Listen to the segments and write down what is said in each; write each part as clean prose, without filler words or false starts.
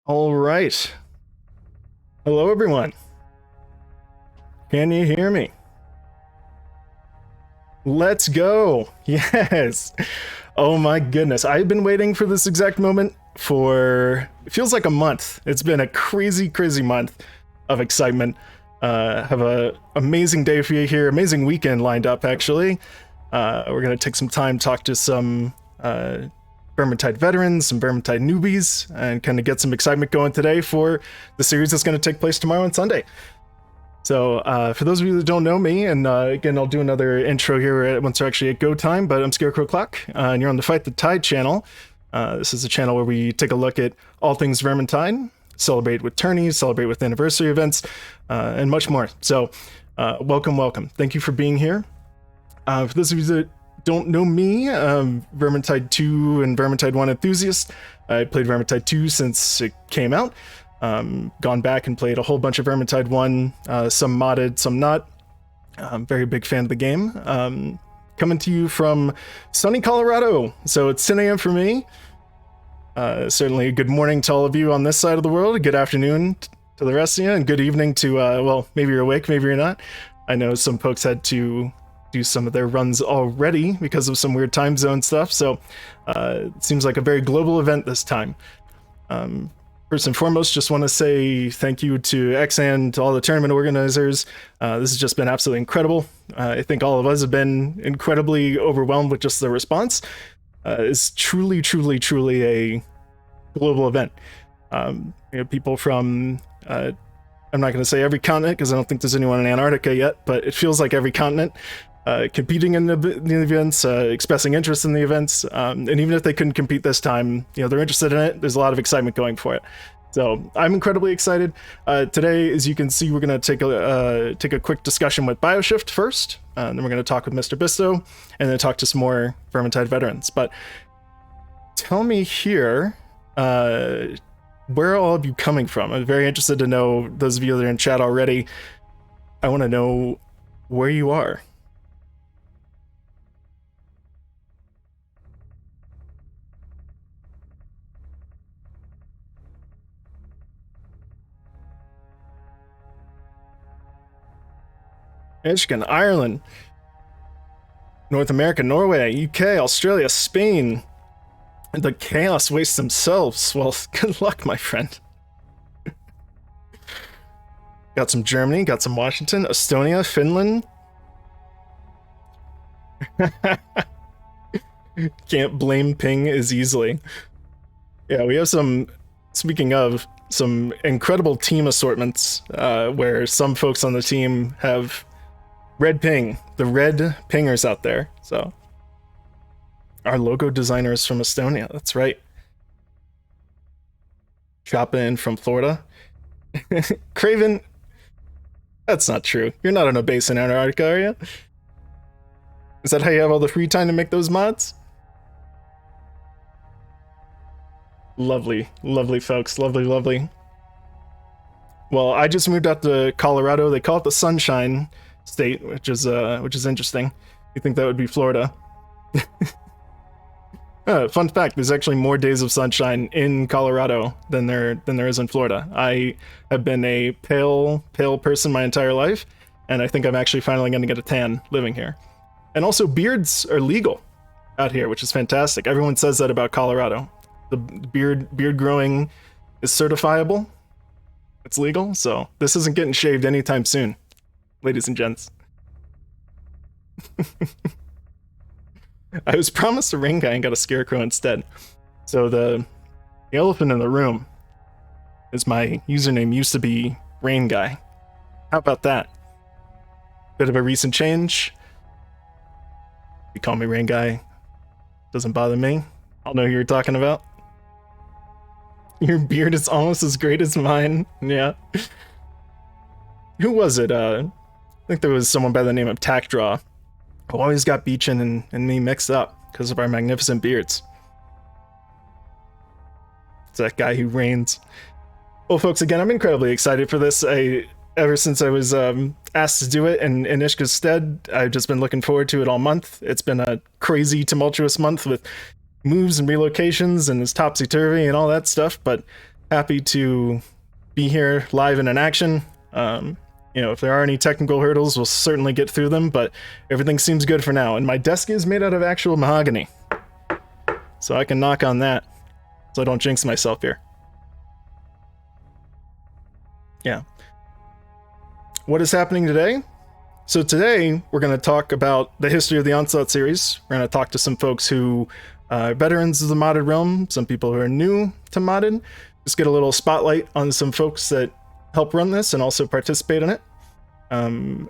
All right. Hello, everyone. Can you hear me? Let's go. Yes. Oh my goodness. I've been waiting for this exact moment for, it feels like a month. It's been a crazy, crazy month of excitement. Have a amazing day for you here. Amazing weekend lined up, actually. We're going to take some time, talk to some Virgintide veterans, some Virgintide newbies, and kind of get some excitement going today for the series that's going to take place tomorrow and Sunday. So for those of you that don't know me, and again, I'll do another intro here once we're actually at go time, but I'm Scarecrow Clock, and you're on the Fight the Tide channel. This is a channel where we take a look at all things Virgintide, celebrate with tourneys, celebrate with anniversary events, and much more. So welcome, welcome. Thank you for being here. For those of you that don't know me, Virgintide 2 and Virgintide 1 enthusiast. I played Virgintide 2 since it came out. Gone back and played a whole bunch of Virgintide 1, some modded, some not. Very big fan of the game. Coming to you from sunny Colorado, so it's 10 a.m. for me. Certainly a good morning to all of you on this side of the world, a good afternoon to the rest of you, and good evening to, well, maybe you're awake, maybe you're not. I know some folks had to do some of their runs already because of some weird time zone stuff, so it seems like a very global event this time. First and foremost, just want to say thank you to Xan, to all the tournament organizers. This has just been absolutely incredible. I think all of us have been incredibly overwhelmed with just the response. It's truly, truly, truly a global event. People from I'm not going to say every continent because I don't think there's anyone in Antarctica yet, but it feels like every continent competing in the events, expressing interest in the events, and even if they couldn't compete this time, they're interested in it. There's a lot of excitement going for it. So I'm incredibly excited. Today, as you can see, we're going to take a quick discussion with BioShift first, and then we're going to talk with Mr. Bisto, and then talk to some more Virgintide veterans. But tell me here, where are all of you coming from? I'm very interested to know, those of you that are in chat already, I want to know where you are. Michigan, Ireland, North America, Norway, UK, Australia, Spain. The Chaos Wastes themselves. Well, good luck, my friend. Got some Germany, got some Washington, Estonia, Finland. Can't blame ping as easily. Yeah, we have some, speaking of, some incredible team assortments where some folks on the team have red ping, the red pingers out there. So our logo designer is from Estonia, that's right. Chopping from Florida. Craven, that's not true. You're not on a base in Antarctica, are you? Is that how you have all the free time to make those mods? Lovely, lovely folks, lovely, lovely. Well, I just moved out to Colorado. They call it the Sunshine State, which is interesting. You think that would be Florida? Fun fact: there's actually more days of sunshine in Colorado than there is in Florida. I have been a pale person my entire life, and I think I'm actually finally going to get a tan living here. And also, beards are legal out here, which is fantastic. Everyone says that about Colorado. The beard growing is certifiable. It's legal, so this isn't getting shaved anytime soon, ladies and gents. I was promised a rain guy and got a scarecrow instead. So the elephant in the room is my username used to be Rain Guy. How about that? Bit of a recent change. You call me Rain Guy. Doesn't bother me. I'll know who you're talking about. Your beard is almost as great as mine. Yeah. Who was it? I think there was someone by the name of Tackdraw who always got Beechin and me mixed up because of our magnificent beards. It's that guy who reigns. Well, folks, again, I'm incredibly excited for this. Ever since I was asked to do it in Ishka's stead, I've just been looking forward to it all month. It's been a crazy, tumultuous month with moves and relocations and it's topsy-turvy and all that stuff, but happy to be here live and in action. If there are any technical hurdles, we'll certainly get through them, but everything seems good for now. And my desk is made out of actual mahogany, so I can knock on that so I don't jinx myself here. Yeah. What is happening today? So today, we're going to talk about the history of the Onslaught series. We're going to talk to some folks who are veterans of the modded realm, some people who are new to modded, just get a little spotlight on some folks that help run this and also participate in it.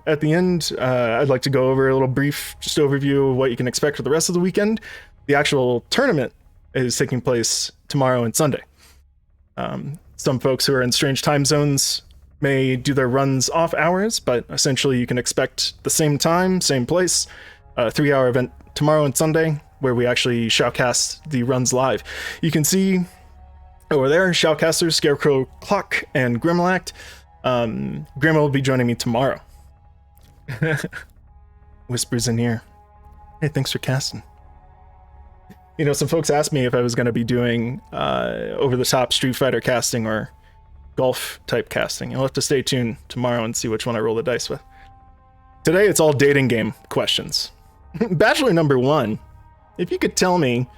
At the end, I'd like to go over a little brief just overview of what you can expect for the rest of the weekend. The actual tournament is taking place tomorrow and Sunday. Some folks who are in strange time zones may do their runs off hours, but essentially you can expect the same time, same place, a 3-hour event tomorrow and Sunday, where we actually shoutcast the runs live. You can see over there, shoutcasters, Scarecrow, Clock, and Grimlact. Grim will be joining me tomorrow. Whispers in ear. Hey, thanks for casting. Some folks asked me if I was going to be doing over-the-top Street Fighter casting or golf-type casting. You'll have to stay tuned tomorrow and see which one I roll the dice with. Today, it's all dating game questions. Bachelor number 1. If you could tell me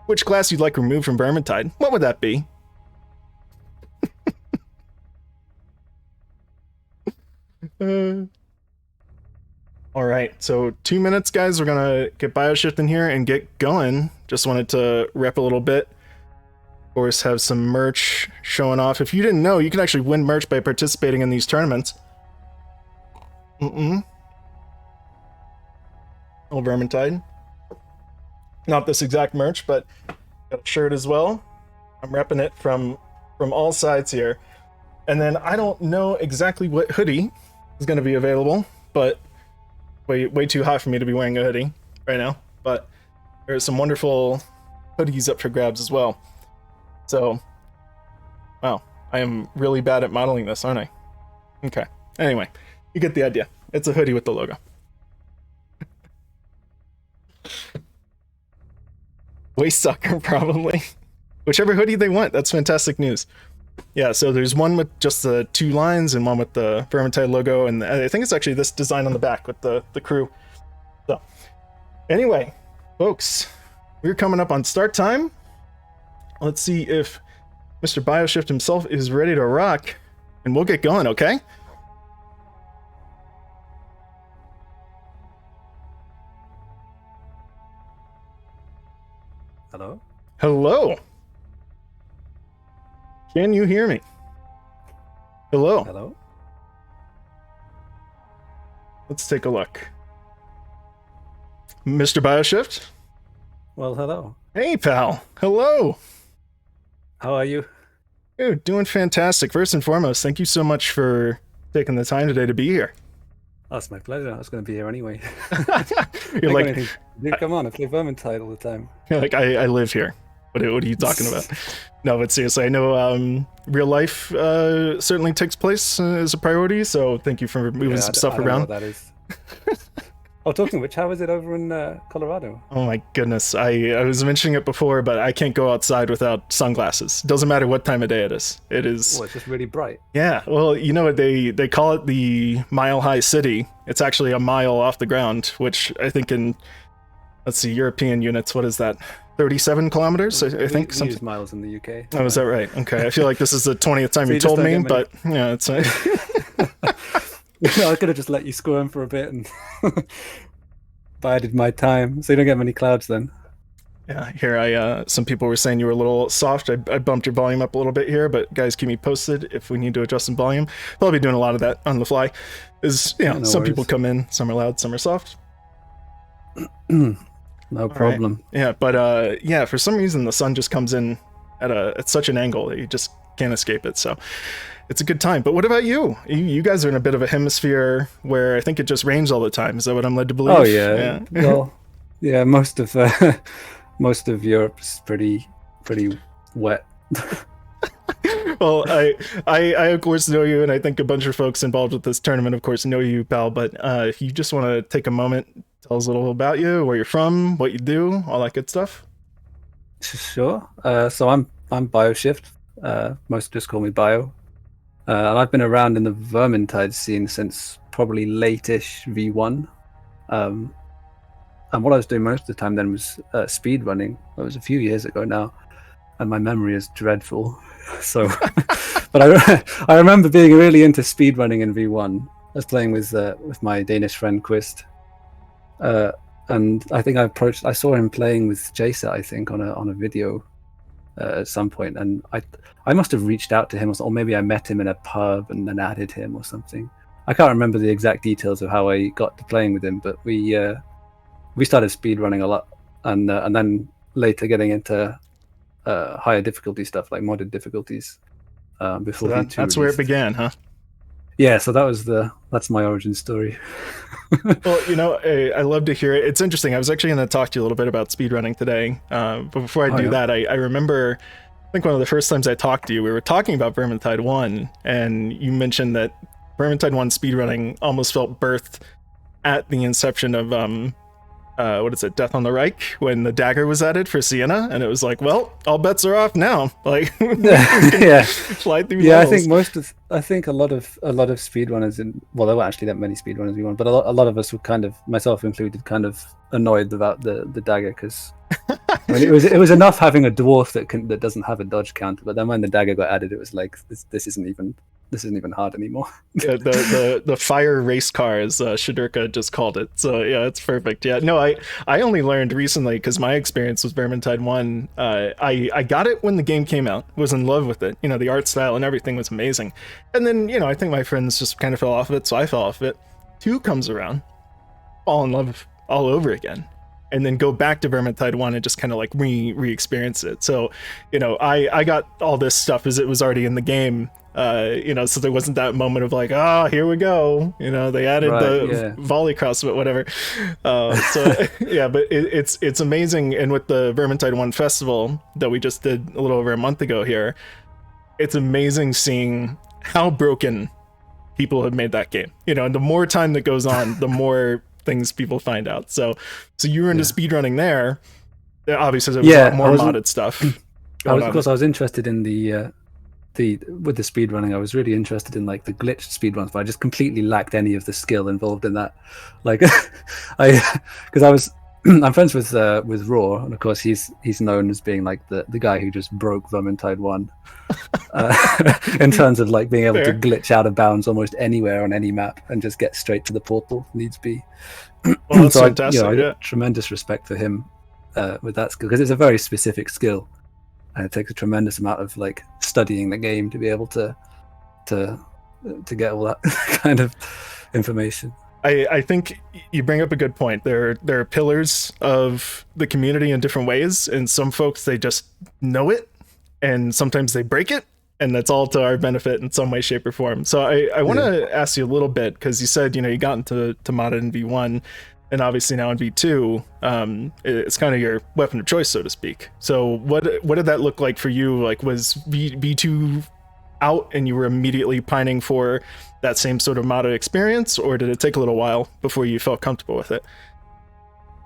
which class you'd like removed from Virgintide, what would that be? All right, so 2 minutes, guys. We're gonna get bioshift in here and get going. Just wanted to rep a little bit. Of course, have some merch showing off. If you didn't know, you can actually win merch by participating in these tournaments. Oh, Virgintide. Not this exact merch, but got a shirt as well. I'm repping it from all sides here. And then I don't know exactly what hoodie is going to be available, but way too hot for me to be wearing a hoodie right now. But there's some wonderful hoodies up for grabs as well. So, wow, I am really bad at modeling this, aren't I? Okay. Anyway, you get the idea. It's a hoodie with the logo. Waist sucker, probably. Whichever hoodie they want. That's fantastic news. Yeah, so there's one with just the 2 lines and one with the Virgintide logo, and I think it's actually this design on the back with the crew. So, anyway, folks, we're coming up on start time. Let's see if Mr. Bioshift himself is ready to rock, and we'll get going, okay? Hello? Hello. Can you hear me? Hello. Hello? Let's take a look. Mr. Bioshift? Well, hello. Hey, pal. Hello. How are you? Dude, doing fantastic. First and foremost, thank you so much for taking the time today to be here. Oh, it's my pleasure. I was going to be here anyway. You're like, dude, come on, I play Virgintide all the time. You're like, I live here. What are you talking about? No, but seriously, I know real life certainly takes place as a priority, so thank you for moving some stuff around. Know what that is. Oh, talking of which, how is it over in Colorado? Oh my goodness, I was mentioning it before, but I can't go outside without sunglasses. Doesn't matter what time of day it is. It is. Oh, it's just really bright. Yeah, well, you know what, they call it the Mile High City. It's actually a mile off the ground, which I think in, let's see, European units, what is that? 37 kilometers, I think. We use miles in the UK. Oh, is that right? Okay, I feel like this is the 20th time you told me, but yeah, it's... I could have just let you squirm for a bit and bided my time, so you don't get many clouds then. Yeah, here some people were saying you were a little soft. I bumped your volume up a little bit here, but guys, keep me posted if we need to adjust some volume. Probably doing a lot of that on the fly. Some worries. People come in, some are loud, some are soft. No problem. Right. Yeah, but for some reason the sun just comes in at such an angle that you just can't escape it. So it's a good time. But what about you? You guys are in a bit of a hemisphere where I think it just rains all the time. Is that what I'm led to believe? Oh yeah. Well, yeah. Most of Europe is pretty wet. Well, I of course know you, and I think a bunch of folks involved with this tournament, of course, know you, pal. But if you just want to take a moment, tell us a little about you, where you're from, what you do, all that good stuff. Sure. So I'm Bioshift. Most just call me Bio. And I've been around in the Vermintide scene since probably late-ish V1. And what I was doing most of the time then was speed running. It was a few years ago now, and my memory is dreadful. So, but I remember being really into speed running in V1. I was playing with my Danish friend Quist, and I think I saw him playing with Jason, I think, on a video at some point, and I must have reached out to him, or maybe I met him in a pub and then added him or something. I can't remember the exact details of how I got to playing with him, but we started speed running a lot, and then later getting into higher difficulty stuff like modded difficulties. Before so V2 that's where it began, huh? Yeah, so that's my origin story. Well, I love to hear it. It's interesting. I was actually going to talk to you a little bit about speedrunning today. But before I do that, I remember, I think one of the first times I talked to you, we were talking about Virgintide 1, and you mentioned that Virgintide 1 speedrunning almost felt birthed at the inception of what is it, Death on the Reich, when the dagger was added for Sienna, and it was like, well, all bets are off now. Like, yeah, fly through. Yeah, levels. I think a lot of speedrunners well, there weren't actually that many speedrunners we want, but a lot of us were kind of, myself included, kind of annoyed about the dagger, because I mean, it was enough having a dwarf that doesn't have a dodge counter, but then when the dagger got added, it was like this isn't even hard anymore. Yeah, the fire race car, as Shadurka just called it. So yeah, it's perfect. Yeah, no, I only learned recently, because my experience was Vermintide 1. I got it when the game came out, was in love with it. The art style and everything was amazing. And then, I think my friends just kind of fell off of it, so I fell off of it. 2 comes around, fall in love all over again, and then go back to Vermintide 1 and just kind of like re-experience it. So, I got all this stuff as it was already in the game, so there wasn't that moment of like, here we go. They added the volley cross, but whatever. So yeah, but it's amazing. And with the Vermintide 1 festival that we just did a little over a month ago here, it's amazing seeing how broken people have made that game. And the more time that goes on, the more things people find out. So you were into speedrunning there. Obviously, there was a lot more modded stuff. Of course, I was interested in with the speedrunning. I was really interested in like the glitched speedruns, but I just completely lacked any of the skill involved in that. Like, I'm friends with Raw, and of course he's known as being like the guy who just broke Vermintide 1 in terms of like being able to glitch out of bounds almost anywhere on any map and just get straight to the portal if needs be. Well, that's so fantastic. I got tremendous respect for him with that skill, because it's a very specific skill, and it takes a tremendous amount of like studying the game to be able to get all that kind of information. I think you bring up a good point. There are pillars of the community in different ways, and some folks, they just know it, and sometimes they break it, and that's all to our benefit in some way, shape, or form. So I want to ask you a little bit, because you said you got into modded in V1, and obviously now in V2, it's kind of your weapon of choice, so to speak. So what did that look like for you? Like, was V2 out and you were immediately pining for that same sort of modded experience, or did it take a little while before you felt comfortable with it?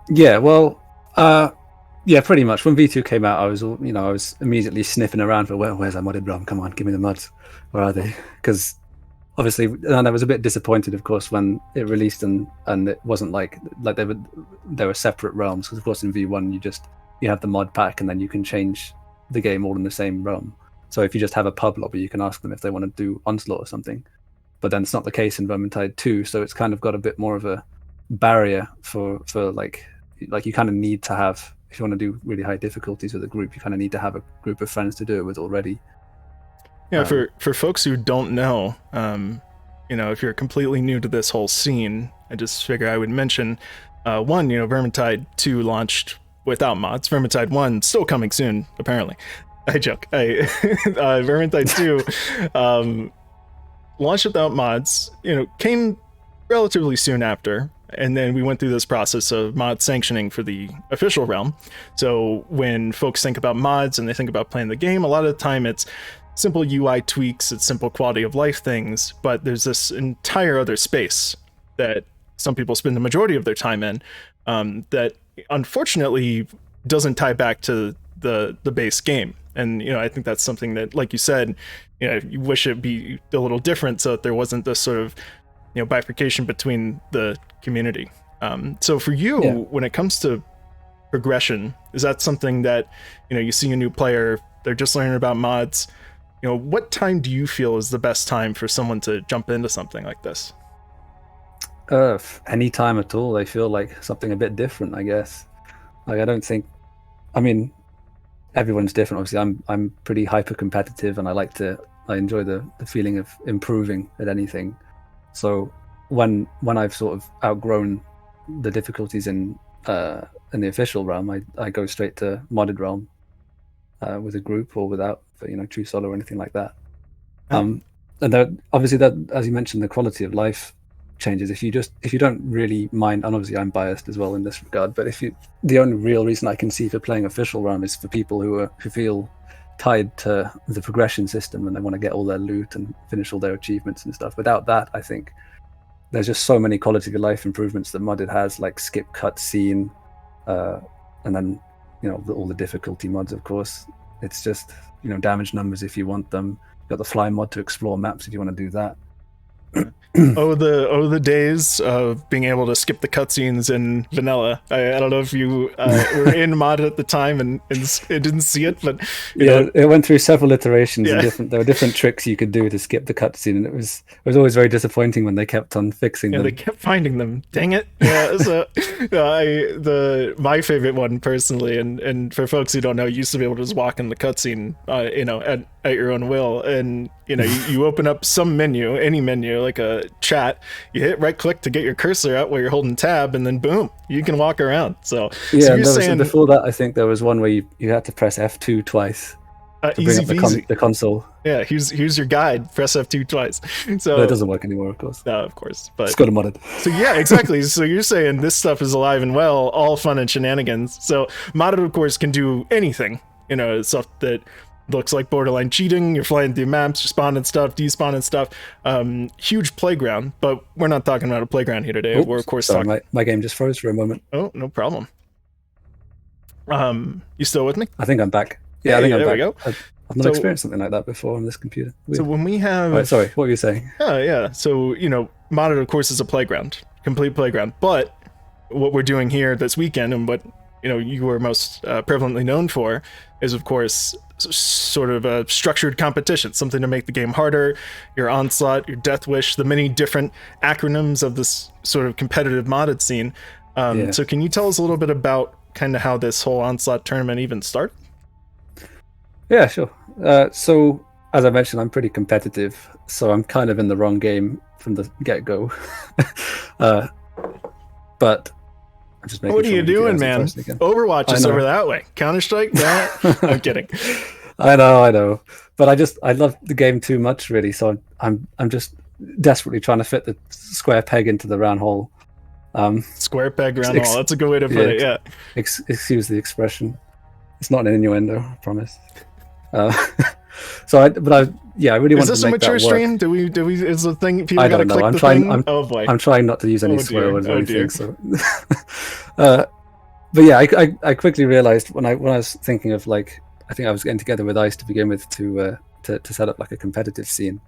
Yeah, well, pretty much. When V2 came out, I was immediately sniffing around for where's that modded ROM? Come on, give me the mods. Where are they? Because obviously, and I was a bit disappointed, of course, when it released and it wasn't like they were separate realms. Because of course in V1 you have the mod pack, and then you can change the game all in the same realm. So if you just have a pub lobby, you can ask them if they want to do Onslaught or something. But then it's not the case in Vermintide 2, so it's kind of got a bit more of a barrier for like you kind of need to have, if you want to do really high difficulties with a group, you kind of need to have a group of friends to do it with already. Yeah, for folks who don't know, if you're completely new to this whole scene, I just figure I would mention, one, Vermintide 2 launched without mods. Vermintide 1 still coming soon, apparently. I joke. Vermintide 2 launched without mods, came relatively soon after, and then we went through this process of mod sanctioning for the official realm. So when folks think about mods and they think about playing the game, a lot of the time it's simple UI tweaks, it's simple quality of life things, but there's this entire other space that some people spend the majority of their time in, that unfortunately doesn't tie back to the base game. And I think that's something that, like you said, you wish it'd be a little different so that there wasn't this sort of bifurcation between the community. So for you, when it comes to progression, is that something that you see a new player, they're just learning about mods, what time do you feel is the best time for someone to jump into something like this? Any time at all. I feel like something a bit different, I guess. Like, I don't think, I mean, everyone's different. Obviously, I'm pretty hyper competitive, and I enjoy the feeling of improving at anything. So when I've sort of outgrown the difficulties in the official realm, I go straight to modded realm with a group or without, true solo or anything like that. And obviously, that, as you mentioned, the quality of life changes if you don't really mind. And obviously I'm biased as well in this regard, but the only real reason I can see for playing official realm is for people who feel tied to the progression system and they want to get all their loot and finish all their achievements and stuff. Without that, I think there's just so many quality of life improvements that modded has, like skip cutscene, and then all the difficulty mods, of course. It's just damage numbers if you want them. You've got the fly mod to explore maps if you want to do that. the days of being able to skip the cutscenes in vanilla. I don't know if you were in mod at the time and didn't see it, but it went through several iterations. And there were different tricks you could do to skip the cutscene, and it was always very disappointing when they kept on fixing them. They kept finding them. Dang it! Yeah. So my favorite one personally, and for folks who don't know, you used to be able to just walk in the cutscene, at your own will, and you open up some menu, any menu, like a chat, you hit right click to get your cursor out while you're holding tab, and then boom, you can walk around. So you're saying before that, I think there was one where you had to press F2 twice to bring up the console. Yeah, here's your guide, press F2 twice. So it doesn't work anymore, of course. No, of course, but it's got to modded. So yeah, exactly. So you're saying this stuff is alive and well, all fun and shenanigans. So modded, of course, can do anything, stuff that looks like borderline cheating. You're flying through maps, you're spawning stuff, despawning stuff. Huge playground, but we're not talking about a playground here today. We're of course talking. My game just froze for a moment. Oh, no problem. You still with me? I think I'm back. Yeah, I think I'm back. We go. I've not experienced something like that before on this computer. Weird. So when we have... Right, sorry, what were you saying? Yeah. So, modded, of course, is a playground. Complete playground. But what we're doing here this weekend, and what you were most prevalently known for, is, of course, sort of a structured competition, something to make the game harder. Your Onslaught, your Death Wish, the many different acronyms of this sort of competitive modded scene. So can you tell us a little bit about kind of how this whole Onslaught tournament even started? Yeah, sure. So, as I mentioned, I'm pretty competitive, so I'm kind of in the wrong game from the get-go. But I'm just making what are you doing, man? Overwatch is over that way. Counter-Strike? No, I'm kidding. I know. But I love the game too much, really, so I'm just desperately trying to fit the square peg into the round hole. Square peg, round hole. That's a good way to put it, yeah. Excuse the expression. It's not an innuendo, I promise. I really want to make that work. Is this a mature stream? Do we? Is the thing people gotta click the thing? Oh boy! I'm trying not to use any swear words or anything. So, but yeah, I quickly realized when I was thinking of, like, I think I was getting together with Ice to begin with to set up like a competitive scene.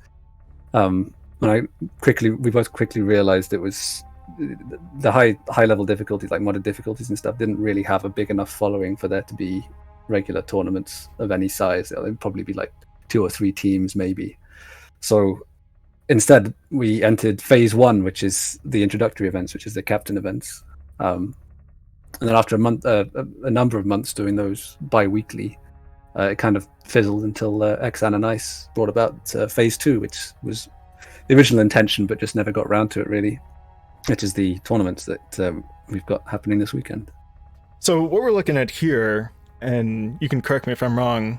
And we both quickly realized it was the high level difficulties, like modded difficulties and stuff, didn't really have a big enough following for there to be regular tournaments of any size. There'd probably be like 2 or 3 teams maybe. So instead we entered phase 1, which is the introductory events, which is the captain events. And then after a number of months doing those bi-weekly, it kind of fizzled until Xan and Ice brought about phase 2, which was the original intention but just never got around to it really, which is the tournaments that we've got happening this weekend. So what we're looking at here, and you can correct me if I'm wrong,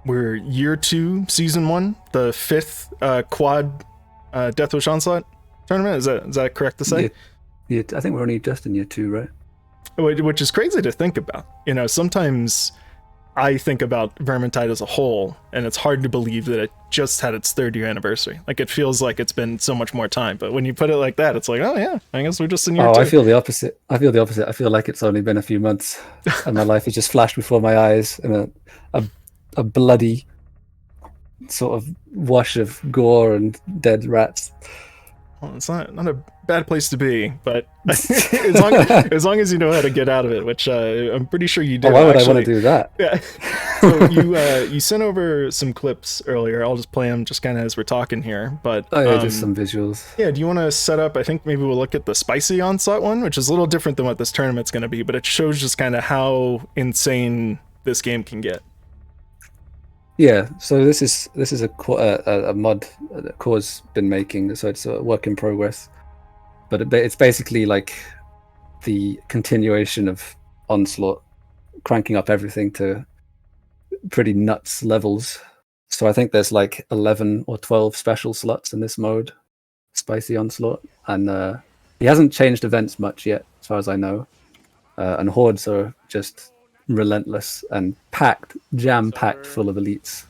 we're year 2, season 1, the 5th quad Death Wish Onslaught tournament. Is that correct to say? Yeah, I think we're only just in year 2, right? Which is crazy to think about. Sometimes I think about Virgintide as a whole, and it's hard to believe that it just had its 3rd year anniversary. Like, it feels like it's been so much more time. But when you put it like that, it's like, oh yeah, I guess we're just in year 2. I feel the opposite. I feel like it's only been a few months, and my life has just flashed before my eyes in a a bloody sort of wash of gore and dead rats. Well, it's not a bad place to be, but as long as you know how to get out of it, which I'm pretty sure you do. Why would I want to do that? Yeah. So you sent over some clips earlier. I'll just play them just kind of as we're talking here. But just some visuals. Yeah. Do you want to set up? I think maybe we'll look at the spicy onslaught one, which is a little different than what this tournament's going to be, but it shows just kind of how insane this game can get. Yeah, so this is a mod that Core's been making, so it's a work in progress. But it's basically like the continuation of Onslaught, cranking up everything to pretty nuts levels. So I think there's like 11 or 12 special slots in this mode, Spicy Onslaught, and he hasn't changed events much yet, as far as I know. And hordes are just relentless and jam-packed full of elites.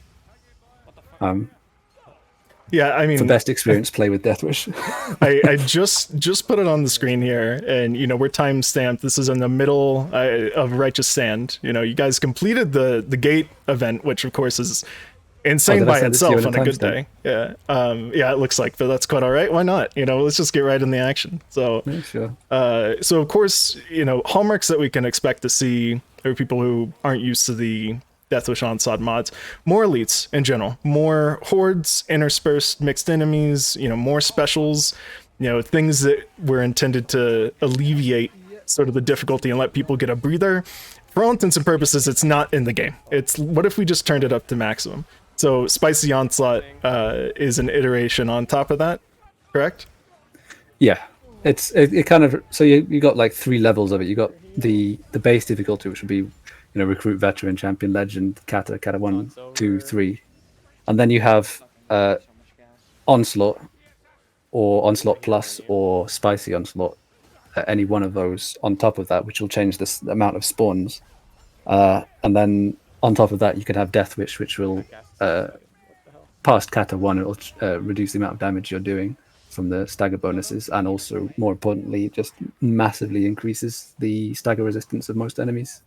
Yeah, I mean, for best experience, play with Deathwish. I just put it on the screen here, and we're time stamped. This is in the middle of Righteous Stand. You guys completed the gate event, which of course is insane by itself on a good day. Yeah, yeah, it looks like, but that's quite all right. Why not? Let's just get right in the action. So, yeah, sure. So of course, hallmarks that we can expect to see are people who aren't used to the Deathwish Onslaught mods, more elites in general, more hordes, interspersed mixed enemies, more specials, things that were intended to alleviate sort of the difficulty and let people get a breather. For all intents and purposes, it's not in the game. It's what if we just turned it up to maximum? So Spicy Onslaught is an iteration on top of that, correct? Yeah, it kind of, so you got like 3 levels of it. You got the base difficulty, which would be recruit, veteran, champion, legend, Cata 1, 2, 3, and then you have Onslaught or Onslaught Plus or Spicy Onslaught, any one of those on top of that, which will change the amount of spawns, and then on top of that you could have Deathwish, which will past Cata 1, it'll reduce the amount of damage you're doing from the stagger bonuses, and also more importantly just massively increases the stagger resistance of most enemies.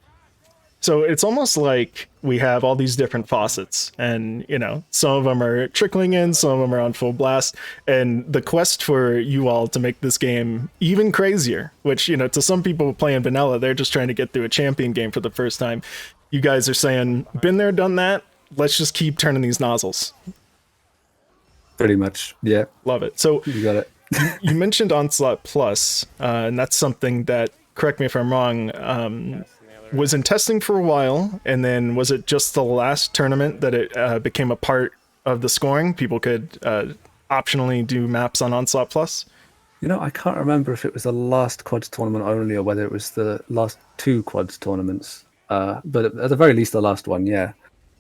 So it's almost like we have all these different faucets, and some of them are trickling in, some of them are on full blast, and the quest for you all to make this game even crazier, which to some people playing vanilla, they're just trying to get through a champion game for the first time. You guys are saying, been there, done that, let's just keep turning these nozzles. Pretty much, yeah. Love it. So you got it. You mentioned Onslaught Plus, and that's something that, correct me if I'm wrong, was in testing for a while, and then was it just the last tournament that it became a part of the scoring? People could optionally do maps on Onslaught Plus? I can't remember if it was the last quads tournament only or whether it was the last 2 quads tournaments, but at the very least the last one, yeah.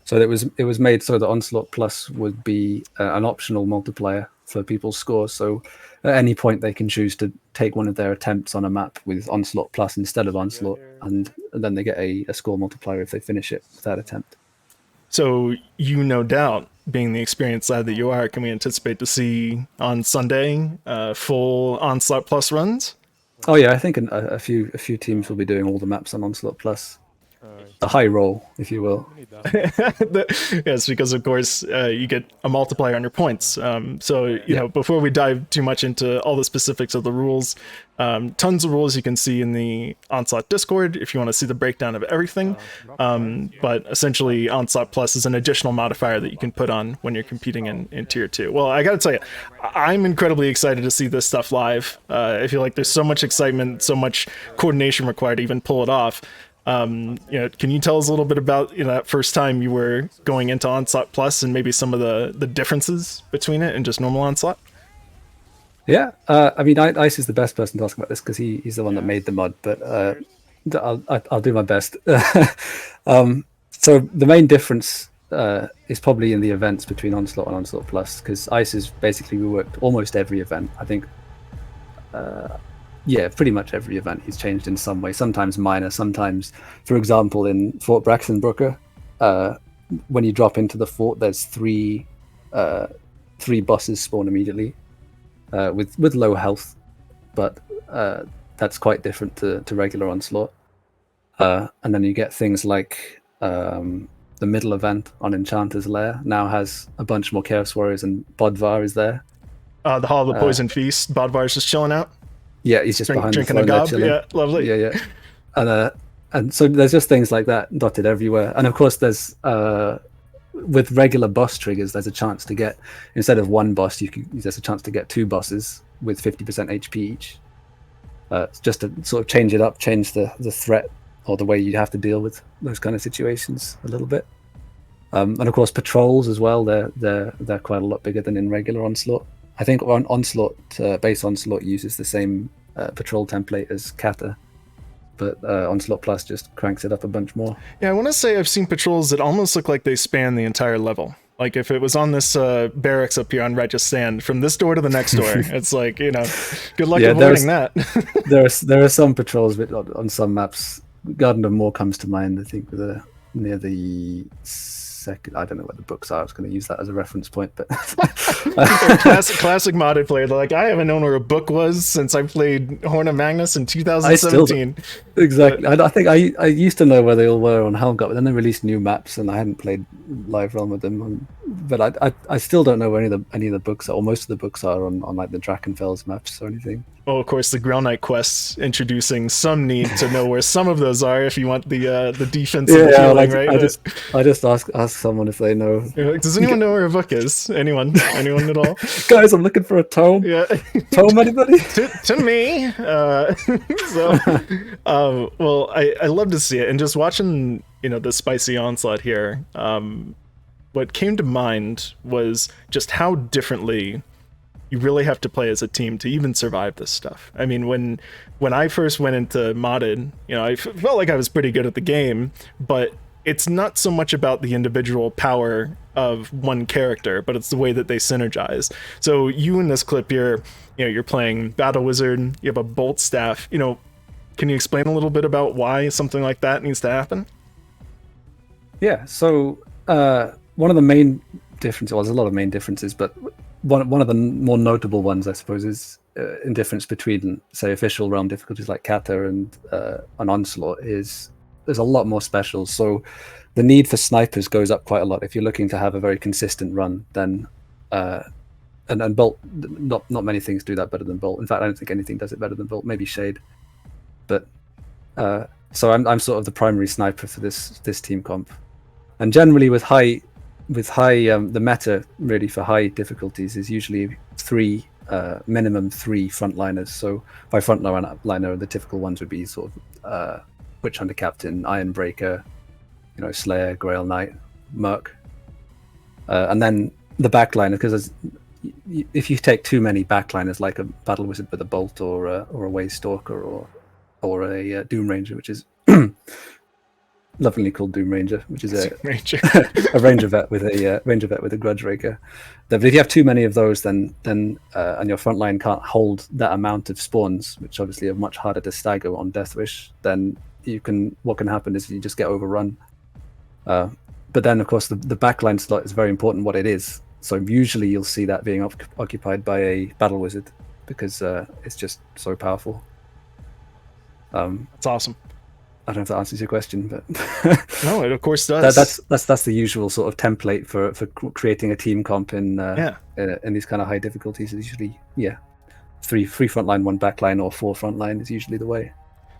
So it was made so that Onslaught Plus would be an optional multiplier for people's scores, so at any point they can choose to take one of their attempts on a map with Onslaught Plus instead of Onslaught, and then they get a score multiplier if they finish it with that attempt. So no doubt, being the experienced lad that you are, can we anticipate to see on Sunday full Onslaught Plus runs? Oh yeah, I think a few teams will be doing all the maps on Onslaught Plus. A high roll, if you will. Yes, because of course you get a multiplier on your points. So before we dive too much into all the specifics of the rules, tons of rules you can see in the Onslaught Discord if you want to see the breakdown of everything. But essentially, Onslaught Plus is an additional modifier that you can put on when you're competing in Tier 2. Well, I gotta tell you, I'm incredibly excited to see this stuff live. I feel like there's so much excitement, so much coordination required to even pull it off. Can you tell us a little bit about that first time you were going into Onslaught Plus and maybe some of the differences between it and just normal Onslaught? Yeah, I mean, Ice is the best person to ask about this because he's the one that made the mod, but I'll do my best. So the main difference is probably in the events between Onslaught and Onslaught Plus, because Ice is basically reworked almost every event. I think yeah, pretty much every event he's changed in some way, sometimes minor, sometimes, for example, in Fort Braxenbrooker, when you drop into the fort, there's three bosses spawn immediately with low health, but that's quite different to regular Onslaught. And then you get things like the middle event on Enchanter's Lair now has a bunch more Chaos Warriors, and Bodvar is there. The Hall of the Poison Feast. Bodvar's just chilling out. Yeah, he's just behind drinking the a throne gob. chilling. Yeah, lovely. Yeah. And so there's just things like that dotted everywhere. And of course, there's with regular boss triggers, there's a chance to get, instead of one boss, there's a chance to get 2 bosses with 50% HP each. Just to sort of change it up, change the threat or the way you have to deal with those kind of situations a little bit. And of course, patrols as well. They're quite a lot bigger than in regular Onslaught. I think base Onslaught uses the same patrol template as Cata, but Onslaught Plus just cranks it up a bunch more. Yeah, I want to say I've seen patrols that almost look like they span the entire level. Like if it was on this barracks up here on Regis Stand, from this door to the next door, it's like, good luck avoiding that. there are some patrols on some maps. Garden of Moor comes to mind, I think, near the second. I don't know where the books are. I was going to use that as a reference point, but classic modded player. They're like, I haven't known where a book was since I played Horn of Magnus in 2017. Exactly. I think I used to know where they all were on Helmgut, but then they released new maps, and I hadn't played Live Realm with them. But I still don't know where any of the books are, or most of the books are on like the Drachenfels maps or anything. Well, of course, the Grail Knight quests introducing some need to know where some of those are if you want the defensive healing, right? I just ask someone if they know. Like, does anyone know where a book is? Anyone at all? Guys, I'm looking for a tome. Yeah. Tome, anybody? to me. Well, I love to see it, and just watching the spicy onslaught here. What came to mind was just how differently you really have to play as a team to even survive this stuff. I mean, when I first went into modded, I felt like I was pretty good at the game, but it's not so much about the individual power of one character, but it's the way that they synergize. So you in this clip here, you're playing Battle Wizard, you have a bolt staff. Can you explain a little bit about why something like that needs to happen? Yeah, so one of the main differences, well, there's a lot of main differences, but one of the more notable ones, I suppose, is in difference between, say, official realm difficulties like Cata and an Onslaught is there's a lot more specials. So the need for snipers goes up quite a lot. If you're looking to have a very consistent run, then and Bolt, not many things do that better than Bolt. In fact, I don't think anything does it better than Bolt. Maybe Shade, but so I'm sort of the primary sniper for this team comp, and generally with high the meta really for high difficulties is usually minimum three frontliners. So by frontliner, the typical ones would be sort of Witch Hunter Captain, Ironbreaker, Slayer, Grail Knight, Merc, and then the backliner, because if you take too many backliners like a Battle Wizard with a Bolt or a Waze Stalker or a Doom Ranger, which is lovingly called Doom Ranger, which is a Ranger vet with a Grudge Raker. But if you have too many of those, then and your front line can't hold that amount of spawns, which obviously are much harder to stagger on Deathwish, then what can happen is you just get overrun. But then, of course, the backline slot is very important what it is. So usually you'll see that being occupied by a Battle Wizard because it's just so powerful. That's awesome. I don't know if that answers your question, but no, it of course does. That's the usual sort of template for creating a team comp in these kind of high difficulties. Is usually three frontline, one backline, or 4 frontline is usually the way.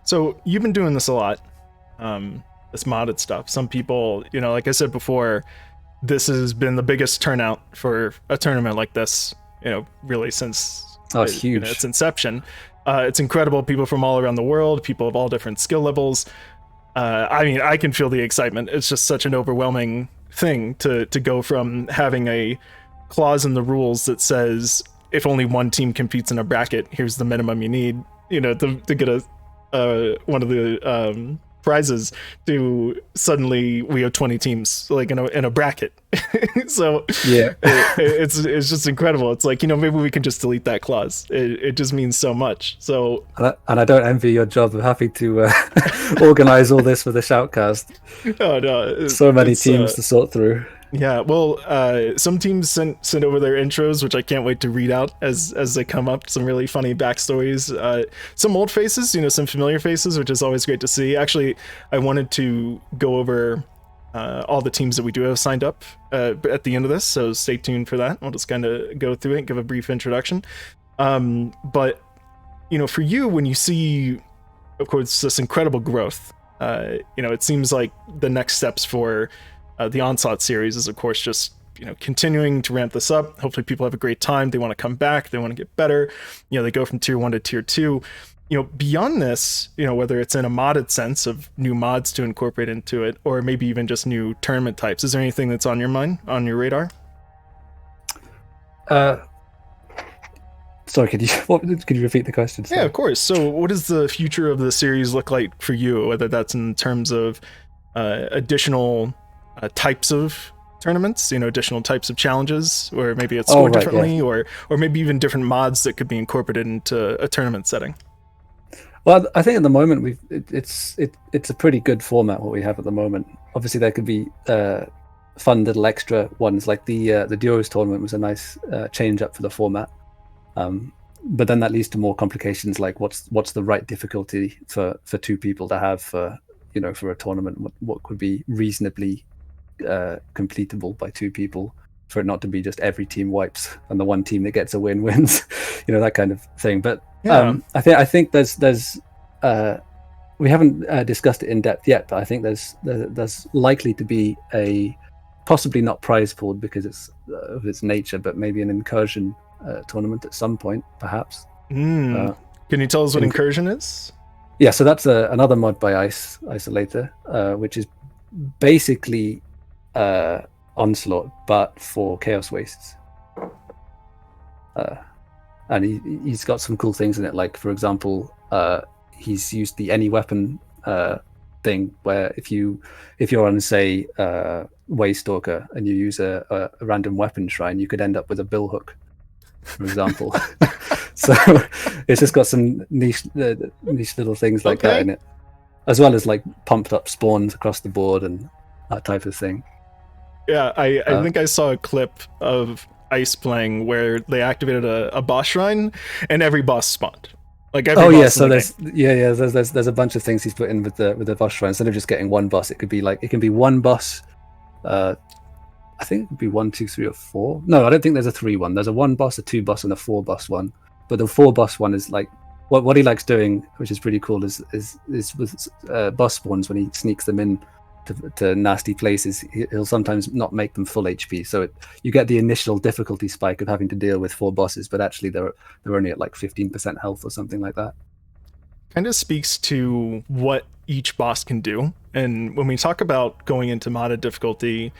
So you've been doing this a lot, this modded stuff. Some people, like I said before, this has been the biggest turnout for a tournament like this, really since it's huge. Its inception. It's incredible. People from all around the world, people of all different skill levels. I mean, I can feel the excitement. It's just such an overwhelming thing to go from having a clause in the rules that says if only one team competes in a bracket, here's the minimum you need, to get one of the prizes, to suddenly we have 20 teams like in a bracket. So yeah, it's just incredible. It's like, maybe we can just delete that clause. It just means so much. So and I don't envy your job of having to organize all this for the shoutcast. Oh no, so many teams to sort through. Yeah, well, some teams sent over their intros, which I can't wait to read out as they come up. Some really funny backstories. Some old faces, some familiar faces, which is always great to see. Actually, I wanted to go over all the teams that we do have signed up at the end of this, so stay tuned for that. We'll just kind of go through it and give a brief introduction. But for you, when you see, of course, this incredible growth, it seems like the next steps for the Onslaught series is, of course, just continuing to ramp this up. Hopefully people have a great time. They want to come back. They want to get better. They go from tier 1 to tier 2. Beyond this, whether it's in a modded sense of new mods to incorporate into it, or maybe even just new tournament types, is there anything that's on your mind, on your radar? Sorry, could you repeat the question? Sorry. Yeah, of course. So what does the future of the series look like for you, whether that's in terms of additional types of tournaments, additional types of challenges, or maybe it's scored differently, or maybe even different mods that could be incorporated into a tournament setting? Well, I think at the moment it's a pretty good format what we have at the moment. Obviously, there could be fun little extra ones, like the Duos tournament was a nice change up for the format. But then that leads to more complications, like what's the right difficulty for two people to have for a tournament? What could be reasonably completable by two people for it not to be just every team wipes and the one team that gets a win wins, that kind of thing. But I think there's we haven't discussed it in depth yet, but I think there's likely to be a possibly not prize pool because it's of its nature, but maybe an incursion tournament at some point, perhaps. Can you tell us what incursion is? Yeah, so that's another mod by Isolator, which is basically Onslaught, but for Chaos Wastes. And he's got some cool things in it, like, for example, he's used the any weapon thing, where if you're on, say, Waystalker and you use a random weapon shrine, you could end up with a billhook, for example. So it's just got some niche little things like that in it, as well as like pumped up spawns across the board and that type of thing. Yeah, I think I saw a clip of Ice playing where they activated a boss shrine and every boss spawned. Like every boss so there's a bunch of things he's put in with the boss shrine. Instead of just getting one boss, it can be one boss. I think it could be 1, 2, 3, or 4. No, I don't think there's a 3 one. There's a 1 boss, a 2 boss, and a 4 boss one. But the 4 boss one is like what he likes doing, which is pretty cool, is with boss spawns, when he sneaks them in to nasty places, he'll sometimes not make them full HP. So you get the initial difficulty spike of having to deal with 4 bosses, but actually they're only at like 15% health or something like that. Kind of speaks to what each boss can do. And when we talk about going into modded difficulty,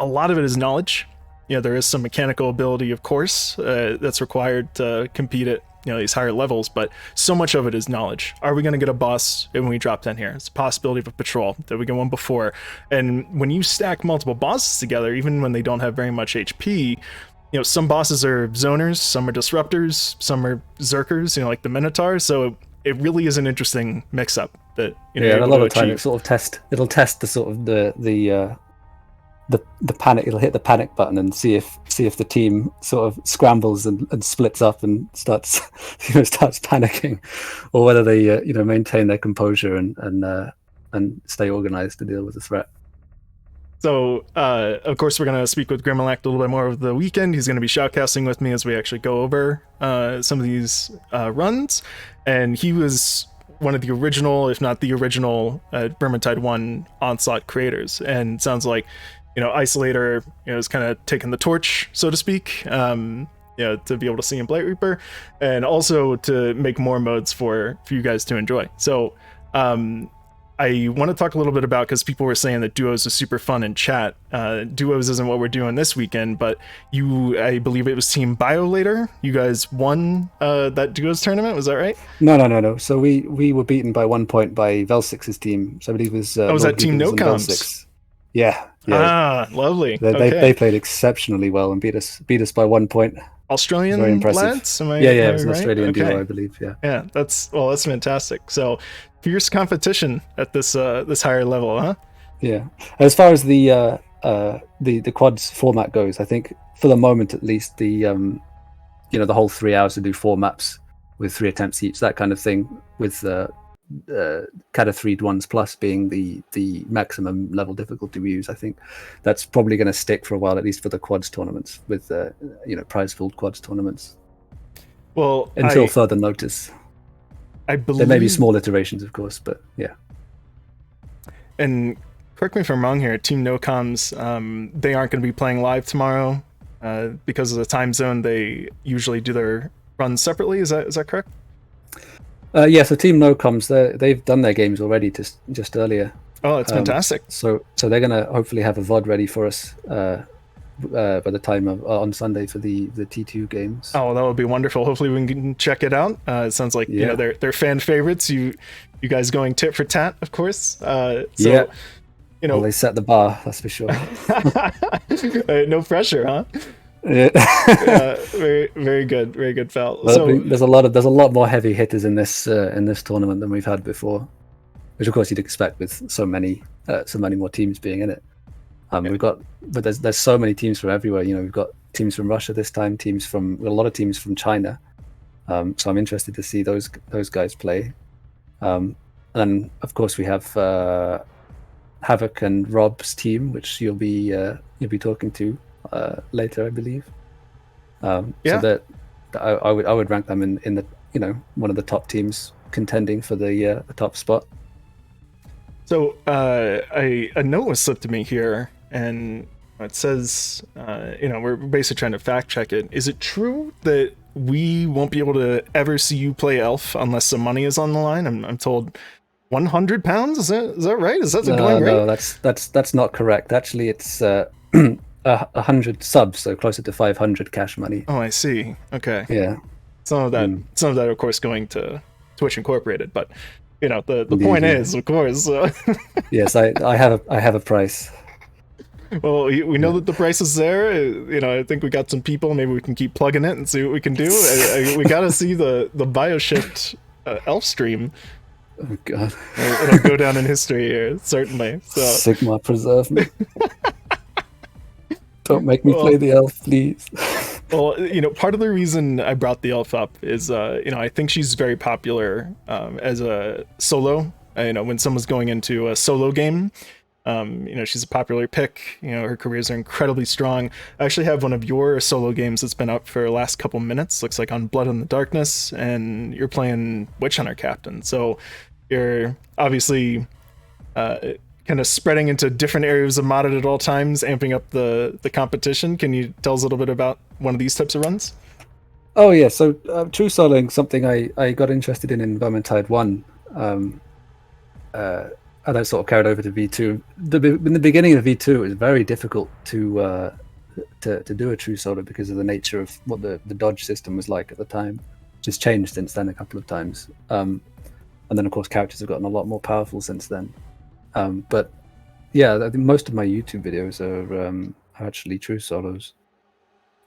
a lot of it is knowledge. There is some mechanical ability, of course, that's required to compete at these higher levels, but so much of it is knowledge. Are we going to get a boss when we drop 10 here? It's a possibility of a patrol. Did we get one before? And when you stack multiple bosses together, even when they don't have very much HP, some bosses are zoners, some are disruptors, some are zerkers, like the Minotaur. So it really is an interesting mix-up that a lot of time it'll test the sort of the panic. It'll hit the panic button and see if the team sort of scrambles and splits up and starts panicking, or whether they maintain their composure and stay organized to deal with the threat. So of course we're going to speak with Grimalact a little bit more over the weekend. He's going to be shoutcasting with me as we actually go over some of these runs, and he was one of the original, if not the original, Virgintide 1 Onslaught creators, and it sounds like Isolator is kind of taking the torch, so to speak, to be able to see in Blight Reaper, and also to make more modes for you guys to enjoy. So I want to talk a little bit about, because people were saying that Duos is super fun in chat. Duos isn't what we're doing this weekend, but I believe it was Team Biolator. You guys won that Duos tournament, was that right? No. So we were beaten by 1 point by Velsix's team. So I believe it was was that Team No Comms? Yeah. Lovely. They played exceptionally well and beat us by 1 point. Australian very impressive lads? It was an Australian duo, I believe. Yeah, that's fantastic. So fierce competition at this higher level, huh? Yeah. As far as the quads format goes, I think for the moment at least, the whole 3 hours to do 4 maps with 3 attempts each, that kind of thing, with Cata 3 ones plus being the maximum level difficulty we use. I think that's probably going to stick for a while, at least for the quads tournaments, with prize-filled quads tournaments. Well, until further notice. I believe there may be small iterations, of course, but yeah. And correct me if I'm wrong here, Team NoComs, they aren't going to be playing live tomorrow because of the time zone. They usually do their runs separately. Is that correct? Yeah, so Team NoComs, they've done their games already just earlier. Oh, that's fantastic. So they're going to hopefully have a VOD ready for us by the time of on Sunday for the T2 games. Oh, that would be wonderful. Hopefully we can check it out. It sounds like they're fan favorites. You guys going tit for tat, of course. Yeah. Well, they set the bar, that's for sure. No pressure, huh? Yeah. Very, very good, Val. Well, so there's a lot more heavy hitters in this tournament than we've had before, which of course you'd expect with so many more teams being in it. There's so many teams from everywhere. We've got teams from Russia this time, a lot of teams from China. So I'm interested to see those guys play. And then of course we have Havoc and Rob's team, which you'll be talking to later, I believe. So that I would rank them in the one of the top teams contending for the top spot. So a note was slipped to me here, and it says we're basically trying to fact check it. Is it true that we won't be able to ever see you play Elf unless some money is on the line? I'm told £100. Is that right? Is that going right? No, that's not correct. Actually, it's 100 subs, so closer to 500 cash money. Oh, I see. Okay. Yeah. Some of that, of course, going to Twitch Incorporated, but the point is, of course. Yes, I have a price. Well, we know that the price is there. I think we got some people. Maybe we can keep plugging it and see what we can do. We got to see the BioShift Elf stream. Oh God! It'll go down in history here, certainly. So Sigma, preserve me. Don't make me play the Elf, please. Well, part of the reason I brought the Elf up is, I think she's very popular as a solo. When someone's going into a solo game, she's a popular pick. Her careers are incredibly strong. I actually have one of your solo games that's been up for the last couple minutes. Looks like on Blood in the Darkness, and you're playing Witch Hunter Captain. So you're obviously kind of spreading into different areas of modded at all times, amping up the competition. Can you tell us a little bit about one of these types of runs? Oh yeah, so true soloing, something I got interested in Vermintide 1. And I sort of carried over to V2. In the beginning of V2, it was very difficult to do a true solo because of the nature of what the dodge system was like at the time. Just changed since then a couple of times. And then of course characters have gotten a lot more powerful since then. But yeah, I think most of my YouTube videos are actually true solos.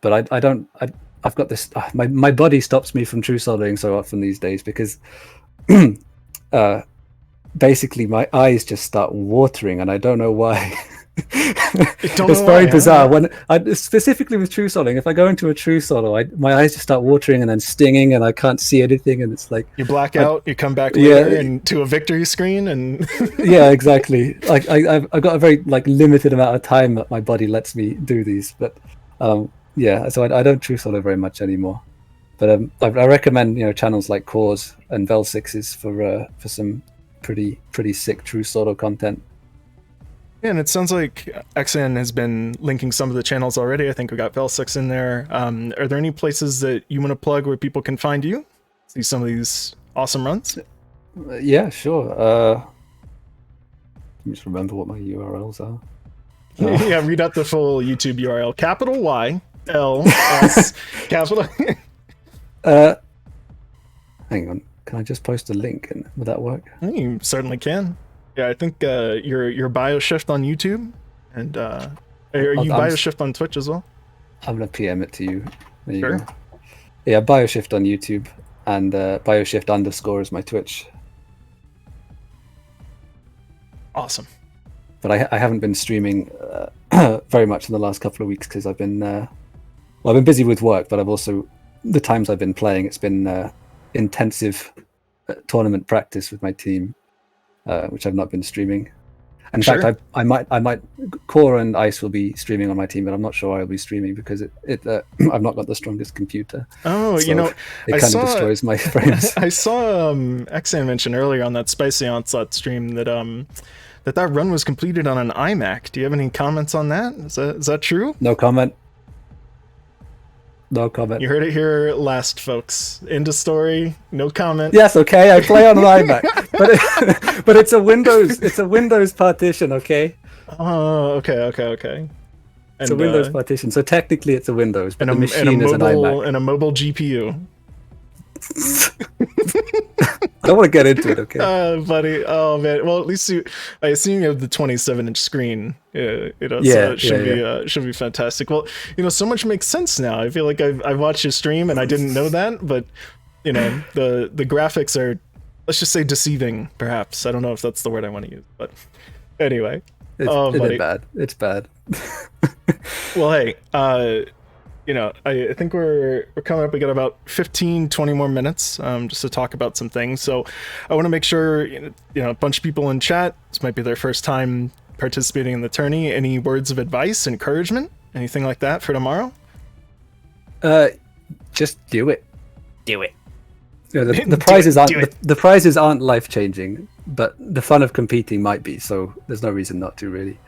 But I've got this. My body stops me from true soloing so often these days because basically my eyes just start watering, and I don't know why. It's very bizarre. When specifically with true soloing, if I go into a true solo, my eyes just start watering and then stinging, and I can't see anything, and it's like you black out, you come back later into a victory screen, and yeah, exactly. Like I've got a very limited amount of time that my body lets me do these, but yeah, so I don't true solo very much anymore. But I recommend channels like Cause and Vel6's for some pretty sick true solo content. Yeah, and it sounds like XN has been linking some of the channels already. I think we got Vel6 in there. Are there any places that you want to plug where people can find you? See some of these awesome runs? Yeah, sure. Let me just remember what my URLs are. Yeah, read out the full YouTube URL. Capital YLS capital. Hang on. Can I just post a link and would that work? You certainly can. Yeah, I think you're BioShift on YouTube, and are you BioShift on Twitch as well? I'm gonna PM it to you. There you Sure. go. Yeah, BioShift on YouTube, and BioShift_ is my Twitch. Awesome. But I haven't been streaming very much in the last couple of weeks because I've been busy with work, but I've also the times I've been playing, it's been intensive tournament practice with my team, which I've not been streaming. In Sure. fact, I might. Core and Ice will be streaming on my team, but I'm not sure I'll be streaming because I've not got the strongest computer. Oh, so it kind of destroys my frames. I saw Xan mention earlier on that Spicy Onslaught stream that that run was completed on an iMac. Do you have any comments on that? Is that true? No comment. No comment. You heard it here last, folks. End of story. No comment. Yes, okay. I play on an iMac, but it's a Windows partition. Okay. Oh, okay. It's a Windows partition, so technically it's a Windows, but the machine is an mobile, iMac. And a mobile GPU. I don't want to get into it, okay? Buddy. Oh man. Well, at least I assume you have the 27-inch screen. So it should be fantastic. Well, so much makes sense now. I feel like I watched your stream and I didn't know that, but the graphics are, let's just say, deceiving. Perhaps I don't know if that's the word I want to use, but anyway. It's bad. It's bad. Well, hey. I think we're coming up. We got about 15-20 more minutes just to talk about some things. So I want to make sure a bunch of people in chat, this might be their first time participating in the tourney. Any words of advice, encouragement, anything like that for tomorrow? Just do it. Do it. The prizes aren't the prizes aren't life changing, but the fun of competing might be. So there's no reason not to, really.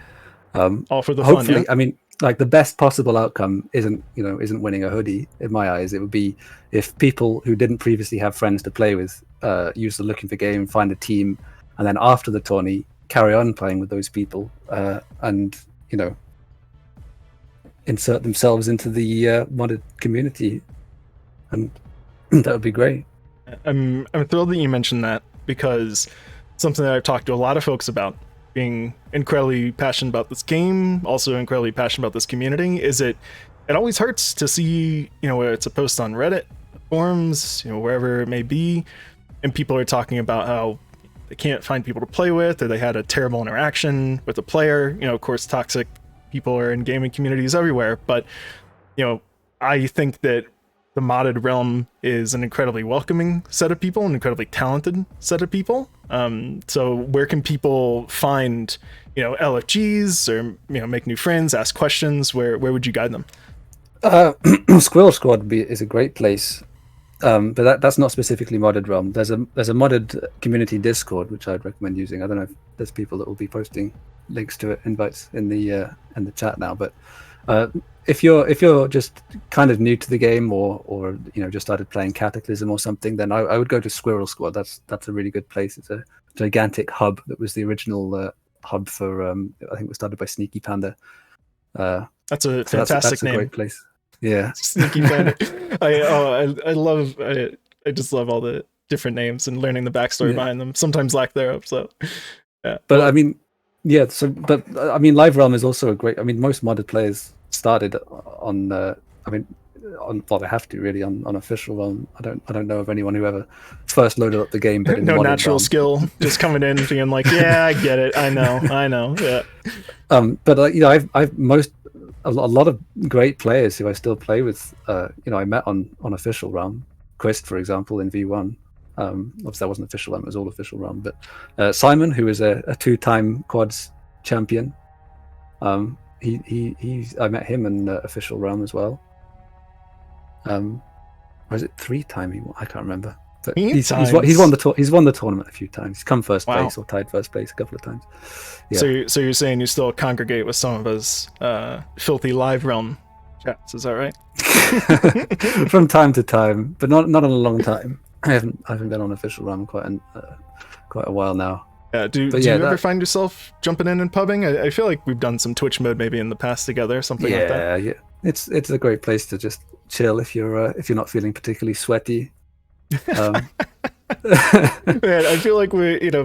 All for the hopefully, fun. Yeah? I mean, like the best possible outcome isn't winning a hoodie. In my eyes, it would be if people who didn't previously have friends to play with use the Looking for Game, find a team, and then after the tourney carry on playing with those people and insert themselves into the modded community, and that would be great. I'm thrilled that you mentioned that, because something that I've talked to a lot of folks about, being incredibly passionate about this game, also incredibly passionate about this community, is it always hurts to see, where it's a post on Reddit, forums, wherever it may be, and people are talking about how they can't find people to play with, or they had a terrible interaction with a player. Of course, toxic people are in gaming communities everywhere, but I think that the modded realm is an incredibly welcoming set of people, an incredibly talented set of people. So where can people find, LFGs, or make new friends, ask questions? Where would you guide them? Squirrel Squad is a great place, but that's not specifically modded realm. There's a modded community Discord which I'd recommend using. I don't know if there's people that will be posting links to it, invites in the chat now, but if you're just kind of new to the game, or just started playing Cataclysm or something, then I would go to Squirrel Squad. That's a really good place. It's a gigantic hub that was the original hub for I think it was started by Sneaky Panda. That's a fantastic name. A great place. Yeah, Sneaky Panda. I just love all the different names and learning the backstory behind them, sometimes lack thereof. So yeah, but I mean, yeah. So, but I mean, Live Realm is also a great. I mean, most modded players started on. Well, they have to really on official realm. I don't know of anyone who ever first loaded up the game, but in no natural realm. skill, just coming in being like, yeah, I get it, I know, yeah. But I've a lot of great players who I still play with. I met on official realm. Quist, for example, in V1. Obviously, that wasn't official realm; it was all official realm. But Simon, who is a two-time quads champion, I met him in official realm as well. Or is it 3-time? I can't remember. But he's won the tournament a few times. He's come first place or tied first place a couple of times. Yeah. So you're saying you still congregate with some of us filthy Live Realm chats? Is that right? From time to time, but not in a long time. I haven't been on official realm quite a while now. Yeah. Do you ever find yourself jumping in and pubbing? I feel like we've done some Twitch mode maybe in the past together, something like that. Yeah. It's a great place to just chill if you're not feeling particularly sweaty. Man, I feel like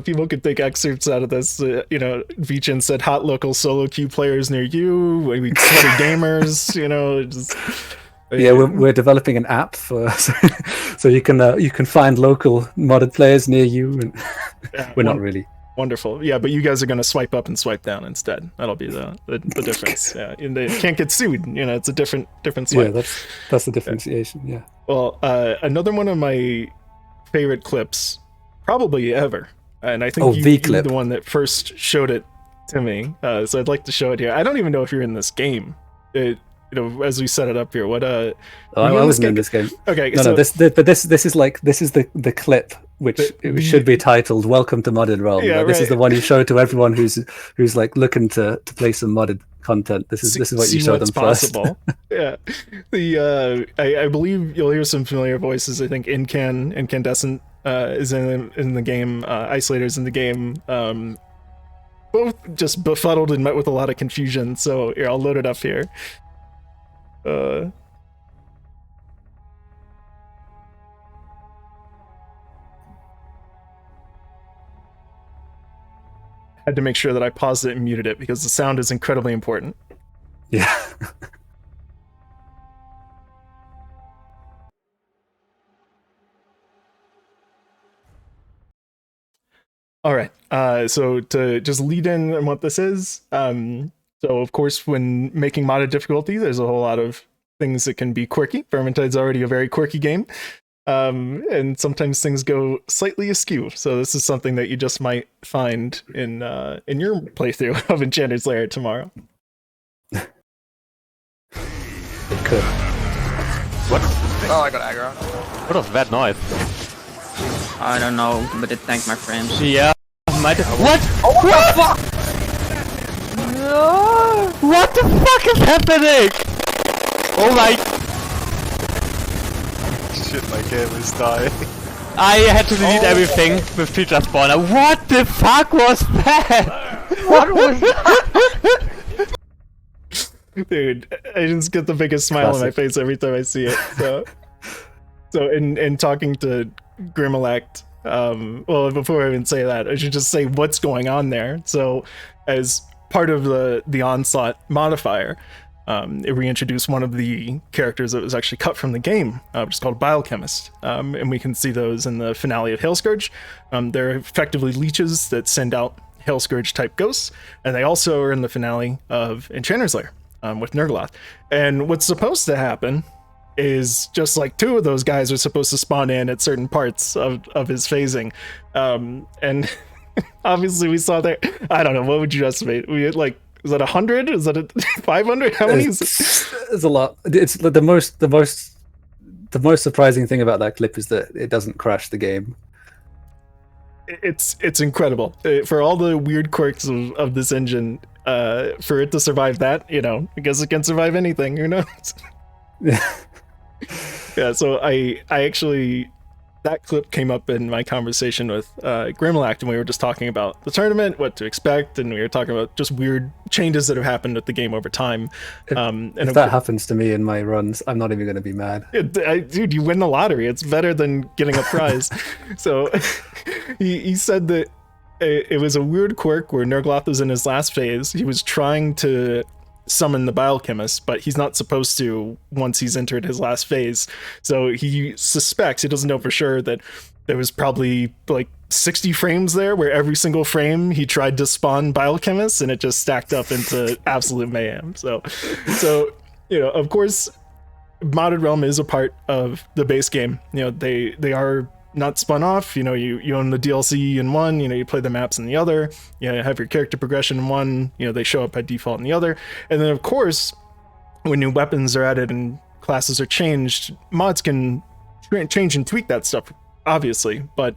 people could take excerpts out of this. Vichin said hot local solo queue players near you. We sweaty gamers. We're developing an app for so you can find local modded players near you. And we're not really. Wonderful. Yeah, but you guys are going to swipe up and swipe down instead. That'll be the difference. Yeah, and they can't get sued. It's a different swipe. Yeah, that's the differentiation. Yeah. Well, another one of my favorite clips probably ever. And I think Oh, you were V-clip. the one that first showed it to me. So I'd like to show it here. I don't even know if you're in this game. As we set it up here, what I wasn't in this game. Okay, no. This is the clip which it should be titled "Welcome to Modded Realm." Yeah, This is the one you show to everyone who's like looking to play some modded content. This is what you show them possible. first. Yeah, I believe you'll hear some familiar voices. I think Incandescent is in the game. Isolator's in the game. Both just befuddled and met with a lot of confusion. So here, I'll load it up here. Had to make sure that I paused it and muted it because the sound is incredibly important. Yeah. All right. So to just lead in on what this is, so of course, when making modded difficulty, there's a whole lot of things that can be quirky. Vermintide's already a very quirky game, and sometimes things go slightly askew. So this is something that you just might find in your playthrough of Enchanter's Lair tomorrow. It could. What? Oh, I got aggro. What was that noise? I don't know, but it tanked my frames. Yeah, might have. What? Oh, what the fuck? No! What the fuck is happening? Oh my! Shit, my game is dying. I had to delete everything with feature spawner. What the fuck was that? What was that? Dude, I just get the biggest smile on my face every time I see it. So in talking to Grimalect, well, before I even say that, I should just say what's going on there. So as part of the Onslaught modifier, it reintroduced one of the characters that was actually cut from the game, which is called Biochemist. And we can see those in the finale of Hailscourge. They're effectively leeches that send out Hailscourge type ghosts, and they also are in the finale of Enchanter's Lair with Nurgloth. And what's supposed to happen is just like two of those guys are supposed to spawn in at certain parts of his phasing. And obviously we saw there, I don't know, what would you estimate? We had like, is that 100? Is that 500? How many is it? It's a lot. It's the most surprising thing about that clip is that it doesn't crash the game. It's incredible. For all the weird quirks of this engine, for it to survive that, I guess it can survive anything, who knows? Yeah, so I actually, that clip came up in my conversation with Grimlact, and we were just talking about the tournament, what to expect, and we were talking about just weird changes that have happened with the game over time. If that happens to me in my runs, I'm not even going to be mad. Dude, you win the lottery. It's better than getting a prize. So he said that it was a weird quirk where Nurgloth was in his last phase. He was trying to summon the biochemist, but he's not supposed to once he's entered his last phase. So he suspects, he doesn't know for sure, that there was probably like 60 frames there where every single frame he tried to spawn biochemists and it just stacked up into absolute mayhem. So of course Modded Realm is a part of the base game. They are not spun off. You own the DLC in one, you play the maps in the other, you have your character progression in one, they show up by default in the other. And then of course, when new weapons are added and classes are changed, mods can change and tweak that stuff, obviously. But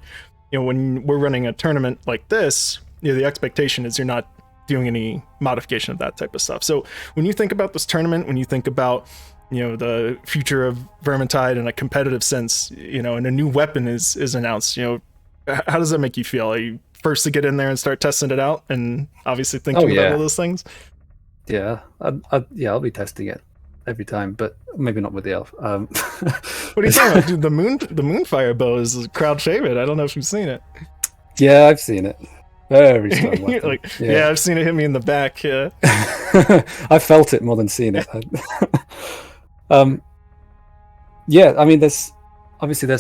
when we're running a tournament like this, the expectation is you're not doing any modification of that type of stuff. So when you think about this tournament, when you think about the future of Vermintide in a competitive sense, and a new weapon is announced, how does that make you feel? Are you first to get in there and start testing it out and obviously thinking about all those things? Yeah, I'll be testing it every time, but maybe not with the elf. What are you talking about? Dude, the Moonfire bow is a crowd favorite. I don't know if you've seen it. Yeah, I've seen it. Very strong weapon. Yeah, I've seen it hit me in the back. Yeah. I felt it more than seen it. Yeah, I mean, there's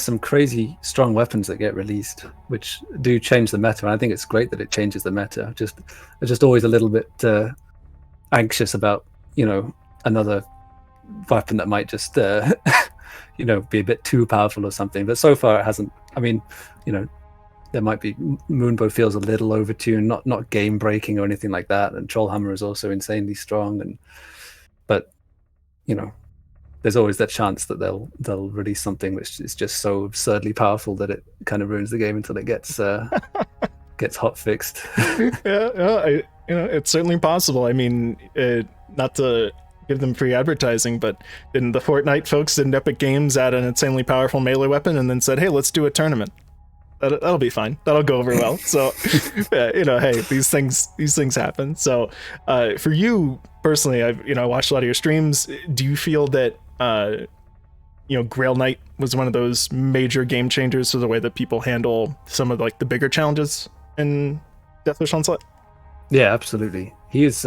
some crazy strong weapons that get released, which do change the meta, and I think it's great that it changes the meta. I'm just always a little bit anxious about another weapon that might just be a bit too powerful or something. But so far it hasn't. I mean, there might be Moonbow feels a little overtuned, not game breaking or anything like that, and Trollhammer is also insanely strong, but you know, there's always that chance that they'll release something which is just so absurdly powerful that it kind of ruins the game until it gets hot fixed. Yeah, it's certainly possible. I mean, not to give them free advertising, but didn't the Fortnite folks, didn't Epic Games add an insanely powerful melee weapon and then said, hey, let's do a tournament? That'll be fine. That'll go over well. So, hey, these things happen. So, for you personally, I watched a lot of your streams. Do you feel that Grail Knight was one of those major game changers to the way that people handle some of like the bigger challenges in Deathwish Onslaught? Yeah, absolutely. He is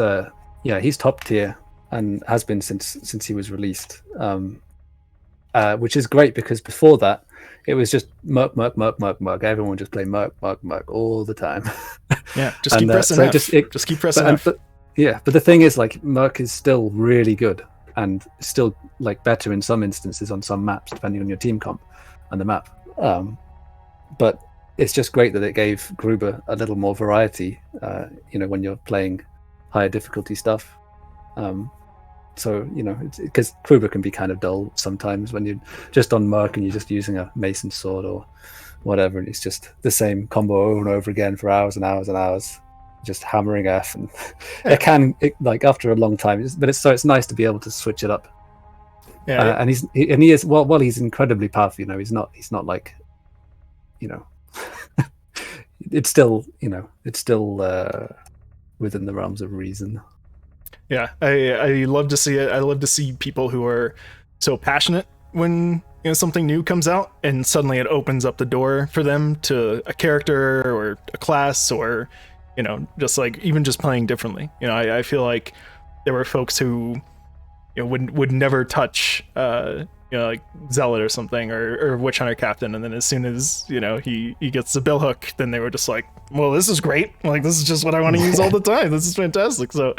he's top tier and has been since he was released. Which is great because before that it was just Merc. Everyone would just play Merc all the time. Yeah, just keep pressing F. Just keep pressing F. But the thing is, like, Merc is still really good and still like better in some instances on some maps, depending on your team comp and the map. But it's just great that it gave Gruber a little more variety, when you're playing higher difficulty stuff. So, because Gruber can be kind of dull sometimes when you're just on Merc and you're just using a Mason sword or whatever, and it's just the same combo over and over again for hours and hours and hours, just hammering F. And it after a long time, it's nice to be able to switch it up. Yeah, and he is he's incredibly powerful. He's not like, it's still within the realms of reason. Yeah, I love to see it. I love to see people who are so passionate when something new comes out and suddenly it opens up the door for them to a character or a class or just like even just playing differently. I feel like there were folks who would never touch like Zealot or something or Witch Hunter Captain, and then as soon as he gets the billhook, then they were just like, well, this is great, like this is just what I want to use all the time, this is fantastic. So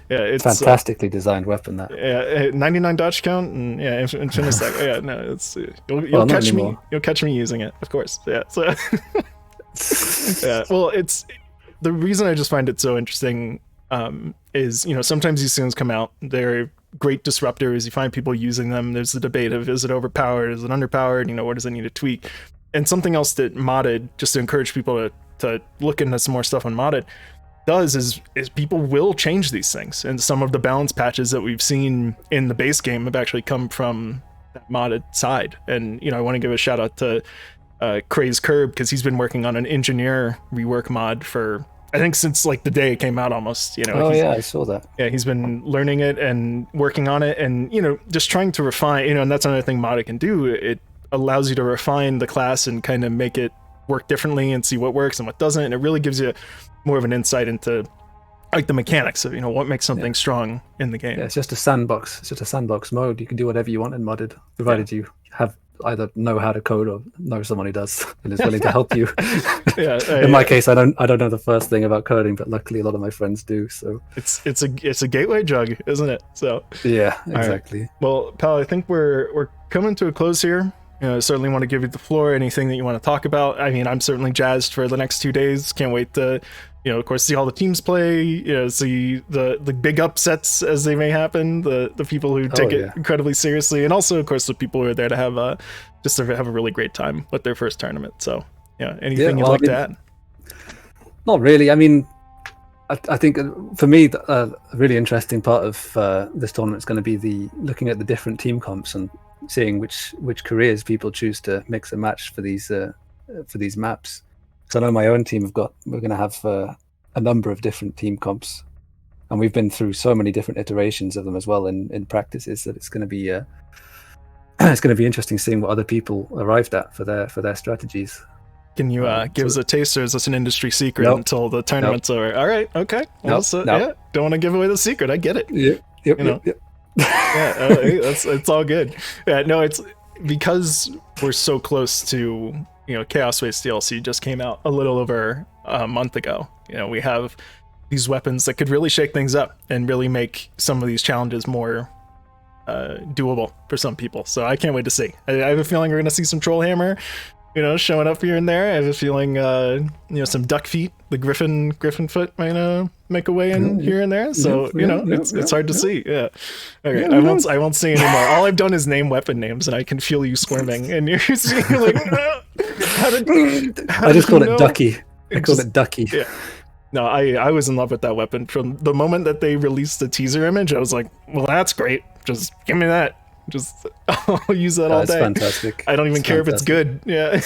yeah, it's fantastically designed weapon, that. Yeah, 99 dodge count and infinite stack. Yeah, no, it's you'll catch me using it, of course. Yeah, so yeah, well, it's the reason I just find it so interesting is sometimes these things come out, they're great disruptors, you find people using them, there's the debate of is it overpowered, is it underpowered, what does it need to tweak. And something else that modded, just to encourage people to look into some more stuff on modded, does is people will change these things, and some of the balance patches that we've seen in the base game have actually come from that modded side. And I want to give a shout out to Craze Curb, because he's been working on an engineer rework mod for I think since like the day it came out almost, Oh yeah, I saw that. Yeah, he's been learning it and working on it and, just trying to refine, and that's another thing modded can do. It allows you to refine the class and kind of make it work differently and see what works and what doesn't. And it really gives you more of an insight into like the mechanics of, what makes something strong in the game. Yeah, it's just a sandbox. It's just a sandbox mode. You can do whatever you want in modded, provided you have either know how to code or know someone who does and is willing to help you. In my case, I don't know the first thing about coding, but luckily a lot of my friends do. So it's a gateway drug, isn't it? So yeah, exactly. Right. Well, pal, I think we're coming to a close here. I certainly want to give you the floor. Anything that you want to talk about? I mean, I'm certainly jazzed for the next 2 days. Can't wait to of course, see all the teams play, see the big upsets as they may happen, the people who take it incredibly seriously, and also, of course, the people who are there to have a really great time with their first tournament. So, anything you'd like to add? Not really. I mean, I think for me, a really interesting part of this tournament is going to be looking at the different team comps and seeing which careers people choose to mix and match for these maps. So I know my own team we're going to have a number of different team comps, and we've been through so many different iterations of them as well in practices that it's going to be interesting seeing what other people arrived at for their strategies. Can you give us a taste, or is this an industry secret until the tournament's over? All right, okay. Well, yeah, don't want to give away the secret. I get it. Yep. Yeah, it's all good. Yeah, no, it's because we're so close to. Chaos Waste DLC just came out a little over a month ago. We have these weapons that could really shake things up and really make some of these challenges more doable for some people. So I can't wait to see. I have a feeling we're going to see some Trollhammer. showing up here and there. I have a feeling, some duck feet, the griffin foot might make a way in here and there. So it's hard to see. Yeah. Okay, I won't say anymore. All I've done is name weapon names, and I can feel you squirming, and you're seeing like, I just call it Ducky. I call it Ducky. Yeah. No, I was in love with that weapon from the moment that they released the teaser image. I was like, well, that's great. Just give me that. Just I'll use that all day. It's fantastic. I don't even care if it's good. Yeah.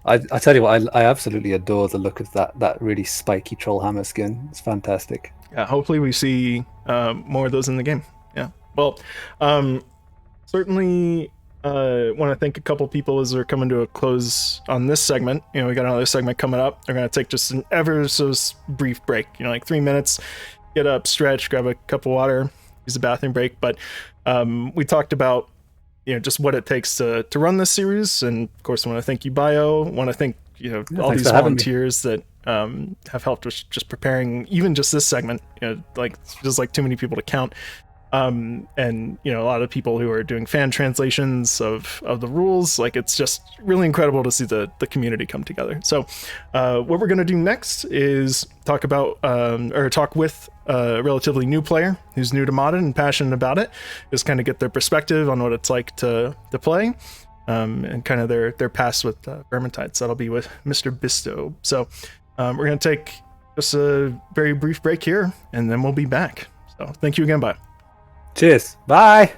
I tell you what, I absolutely adore the look of that really spiky troll hammer skin. It's fantastic. Yeah. Hopefully we see more of those in the game. Yeah. Well, certainly want to thank a couple people as we're coming to a close on this segment. We got another segment coming up. We're gonna take just an ever so brief break. Like 3 minutes. Get up, stretch, grab a cup of water, use a bathroom break. But we talked about just what it takes to run this series, and of course I want to thank you, Bio. Want to thank all these volunteers that have helped with just preparing even just this segment. Just too many people to count. And a lot of people who are doing fan translations of the rules. It's just really incredible to see the community come together. So what we're going to do next is talk with a relatively new player who's new to modded and passionate about it, just kind of get their perspective on what it's like to play, and kind of their past with Virgintide. So that'll be with Mr. Bisto. So we're going to take just a very brief break here, and then we'll be back. So thank you again. Bye. Cheers. Bye.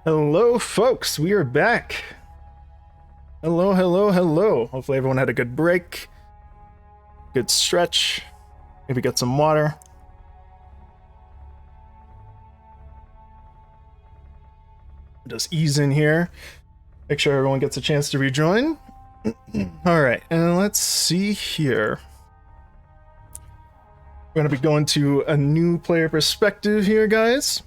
Hello, folks. We are back. Hello, hello, hello. Hopefully everyone had a good break, good stretch, maybe get some water. Just ease in here. Make sure everyone gets a chance to rejoin. All right, and let's see here. We're going to be going to a new player perspective here, guys.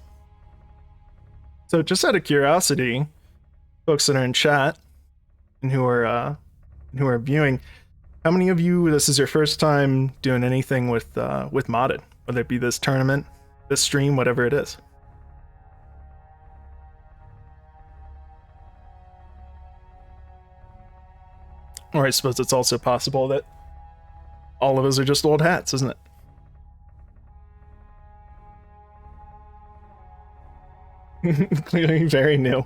So just out of curiosity, folks that are in chat and who are viewing, how many of you, this is your first time doing anything with modded, whether it be this tournament, this stream, whatever it is? Or I suppose it's also possible that all of us are just old hats, isn't it? Clearly very new.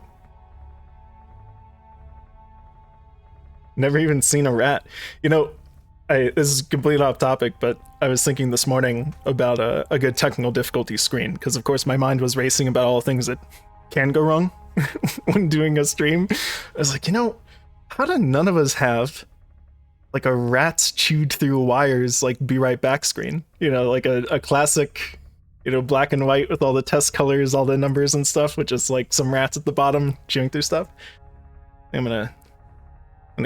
Never even seen a rat. You know, this is completely off topic, but I was thinking this morning about a good technical difficulty screen, because of course my mind was racing about all the things that can go wrong when doing a stream. I was like, you know, how do none of us have like a rats chewed through wires, like be right back screen? You know, like a classic, you know, black and white with all the test colors, all the numbers and stuff, with just like some rats at the bottom chewing through stuff. I'm gonna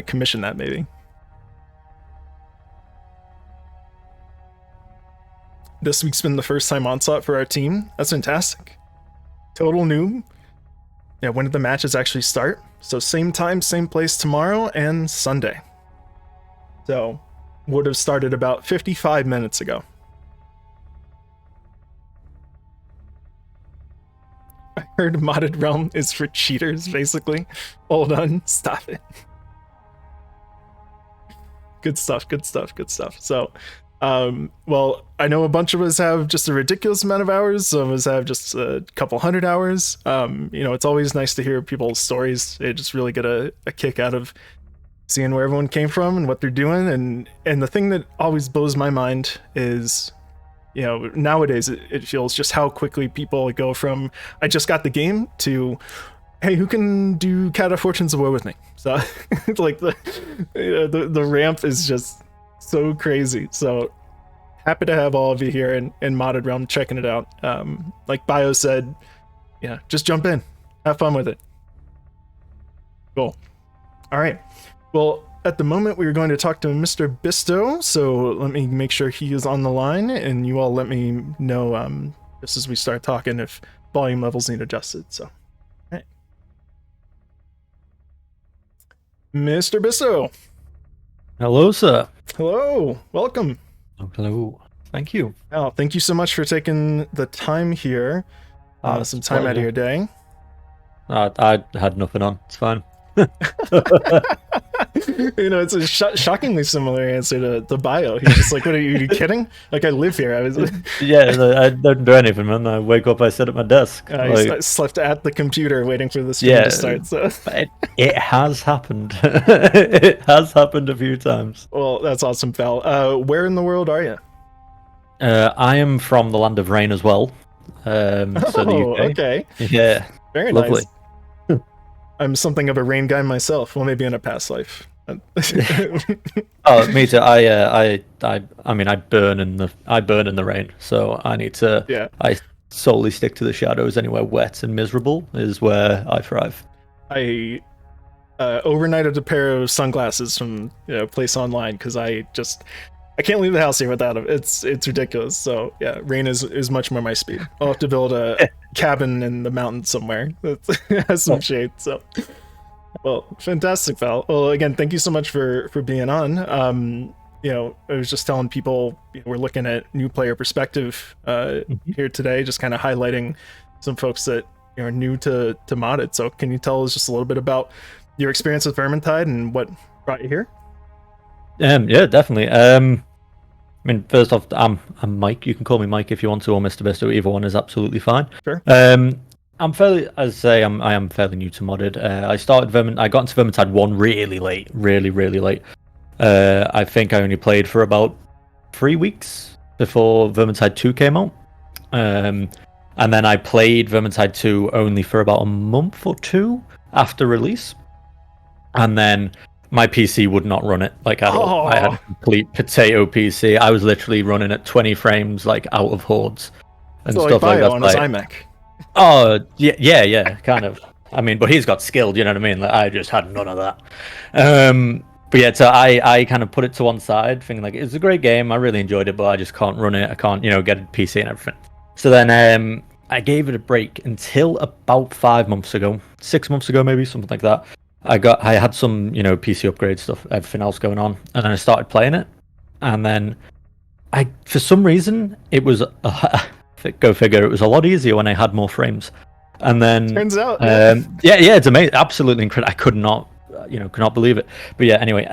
commission that maybe. This week's been the first time Onslaught for our team. That's fantastic. Total noob. Yeah, when did the matches actually start? So same time, same place tomorrow and Sunday. So would have started about 55 minutes ago. I heard modded realm is for cheaters, basically. Hold on, stop it. Good stuff, good stuff, good stuff. So, well, I know a bunch of us have just a ridiculous amount of hours. Some of us have just a couple hundred hours. You know, it's always nice to hear people's stories. They just really get a kick out of seeing where everyone came from and what they're doing. And the thing that always blows my mind is, you know, nowadays it feels just how quickly people go from I just got the game to, hey, who can do Cata Fortunes of War with me? So like the ramp is just so crazy. So happy to have all of you here in modded realm checking it out. Like Bio said, yeah, just jump in, have fun with it. Cool. All right. Well, at the moment we are going to talk to Mr. Bisto, so let me make sure he is on the line, and you all let me know just as we start talking if volume levels need adjusted. So, all right. Mr. Bisto. Hello, sir. Hello. Welcome. Oh, hello. Thank you. Oh, thank you so much for taking the time here. Some time out of your day. I had nothing on. It's fine. You know, it's a shockingly similar answer to Bio. He's just like, "What are you kidding? Like, I live here." I was, Yeah, I don't do anything, man. I wake up, I sit at my desk. I slept at the computer waiting for the stream to start. So it has happened. It has happened a few times. Well, that's awesome, pal. Where in the world are you? I am from the land of rain as well. So the UK. Okay. Yeah. Very lovely. Nice. I'm something of a rain guy myself. Well, maybe in a past life. Oh, me too. I mean, I burn in the rain, so I need to. Yeah. I solely stick to the shadows. Anywhere wet and miserable is where I thrive. I overnighted a pair of sunglasses from place online because I can't leave the house here without them. It's ridiculous. So yeah, rain is much more my speed. I'll have to build a cabin in the mountains somewhere that has some shade. So, well, fantastic, pal. Well, again, thank you so much for being on. You know, I was just telling people we're looking at new player perspective here today, just kind of highlighting some folks that are new to modded. So, can you tell us just a little bit about your experience with Virgintide and what brought you here? Yeah, definitely. I mean, first off, I'm Mike. You can call me Mike if you want to, or Mr. Bisto. Either one is absolutely fine. Sure. I'm fairly, as I say, I am fairly new to modded. I got into Vermintide 1 really late, really late. I think I only played for about 3 weeks before Vermintide 2 came out. And then I played Vermintide 2 only for about a month or two after release. And then my PC would not run it like at all. I had a complete potato PC. I was literally running at 20 frames, like out of hordes and So stuff like Bio that. on his iMac. Oh, yeah, kind of. I mean, but he's got skill, you know what I mean? Like, I just had none of that. But yeah, so I kind of put it to one side, thinking like, it's a great game. I really enjoyed it, but I just can't run it. I can't, get a PC and everything. So then I gave it a break until about 5 months ago, 6 months ago, maybe, something like that. I had some, PC upgrade stuff, everything else going on, and then I started playing it. And then for some reason, it was, go figure, it was a lot easier when I had more frames. And then Turns out, yeah, it's amazing, absolutely incredible. I could not believe it. But yeah, anyway,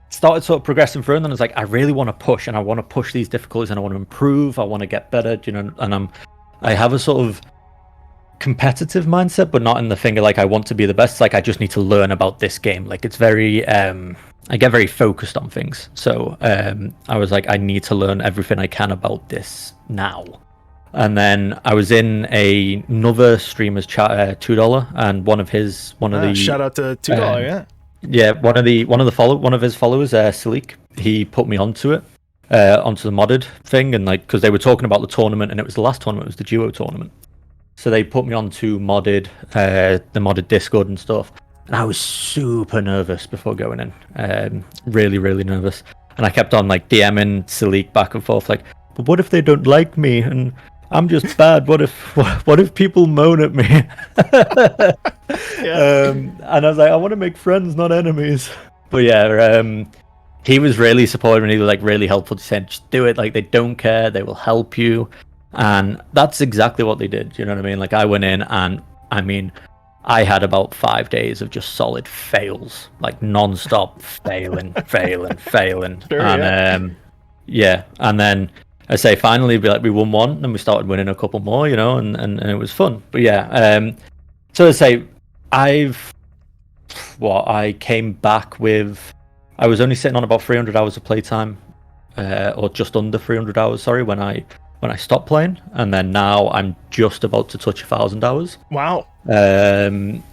started sort of progressing through, and then I was like, I really want to push, and I want to push these difficulties, and I want to improve, I want to get better, and I have a sort of competitive mindset, but not in the finger like I want to be the best. It's like I just need to learn about this game. Like it's very I get very focused on things. So I was like, I need to learn everything I can about this now. And then I was in another streamer's chat, $2, and one of the shout out to $2, yeah, one of his followers, Salik, he put me onto it, onto the modded thing, and like because they were talking about the tournament, and it was the last tournament, it was the duo tournament. So they put me onto the modded Discord and stuff, and I was super nervous before going in, really, really nervous. And I kept on like DMing Salik back and forth, like, but what if they don't like me and I'm just bad? What if people moan at me? And I was like, I want to make friends, not enemies. But yeah, he was really supportive, and he was like really helpful. He said, just do it. Like they don't care, they will help you. And that's exactly what they did. You know what I mean? Like I went in, and I mean, I had about 5 days of just solid fails, like non-stop failing. Sure, And yeah, and then I say finally, we won one, and we started winning a couple more, and it was fun. But yeah, so I say I came back with, I was only sitting on about 300 hours of playtime, or just under 300 hours, sorry, when I stopped playing, and then now I'm just about to touch 1,000 hours. Wow. And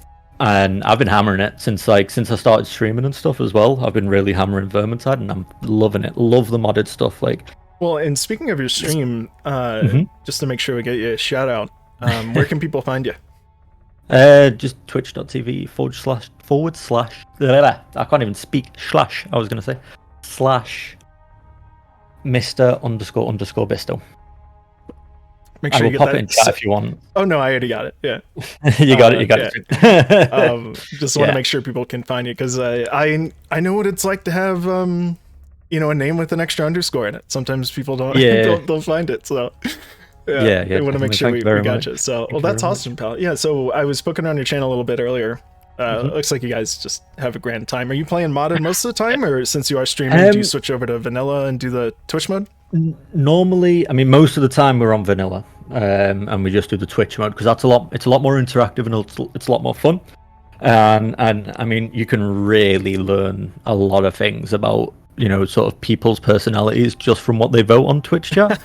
I've been hammering it since I started streaming and stuff as well. I've been really hammering Vermintide, and I'm loving it. Love the modded stuff. Like, well, and speaking of your stream, just to make sure we get you a shout out, where can people find you? Just twitch.tv / I can't even speak. I was gonna say / Mr__Bisto. Make sure I will you get pop that it in chat if you want. Oh no, I already got it. Yeah. You got it. Just want to make sure people can find you, because I know what it's like to have a name with an extra underscore in it. Sometimes people don't don't find it. So yeah. I want to make sure we got much. you. So that's awesome, pal. Yeah. So I was poking on your channel a little bit earlier. It looks like you guys just have a grand time. Are you playing modded most of the time, or since you are streaming, do you switch over to vanilla and do the Twitch mode? Normally, I mean, most of the time we're on vanilla, and we just do the Twitch mode, because it's a lot more interactive, and it's a lot more fun. And I mean, you can really learn a lot of things about sort of people's personalities just from what they vote on Twitch chat.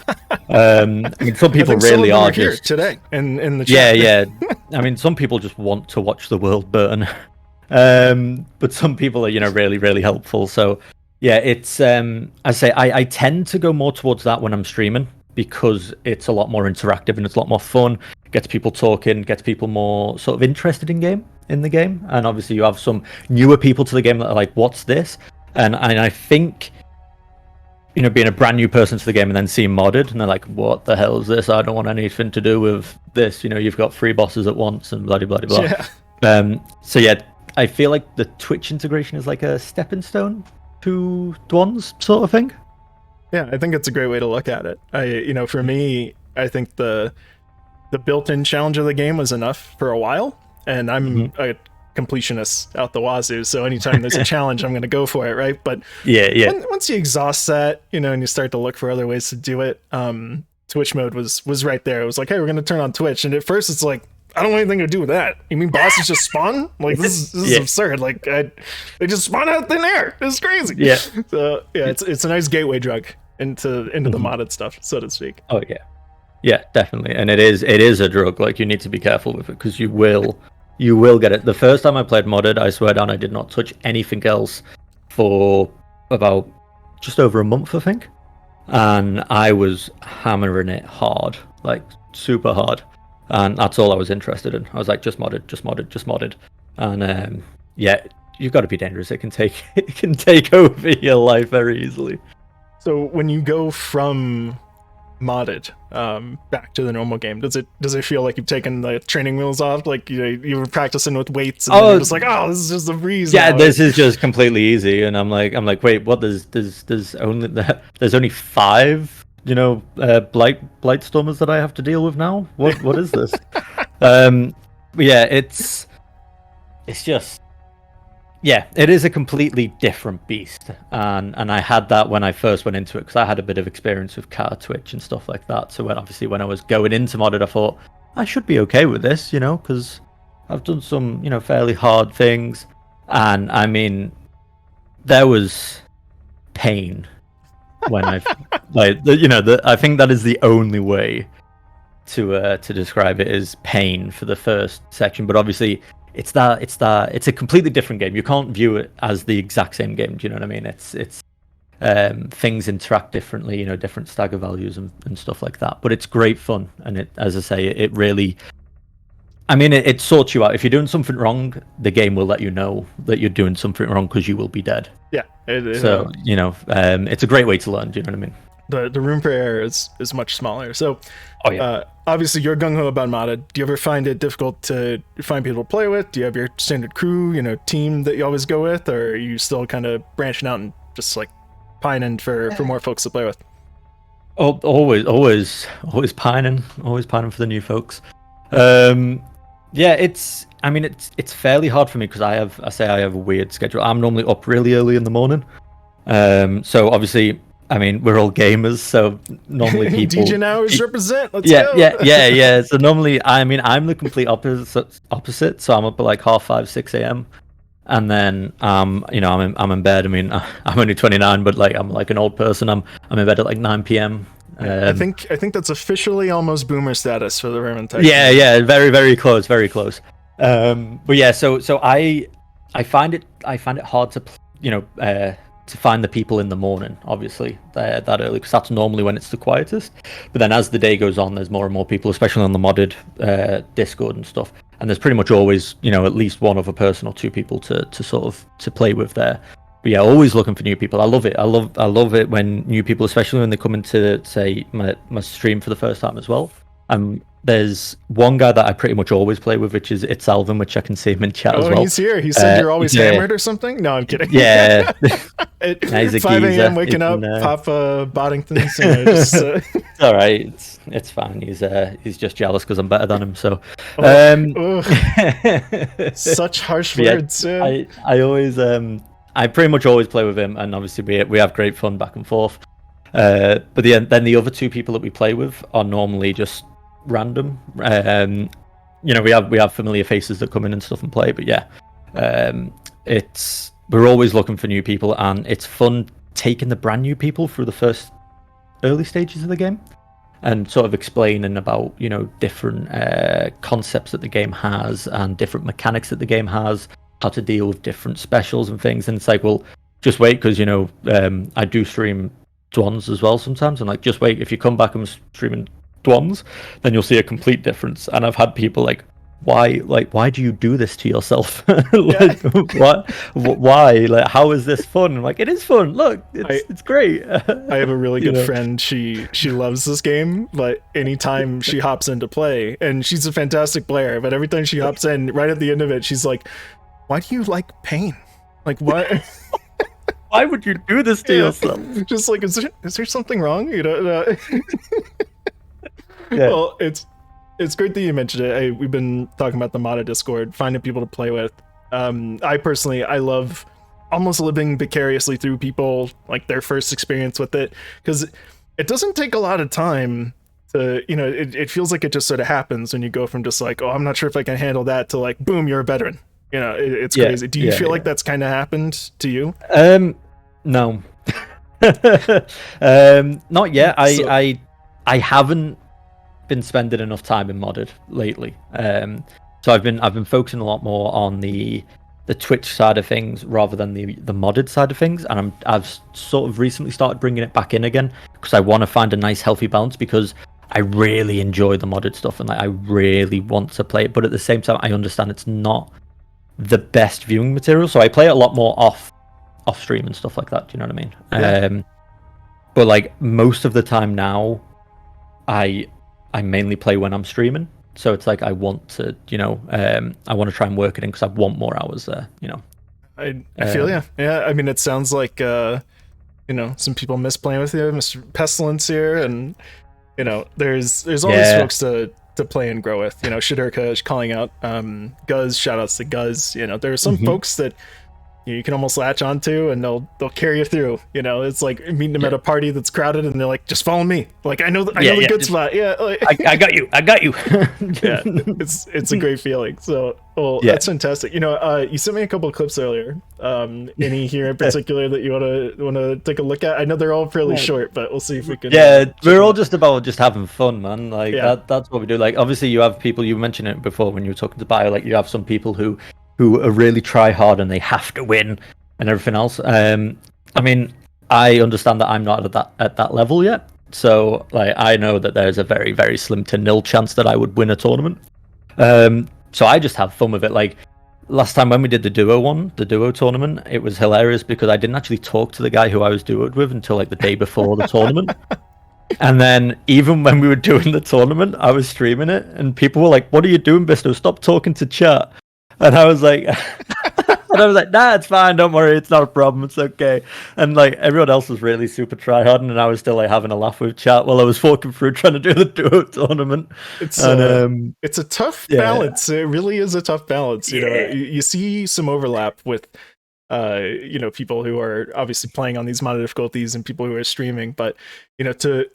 I mean, some people really are here just today in the chat. Yeah. I mean, some people just want to watch the world burn, but some people are really, really helpful. So yeah, it's I tend to go more towards that when I'm streaming, because it's a lot more interactive and it's a lot more fun. Gets people talking, gets people more sort of interested in the game, and obviously you have some newer people to the game that are like, what's this? And I think, being a brand new person to the game and then seeing modded, and they're like, what the hell is this? I don't want anything to do with this. You've got 3 bosses at once and blah, blah, blah, blah. Yeah. So yeah, I feel like the Twitch integration is like a stepping stone to Dwan's sort of thing. Yeah, I think it's a great way to look at it. For me, I think the built-in challenge of the game was enough for a while, and I'm a completionist out the wazoo, so anytime there's a challenge, I'm going to go for it, right? But yeah. Once you exhaust that, and you start to look for other ways to do it, Twitch mode was right there. It was like, hey, we're going to turn on Twitch, and at first it's like, I don't want anything to do with that. You mean bosses just spawn? Like, this is absurd. Like, they just spawn out of thin air. It's crazy. Yeah. So yeah, it's a nice gateway drug into the modded stuff, so to speak. Oh yeah. Yeah, definitely, and it is a drug. Like, you need to be careful with it because you will get it. The first time I played modded, I swear down, I did not touch anything else for about just over a month, I think, and I was hammering it hard, like super hard, and that's all I was interested in. I was like, just modded, and yeah, you've got to be dangerous. It can take over your life very easily. So when you go from modded back to the normal game, does it feel like you've taken the training wheels off? Like, you were practicing with weights and then you're just like, oh, this is just a breeze. Yeah, now. this is just completely easy, and I'm like, wait, what? There's only 5, blight stormers that I have to deal with now. What is this? Yeah, it's just. Yeah, it is a completely different beast, and I had that when I first went into it because I had a bit of experience with Cata Twitch and stuff like that. So when I was going into modded, I thought I should be okay with this, because I've done some fairly hard things, and I mean there was pain when I I think that is the only way to describe it, is pain for the first section, but obviously. It's a completely different game. You can't view it as the exact same game. Do you know what I mean? It's things interact differently, different stagger values and stuff like that. But it's great fun, and it, as I say, it really. I mean, it sorts you out. If you're doing something wrong, the game will let you know that you're doing something wrong because you will be dead. Yeah. So it's a great way to learn. Do you know what I mean? The room for error is much smaller. So, obviously you're gung ho about modded. Do you ever find it difficult to find people to play with? Do you have your standard crew, team that you always go with, or are you still kind of branching out and just like pining for more folks to play with? Oh, always pining for the new folks. Yeah, it's fairly hard for me because I have a weird schedule. I'm normally up really early in the morning. So obviously. I mean, we're all gamers, so normally people... DJ Hours represent, let's go! Yeah. So normally, I'm the complete opposite, so I'm up at like 5:30, 6 a.m. And then, I'm in bed. I mean, I'm only 29, but like, I'm like an old person. I'm in bed at like 9 p.m. I think that's officially almost boomer status for the Virgintide. Yeah, very, very close, very close. But yeah, so I find it hard to, to find the people in the morning, obviously, that early, because that's normally when it's the quietest. But then as the day goes on, there's more and more people, especially on the modded Discord and stuff. And there's pretty much always, at least one other person or 2 people to play with there. But yeah, always looking for new people. I love it. I love it when new people, especially when they come into, say, my stream for the first time as well. There's one guy that I pretty much always play with, which is It's Alvin, which I can see him in chat as well. Oh, he's here. He said you're always hammered or something? No, I'm kidding. Yeah. At 5 a.m. waking up, Papa Boddington's. It's all right. It's fine. He's just jealous because I'm better than him. So, such harsh words. Yeah, I always I pretty much always play with him, and obviously we have great fun back and forth. But then the other 2 people that we play with are normally just random. We have familiar faces that come in and stuff and play, but yeah, we're always looking for new people, and it's fun taking the brand new people through the first early stages of the game and sort of explaining about different concepts that the game has and different mechanics that the game has, how to deal with different specials and things. And it's like, well, just wait, because I do stream Dwans as well sometimes, and like, just wait, if you come back and streaming Dwans, then you'll see a complete difference. And I've had people like, why do you do this to yourself? Why, like, how is this fun? I'm like, it is fun, look, it's great. I have a really good friend. She loves this game, but anytime she hops into play, and she's a fantastic player, but every time she hops in, right at the end of it, she's like, why do you like pain? Like, what? Why would you do this to yourself? Just like, is there something wrong? Yeah. Well, it's great that you mentioned it. We've been talking about the modded Discord, finding people to play with. I personally, I love almost living vicariously through people, like their first experience with it, because it doesn't take a lot of time to, it feels like it just sort of happens when you go from just like, oh, I'm not sure if I can handle that, to like, boom, you're a veteran. It's crazy. Do you feel like that's kind of happened to you? No. Not yet. I haven't been spending enough time in modded lately. So I've been focusing a lot more on the Twitch side of things rather than the modded side of things, and I've sort of recently started bringing it back in again because I want to find a nice healthy balance, because I really enjoy the modded stuff and like I really want to play it, but at the same time I understand it's not the best viewing material, so I play it a lot more off stream and stuff like that. Do you know what I mean? Yeah. But like most of the time now, I mainly play when I'm streaming. So it's like I want to, I want to try and work it in because I want more hours there. I feel yeah. I mean, it sounds like some people miss playing with you, Mr. Pestilence here, and there's all these folks to play and grow with. Shidurka calling out Guz, shout outs to Guz. There are some folks that you can almost latch onto and they'll carry you through. It's like meeting them at a party that's crowded and they're like, just follow me. Like I know the good spot. Yeah, like, I got you. Yeah, it's a great feeling. So that's fantastic. You sent me a couple of clips earlier. Any here in particular that you want to take a look at? I know they're all fairly short, but we'll see if we can. Yeah, we're all just about just having fun, man. Like that's what we do. Like obviously you have people, you mentioned it before when you were talking to Bio, like you have some people who really try hard and they have to win and everything else. I mean, I understand that I'm not at that level yet. So like I know that there's a very, very slim to nil chance that I would win a tournament. So I just have fun with it. Like last time when we did the duo tournament, it was hilarious because I didn't actually talk to the guy who I was duoed with until like the day before the tournament. And then even when we were doing the tournament, I was streaming it and people were like, "What are you doing, Bisto? Stop talking to chat." And I was like, nah, it's fine, don't worry, it's not a problem, it's okay. And like everyone else was really super tryharding, and I was still like having a laugh with chat while I was walking through trying to do the duo tournament. It's a tough balance. It really is a tough balance. You see some overlap with people who are obviously playing on these modded difficulties and people who are streaming, but to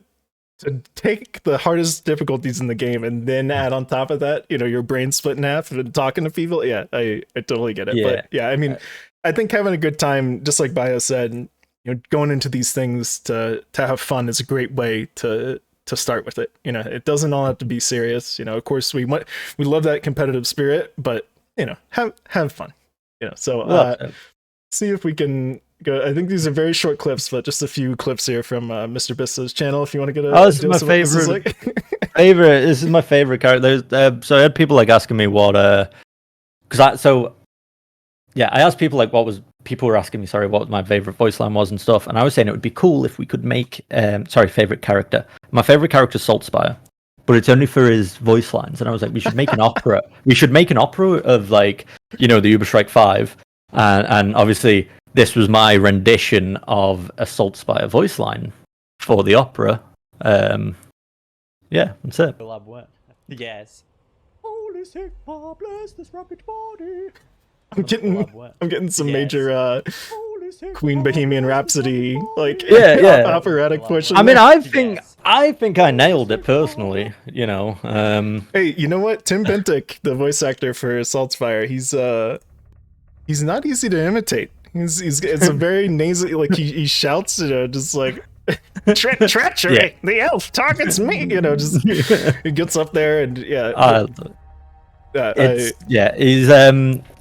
take the hardest difficulties in the game and then add on top of that, your brain split in half and talking to people. Yeah, I totally get it. But yeah, I mean, I think having a good time, just like Bio said, going into these things to have fun is a great way to start with it. It doesn't all have to be serious. Of course we love that competitive spirit, but have fun. So see if we can go. I think these are very short clips, but just a few clips here from Mr. Bisto's channel. If you want to get this is my favorite. This is my favorite character. So I had people like asking me what I asked people like people were asking me what my favorite voice line was and stuff, and I was saying it would be cool if we could make favorite character. My favorite character is Saltspire, but it's only for his voice lines, and I was like, we should make an opera. We should make an opera of like the Uberstrike 5, and obviously. This was my rendition of a Saltspire voice line for the opera. Yeah, that's it. Yes. Holy Sigma, bless this rocket body. I'm getting some major Queen Bohemian Rhapsody operatic push. I mean, I think I nailed it personally. Hey, you know what? Tim Bentic, the voice actor for Saltspire, he's not easy to imitate. It's a very nasally, like he shouts, just like treachery. The elf targets me. Just he gets up there and he's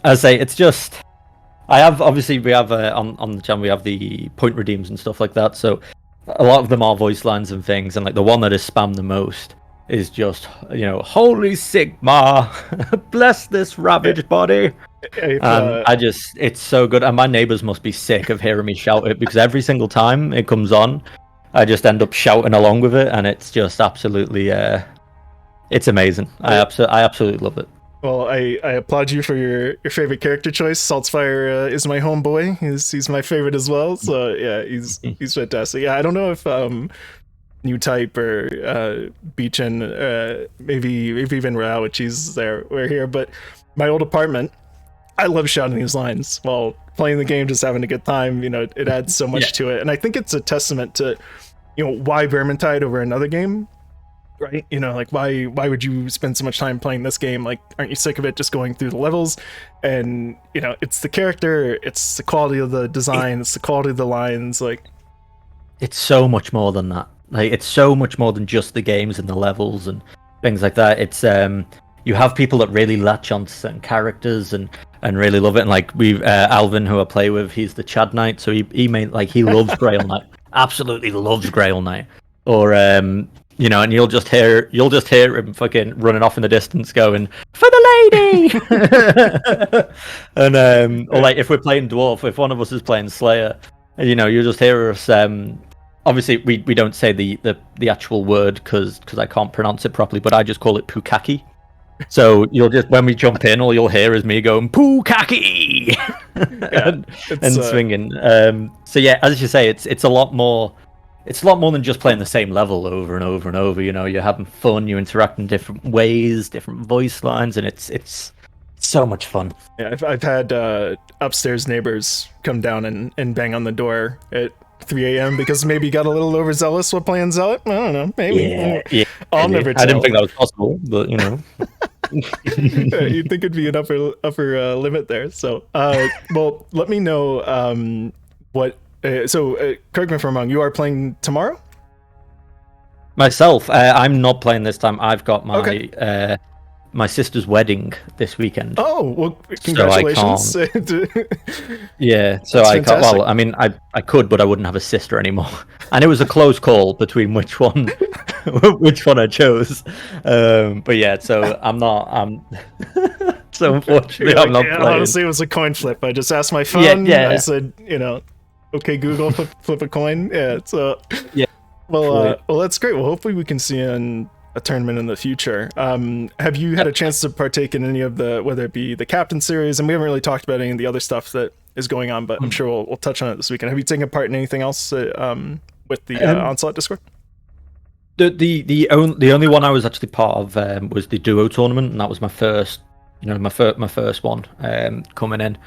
I say it's just. We have on the channel we have the point redeems and stuff like that. So a lot of them are voice lines and things, and like the one that is spammed the most is just Holy Sigma, bless this ravaged body. It's so good, and my neighbors must be sick of hearing me shout it because every single time it comes on, I just end up shouting along with it, and it's just absolutely, it's amazing. I absolutely love it. Well, I applaud you for your favorite character choice. Saltspire is my homeboy. He's my favorite as well. So yeah, he's fantastic. Yeah, I don't know if New Type or Beechin, maybe even Rao, which we're here, but my old apartment. I love shouting these lines while playing the game, just having a good time. It adds so much to it, and I think it's a testament to, why Virgintide over another game, right? Like why would you spend so much time playing this game? Like, aren't you sick of it just going through the levels? And it's the character, it's the quality of the design, it's the quality of the lines. Like, it's so much more than that. Like, it's so much more than just the games and the levels, and things like that. It's you have people that really latch on to certain characters and really love it. And like we Alvin, who I play with, he's the Chad Knight, so he loves Grail Knight, absolutely loves Grail Knight. Or you know, and you'll just hear him fucking running off in the distance, going for the lady. And or like if we're playing dwarf, if one of us is playing Slayer, you know, you'll just hear us. Obviously, we don't say the actual word because I can't pronounce it properly, but I just call it Pukaki. So you'll just, when we jump in, all you'll hear is me going Pukaki and swinging. So yeah, as you say, it's a lot more. It's a lot more than just playing the same level over and over and over. You know, you're having fun, you interact in different ways, different voice lines, and it's so much fun. Yeah, I've had upstairs neighbors come down and bang on the door at 3 a.m. because maybe got a little overzealous while playing Zealot. I don't know, maybe. Yeah, I'll never tell. I didn't think that was possible, but you know. You'd think it'd be an upper limit there. So, well, let me know what. Correct me if I'm wrong. You are playing tomorrow? Myself, I'm not playing this time. I've got my my sister's wedding this weekend. Oh, well, congratulations. So yeah, so I can't. Well, I mean, I could, but I wouldn't have a sister anymore. And it was a close call between which one I chose. But yeah, so I'm not. So unfortunately, I'm not playing. Honestly, it was a coin flip. I just asked my phone. Yeah. I said, you know, okay, Google, flip a coin. Yeah, so yeah. Well, that's great. Well, hopefully we can see you in a tournament in the future. Have you had a chance to partake in any of the, whether it be the Captain Series, and we haven't really talked about any of the other stuff that is going on, but I'm sure we'll touch on it this weekend. Have you taken part in anything else with the Onslaught Discord? The only one I was actually part of was the duo tournament, and that was my first, my first one coming in.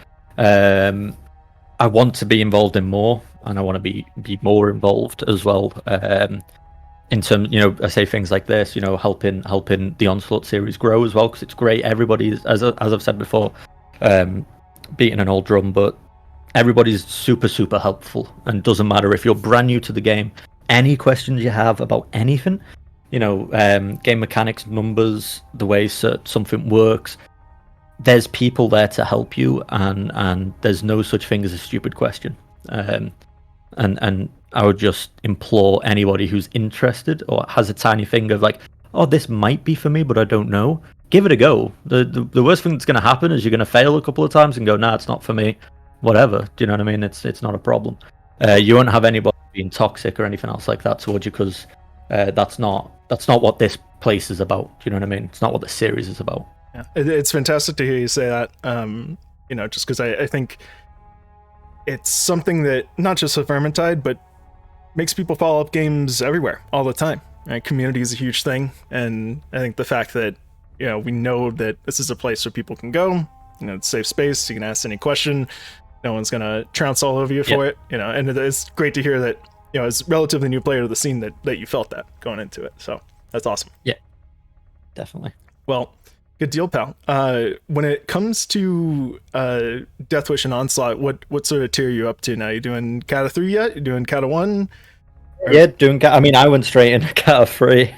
I want to be involved in more, and I want to be more involved as well. In terms, I say things like this, helping the Onslaught series grow as well, because it's great. Everybody's, as I've said before, beating an old drum, but everybody's super helpful, and doesn't matter if you're brand new to the game. Any questions you have about anything, game mechanics, numbers, the way something works, there's people there to help you, and there's no such thing as a stupid question. And I would just implore anybody who's interested or has a tiny thing of like, oh, this might be for me, but I don't know. Give it a go. The worst thing that's going to happen is you're going to fail a couple of times and go, nah, it's not for me. Whatever. Do you know what I mean? It's not a problem. You won't have anybody being toxic or anything else like that towards you, because that's not what this place is about. Do you know what I mean? It's not what the series is about. Yeah, it's fantastic to hear you say that. Just because I think it's something that not just with Virgintide, but makes people follow up games everywhere all the time. Right? Community is a huge thing, and I think the fact that we know that this is a place where people can go. It's safe space. You can ask any question. No one's gonna trounce all over you for it. And it's great to hear that as a relatively new player to the scene that you felt that going into it. So that's awesome. Yeah, definitely. Well, good deal, pal. When it comes to Deathwish and Onslaught, what sort of tier are you up to now? You doing Cata 3 yet? You doing Cata 1? Yeah, doing. I mean, I went straight into Cata 3.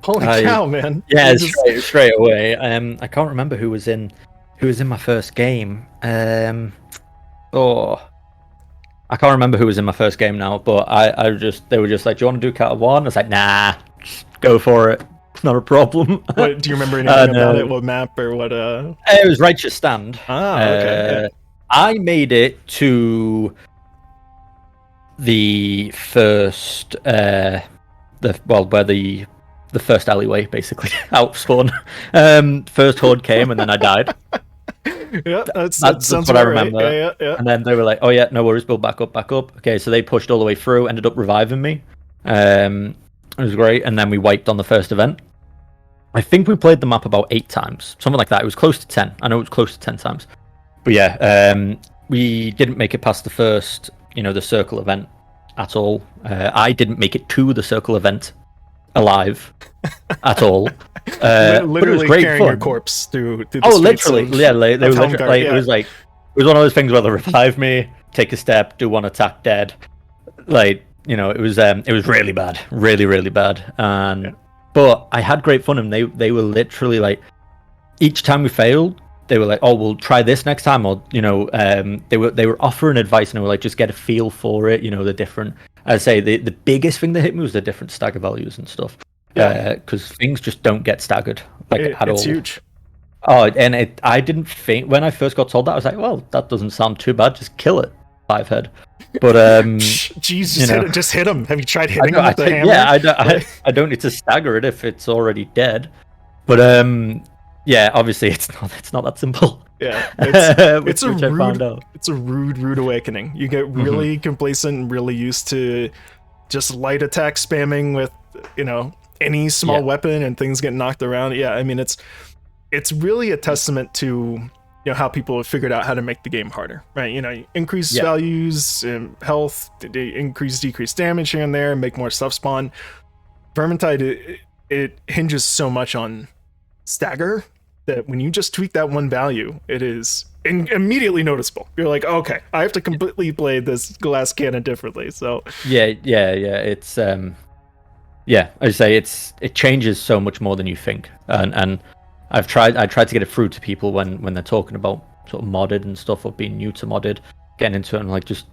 Holy cow, man! Yeah, straight away. I can't remember who was in my first game. I can't remember who was in my first game now. But they were just like, "Do you want to do Cata 1?" I was like, "Nah, just go for it. It's not a problem." What, do you remember anything about it? What map or what? It was Righteous Stand. Okay. I made it to the first, where the first alleyway, basically, out spawn. First horde came, and then I died. Yeah, that that's sounds what I right. remember. Yeah. And then they were like, "Oh yeah, no worries, build back up." Okay, so they pushed all the way through, ended up reviving me. It was great, and then we wiped on the first event. I think we played the map about 8 times, something like that. It was close to 10. I know it was close to 10 times. But yeah, we didn't make it past the first, the circle event at all. I didn't make it to the circle event alive at all. Literally but it was great carrying fun. your corpse through the literally, streets yeah. They were literally, Helmgard, yeah. It was one of those things where they revive me, take a step, do one attack, dead. It was really bad, really bad. And But I had great fun, and they were literally like, each time we failed, they were like, "Oh, we'll try this next time," or they were offering advice, and they were like, "Just get a feel for it." The different. I'd say the biggest thing that hit me was the different stagger values and stuff. Yeah. Because things just don't get staggered at all. It's huge. Oh, and I didn't think when I first got told that, I was like, "Well, that doesn't sound too bad. Just kill it, 5 head." But Jeez, just hit him. Have you tried hitting him with the hammer? Yeah, I don't need to stagger it if it's already dead. But yeah, obviously it's not that simple. Yeah, it's a rude awakening. You get really complacent and really used to just light attack spamming with any small weapon, and things get knocked around. Yeah, I mean it's really a testament to how people have figured out how to make the game harder, right? Increase values, health, increase decrease damage here and there, and make more stuff spawn. Vermintide, it hinges so much on stagger that when you just tweak that one value, it is immediately noticeable. You're like, okay, I have to completely play this glass cannon differently. So yeah, it's I say it changes so much more than you think, and I tried to get it through to people when they're talking about sort of modded and stuff, or being new to modded, getting into it, and like, just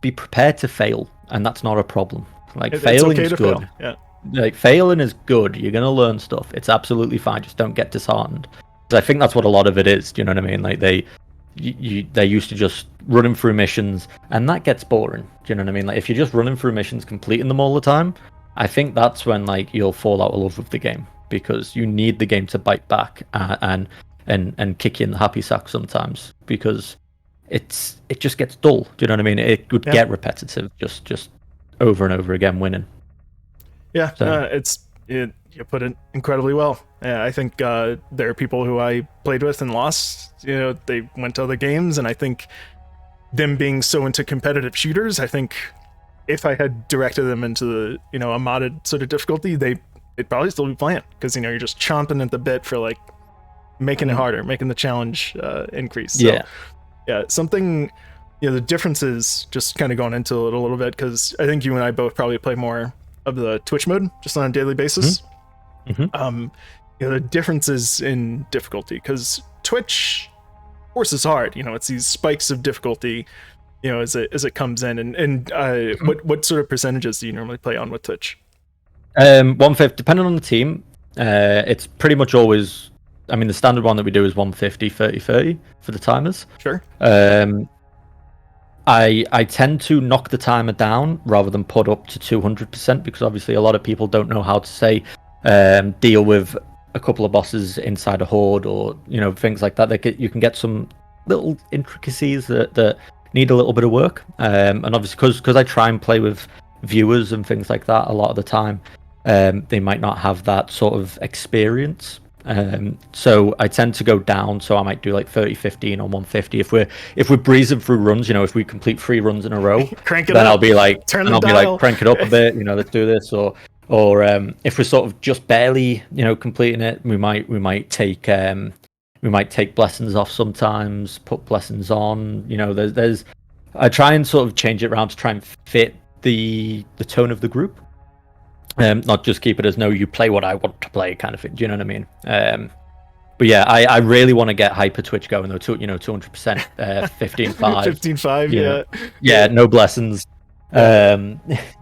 be prepared to fail, and that's not a problem. Like, failing is good. Fail. Yeah. Like, failing is good. You're gonna learn stuff. It's absolutely fine. Just don't get disheartened. Because I think that's what a lot of it is. Do you know what I mean? Like, they're used to just running through missions, and that gets boring. Do you know what I mean? Like, if you're just running through missions, completing them all the time, I think that's when like you'll fall out of love with the game, because you need the game to bite back and kick you in the happy sack sometimes, because it just gets dull. Do you know what I mean? It would get repetitive, just over and over again winning. Yeah, so. You put it incredibly well. Yeah, I think there are people who I played with and lost. They went to other games, and I think them being so into competitive shooters, I think if I had directed them into the a modded sort of difficulty, they'd probably still be playing, because you're just chomping at the bit for like making it harder, making the challenge increase. So, yeah, something. The differences, just kind of going into it a little bit, because I think you and I both probably play more of the Twitch mode just on a daily basis. The differences in difficulty, because Twitch forces hard. It's these spikes of difficulty, as it comes in, and what sort of percentages do you normally play on with Twitch? 150, depending on the team. It's pretty much always. I mean, the standard one that we do is 150, 30 for the timers. Sure. I tend to knock the timer down rather than put up to 200%, because obviously a lot of people don't know how to say deal with a couple of bosses inside a horde, or things like that. You can get some little intricacies that need a little bit of work, and obviously because I try and play with viewers and things like that a lot of the time, they might not have that sort of experience. So I tend to go down, so I might do like 30-15 on 150 if we're breezing through runs. If we complete 3 runs in a row, crank it then up. I'll be like, I'll be like, crank it up a bit, let's do this. Or if we're sort of just barely completing it, we might take blessings off sometimes, put blessings on. There's I try and sort of change it around to try and fit the tone of the group. Not just keep it as no, you play what I want to play kind of thing. Do you know what I mean? But yeah, I really want to get Hyper Twitch going though. 200%, 15.5. 15.5. Yeah, no blessings.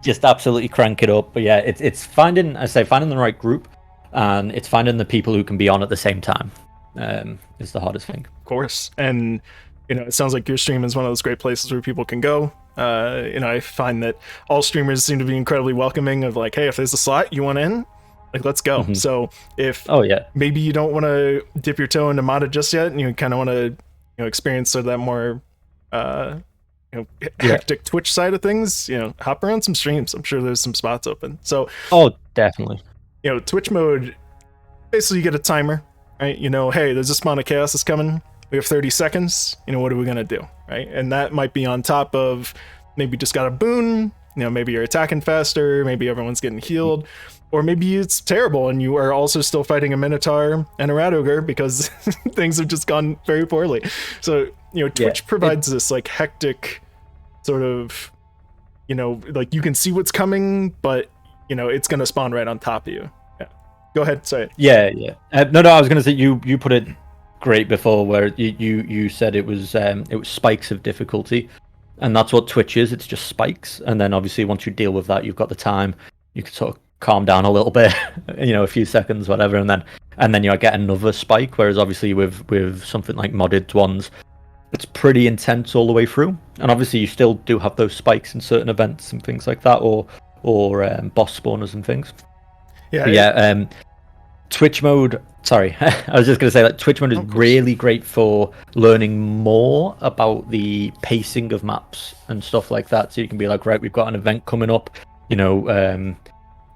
Just absolutely crank it up. But yeah, it's finding the right group, and it's finding the people who can be on at the same time. Is the hardest thing. Of course, and it sounds like your stream is one of those great places where people can go. I find that all streamers seem to be incredibly welcoming of like, hey, if there's a slot you want in, like, let's go. So if maybe you don't want to dip your toe into modded just yet, and you kind of want to experience sort of that more hectic Twitch side of things, hop around some streams. I'm sure there's some spots open. So definitely. Twitch mode, basically you get a timer, right? Hey, there's this amount of chaos that's coming. We have 30 seconds. What are we gonna do, right? And that might be on top of maybe just got a boon. Maybe you're attacking faster. Maybe everyone's getting healed, or maybe it's terrible and you are also still fighting a Minotaur and a Rat Ogre because things have just gone very poorly. So Twitch provides this like hectic sort of, like you can see what's coming, but it's going to spawn right on top of you. Yeah. Go ahead, say it. Yeah. No, I was going to say you put it great before, where you said it was spikes of difficulty, and that's what Twitch is. It's just spikes, and then obviously once you deal with that, you've got the time. You can sort of calm down a little bit, a few seconds, whatever, and then you get another spike. Whereas obviously with something like modded ones, it's pretty intense all the way through, and obviously you still do have those spikes in certain events and things like that, or boss spawners and things. Yeah. Twitch mode. Sorry, I was just going to say that Twitch mode is really great for learning more about the pacing of maps and stuff like that. So you can be like, right, we've got an event coming up.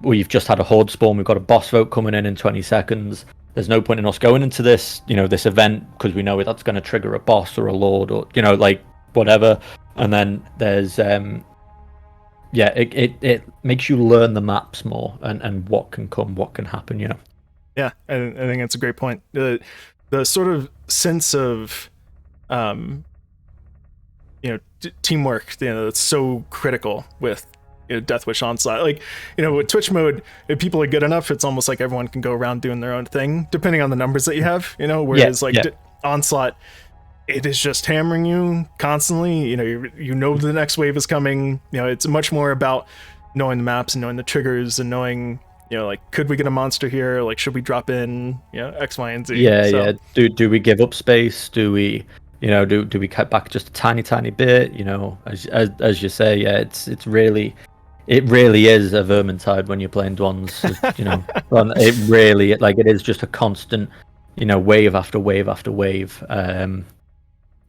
We've just had a horde spawn. We've got a boss vote coming in 20 seconds. There's no point in us going into this, this event, because we know that's going to trigger a boss or a lord or like whatever. And then there's it makes you learn the maps more and what can come, what can happen. Yeah, I think that's a great point. The sort of sense of teamwork, that's so critical with Deathwish Onslaught. Like, with Twitch mode, if people are good enough, it's almost like everyone can go around doing their own thing, depending on the numbers that you have. Whereas Onslaught, it is just hammering you constantly. You know the next wave is coming. It's much more about knowing the maps and knowing the triggers and knowing. Like, could we get a monster here? Like, should we drop in, X, Y, and Z? Yeah. Do we give up space? Do we, do we cut back just a tiny bit? As you say, yeah, it really is a Vermintide when you're playing Dwans. It really, like, it is just a constant, wave after wave after wave.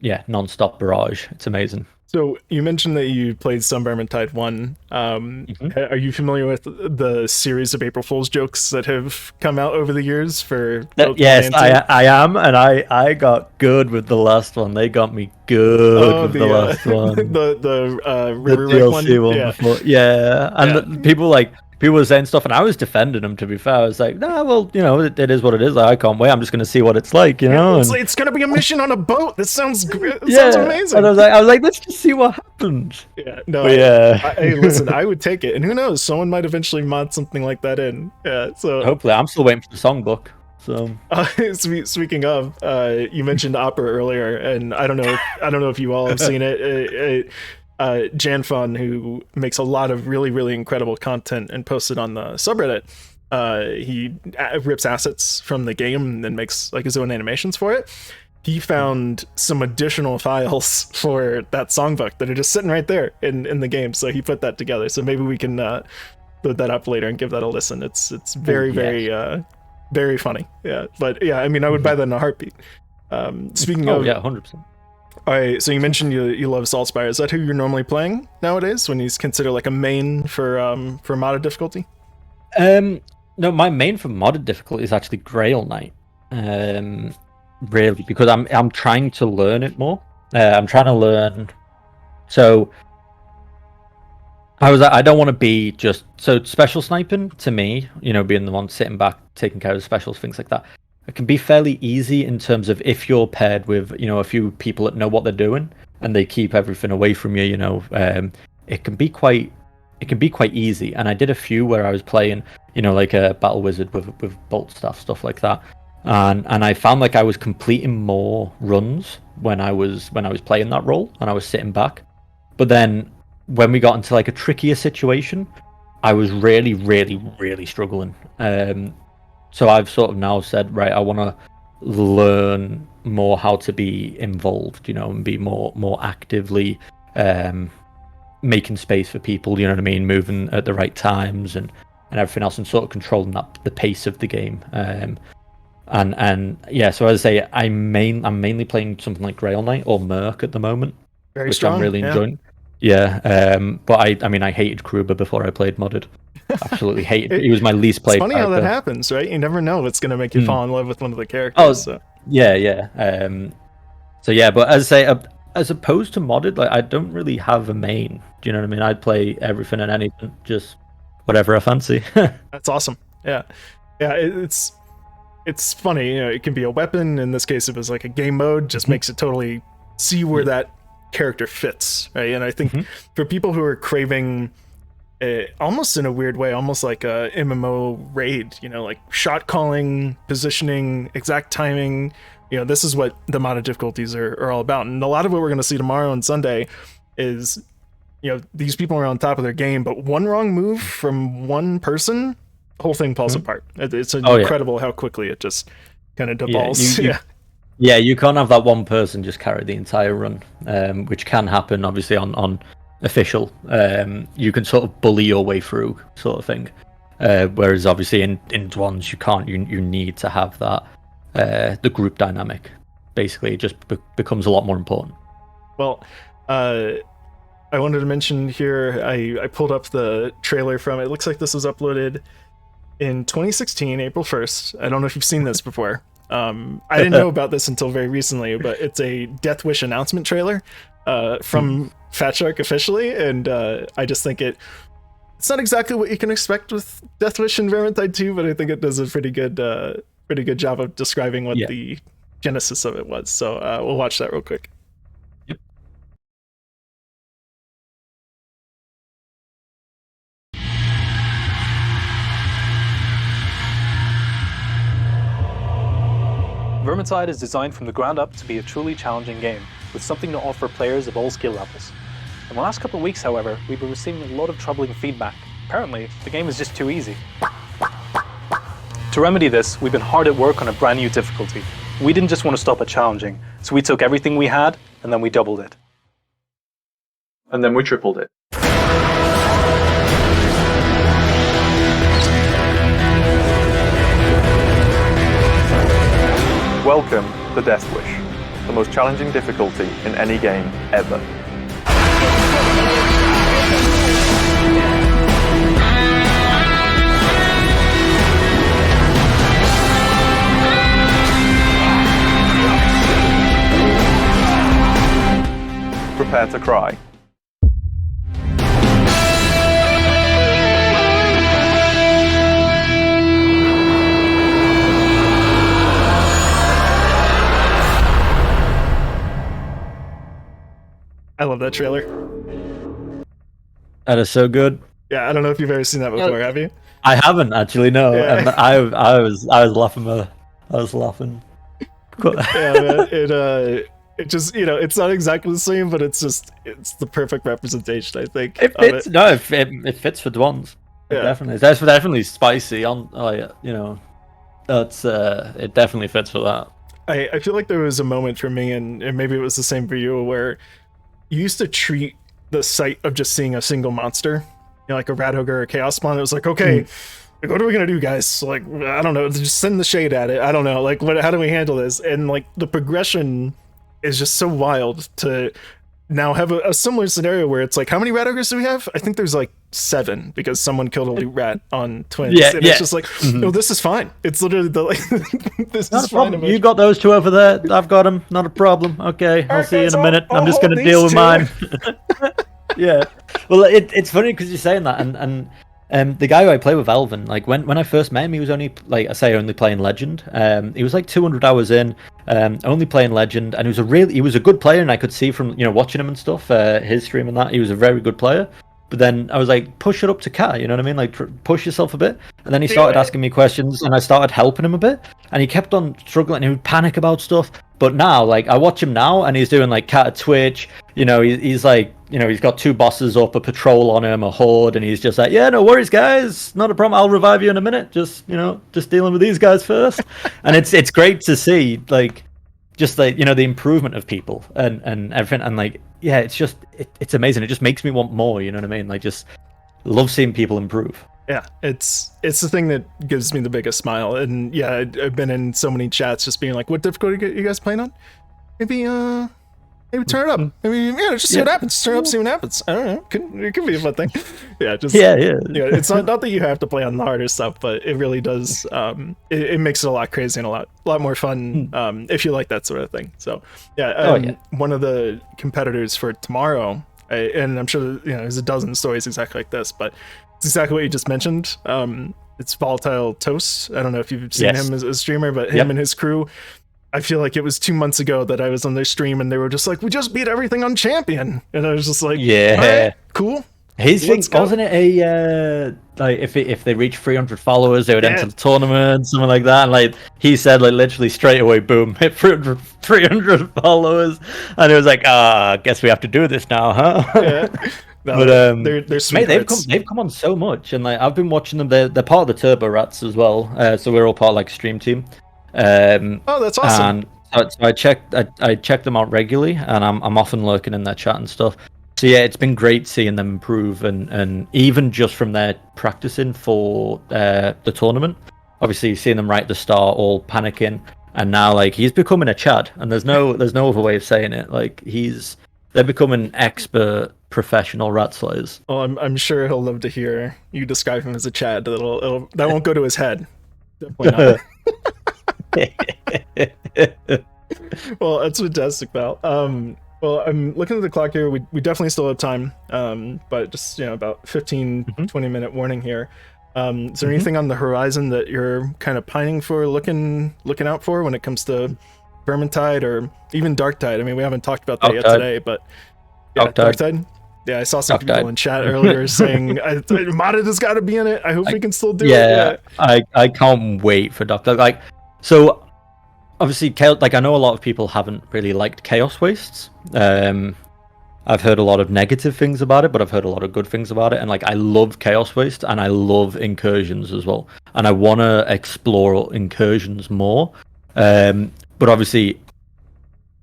Non-stop barrage. It's amazing. So you mentioned that you played some Virgintide 1. Are you familiar with the series of April Fool's jokes that have come out over the years for Yes, I am, and I got good with the last one. They got me good with the last one. the River DLC one before. Yeah, and people were saying stuff, and I was defending them. To be fair, I was like, "Nah, well, it is what it is. I can't wait. I'm just going to see what it's like, It's going to be a mission on a boat. This sounds sounds amazing." And I was like, let's just see what happens. Yeah, no, hey, listen, I would take it, and who knows, someone might eventually mod something like that in. Yeah, so hopefully, I'm still waiting for the songbook. So, speaking of, you mentioned opera earlier, and I don't know if you all have seen it. Janfun, who makes a lot of really, really incredible content and posts it on the subreddit, he rips assets from the game and then makes like his own animations for it. He found some additional files for that songbook that are just sitting right there in the game, so he put that together. So maybe we can load that up later and give that a listen. It's very very funny. Yeah, but yeah, I mean, I would buy that in a heartbeat. Speaking of 100%. All right, so you mentioned you love Saltspire. Is that who you're normally playing nowadays when he's considered like a main for modded difficulty? No, my main for modded difficulty is actually Grail Knight. Really, because I'm trying to learn it more. I'm trying to learn. So I don't want to be just special sniping to me. Being the one sitting back, taking care of the specials, things like that. It can be fairly easy in terms of if you're paired with a few people that know what they're doing and they keep everything away from you. It can be quite easy. And I did a few where I was playing like a battle wizard with bolt staff, stuff like that, and I found like I was completing more runs when I was playing that role and I was sitting back. But then when we got into like a trickier situation, I was really struggling. So I've sort of now said, right, I want to learn more how to be involved, and be more actively making space for people, moving at the right times and everything else, and sort of controlling the pace of the game. And yeah, so as I say, I'm mainly playing something like Grail Knight or Merc at the moment, Very which strong, I'm really enjoying. Yeah, but I hated Kruber before I played modded. Absolutely hated it. He was my least played character. It's funny how that happens, right? You never know what's going to make you fall in love with one of the characters. Oh, so. Yeah. So yeah, but as I say, as opposed to modded, like I don't really have a main. Do you know what I mean? I'd play everything and anything, just whatever I fancy. That's awesome. Yeah. It's funny. It can be a weapon. In this case, it was like a game mode. Just makes it totally see where that character fits, right? And I think for people who are craving almost in a weird way, almost like a MMO raid, like shot calling, positioning, exact timing. This is what the modded difficulties are all about. And a lot of what we're going to see tomorrow and Sunday is, these people are on top of their game, but one wrong move from one person, the whole thing falls apart. It's incredible how quickly it just kind of devolves. Yeah, you can't have that one person just carry the entire run, which can happen, obviously, on official. You can sort of bully your way through, sort of thing. Whereas, obviously, in ones, you can't. You need to have that, the group dynamic. Basically, it just becomes a lot more important. Well, I wanted to mention here, I pulled up the trailer from, it looks like this was uploaded in 2016, April 1st. I don't know if you've seen this before. I didn't know about this until very recently, but it's a Death Wish announcement trailer from Fat Shark officially, and I just think it's not exactly what you can expect with Death Wish and Virgintide 2, but I think it does a pretty good job of describing what the genesis of it was. So we'll watch that real quick. Virgintide is designed from the ground up to be a truly challenging game, with something to offer players of all skill levels. In the last couple of weeks, however, we've been receiving a lot of troubling feedback. Apparently, the game is just too easy. To remedy this, we've been hard at work on a brand new difficulty. We didn't just want to stop at challenging, so we took everything we had, and then we doubled it. And then we tripled it. Welcome to Death Wish, the most challenging difficulty in any game ever. Prepare to cry. I love that trailer. That is so good. Yeah, I don't know if you've ever seen that before, have you? I haven't actually. No, Yeah. I was laughing. I was laughing. Yeah, man. It just, it's not exactly the same, but it's the perfect representation, I think. It fits. No, it fits for Dwans. Definitely. That's definitely spicy. That's it definitely fits for that. I feel like there was a moment for me, and maybe it was the same for you, where you used to treat the sight of just seeing a single monster, like a rat ogre or a chaos spawn. It was like, okay, like, what are we gonna do, guys? Like, I don't know, just send the shade at it. I don't know, like, how do we handle this? And like the progression is just so wild to now have a similar scenario where it's like, how many rat ogres do we have? I think there's like 7 because someone killed a loot rat on Twins. And it's just like, no, this is fine. It's literally this Not is a problem. fine. You got those 2 over there. I've got them. Not a problem. Okay, I'll see you in a minute. I'm just going to deal with mine. Yeah. Well, it's funny because you're saying that, and the guy who I play with, Alvin, like when I first met him, he was only, like I say, only playing Legend. He was like 200 hours in, only playing Legend, and he was a good player, and I could see from watching him and stuff, his stream and that, he was a very good player. But then I was like, push it up to Cata, you know what I mean? Like, push yourself a bit. And then he started asking me questions, and I started helping him a bit. And he kept on struggling, he would panic about stuff. But now, like, I watch him now, and he's doing, like, Cata Twitch. He's like, he's got 2 bosses up, a patrol on him, a horde, and he's just like, yeah, no worries, guys. Not a problem. I'll revive you in a minute. Just dealing with these guys first. And it's great to see, like, just like the improvement of people and everything, and like it's amazing. It just makes me want more, you know what I mean? Like, just love seeing people improve. Yeah, it's the thing that gives me the biggest smile. And yeah, I've been in so many chats just being like, what difficulty are you guys playing on? Maybe turn it up. Maybe just see what happens. Turn it up, see what happens. I don't know. It could be a fun thing. Yeah, just it's not that you have to play on the harder stuff, but it really does. It makes it a lot crazy and a lot more fun if you like that sort of thing. So one of the competitors for tomorrow, and I'm sure there's a dozen stories exactly like this, but it's exactly what you just mentioned. It's Volatile Toast. I don't know if you've seen him as a streamer, but him and his crew. I feel like it was 2 months ago that I was on their stream and they were just like, we just beat everything on Champion. And I was just like, all right, cool. Wasn't it a like if they reach 300 followers, they would enter the tournament, something like that. And like he said, like literally straight away, boom, hit 300 followers, and it was like, I guess we have to do this now, huh? Yeah. No, But they're mate, they've come on so much, and like I've been watching them. They're part of the Turbo Rats as well, so we're all part of like stream team. Oh, that's awesome. And so I check them out regularly, and I'm often lurking in their chat and stuff. So yeah, it's been great seeing them improve, and even just from their practicing for the tournament. Obviously, seeing them right at the start, all panicking, and now like he's becoming a Chad, and there's no other way of saying it. Like they're becoming expert professional rat slayers. Well, I'm sure he'll love to hear you describe him as a Chad. That won't go to his head. Definitely not. Well, that's fantastic, pal. Well, I'm looking at the clock here. We definitely still have time, but just about 15-20 minute warning here. Is there anything on the horizon that you're kind of pining for, looking out for when it comes to Virgintide or even Darktide? I mean, we haven't talked about that yet today, but yeah, Darktide. Yeah, I saw some people in chat earlier saying modded has got to be in it. I hope we can still do it. Yeah, I can't wait for Darktide. Like, so obviously, like I know a lot of people haven't really liked Chaos Wastes. I've heard a lot of negative things about it, but I've heard a lot of good things about it. And like I love Chaos Waste, and I love incursions as well. And I want to explore incursions more. But obviously,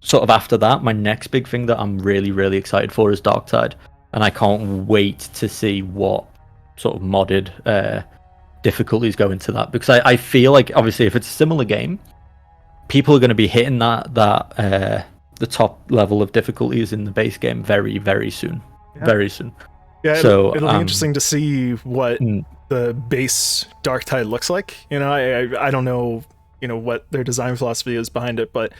sort of after that, my next big thing that I'm really, really excited for is Darktide. And I can't wait to see what sort of modded difficulties go into that. Because I feel like, obviously, if it's a similar game, people are going to be hitting the top level of difficulties in the base game very, very soon. Yeah. Very soon. Yeah, so it'll be interesting to see what the base Darktide looks like. I don't know, what their design philosophy is behind it, but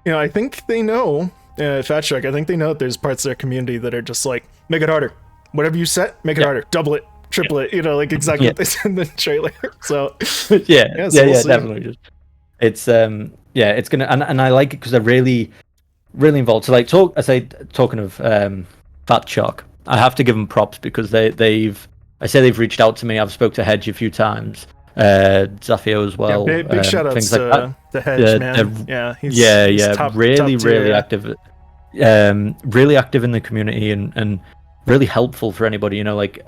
I think they know. Fat Shark, I think they know that there's parts of their community that are just like, make it harder. Whatever you set, make it harder. Double it, triple it. Like exactly what they said in the trailer. So yeah, definitely. It's it's gonna, and I like it because they're really, really involved. So like talking of Fat Shark, I have to give them props because they've reached out to me. I've spoke to Hedge a few times, Zafio as well. Yeah, big shout outs to Hedge, man. He's top, really, top really active. Really active in the community and really helpful for anybody. Like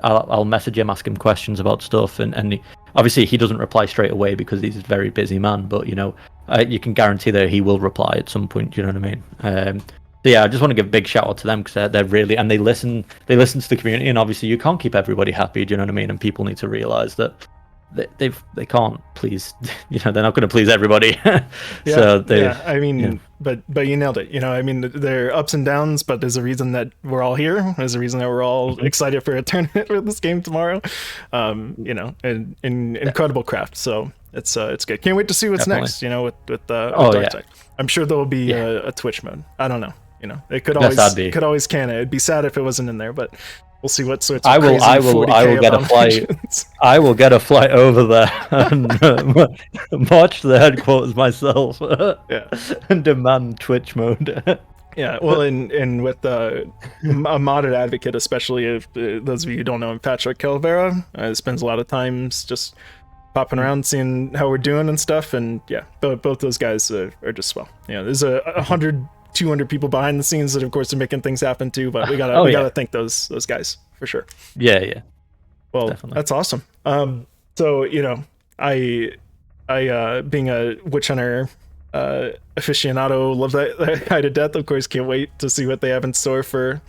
I'll message him, ask him questions about stuff, and obviously he doesn't reply straight away because he's a very busy man. But you can guarantee that he will reply at some point. You know what I mean? So yeah, I just want to give a big shout out to them because they're really, and they listen to the community, and obviously you can't keep everybody happy. Do you know what I mean? And people need to realize that they can't please. They're not going to please everybody. I mean, but you nailed it. I mean, there are ups and downs, but there's a reason that we're all here. There's a reason that we're all excited for a tournament for this game tomorrow. And incredible craft. So it's good. Can't wait to see what's next. With Darktide. I'm sure there will be a Twitch mode. I don't know. It could always can it. It'd be sad if it wasn't in there, but we'll see what sorts of I will get a flight. I will get a flight over there and march to the headquarters myself. And demand Twitch mode. Yeah, well, and with a modded advocate, especially if those of you who don't know him, Patrick Calvera spends a lot of times just popping around, seeing how we're doing and stuff. And yeah, both those guys are just swell. There's 100. 200 people behind the scenes that of course are making things happen too, but we gotta thank those guys for sure. Yeah Well, definitely. That's awesome. So I being a witch hunter aficionado, love that guy to death. Of course, can't wait to see what they have in store for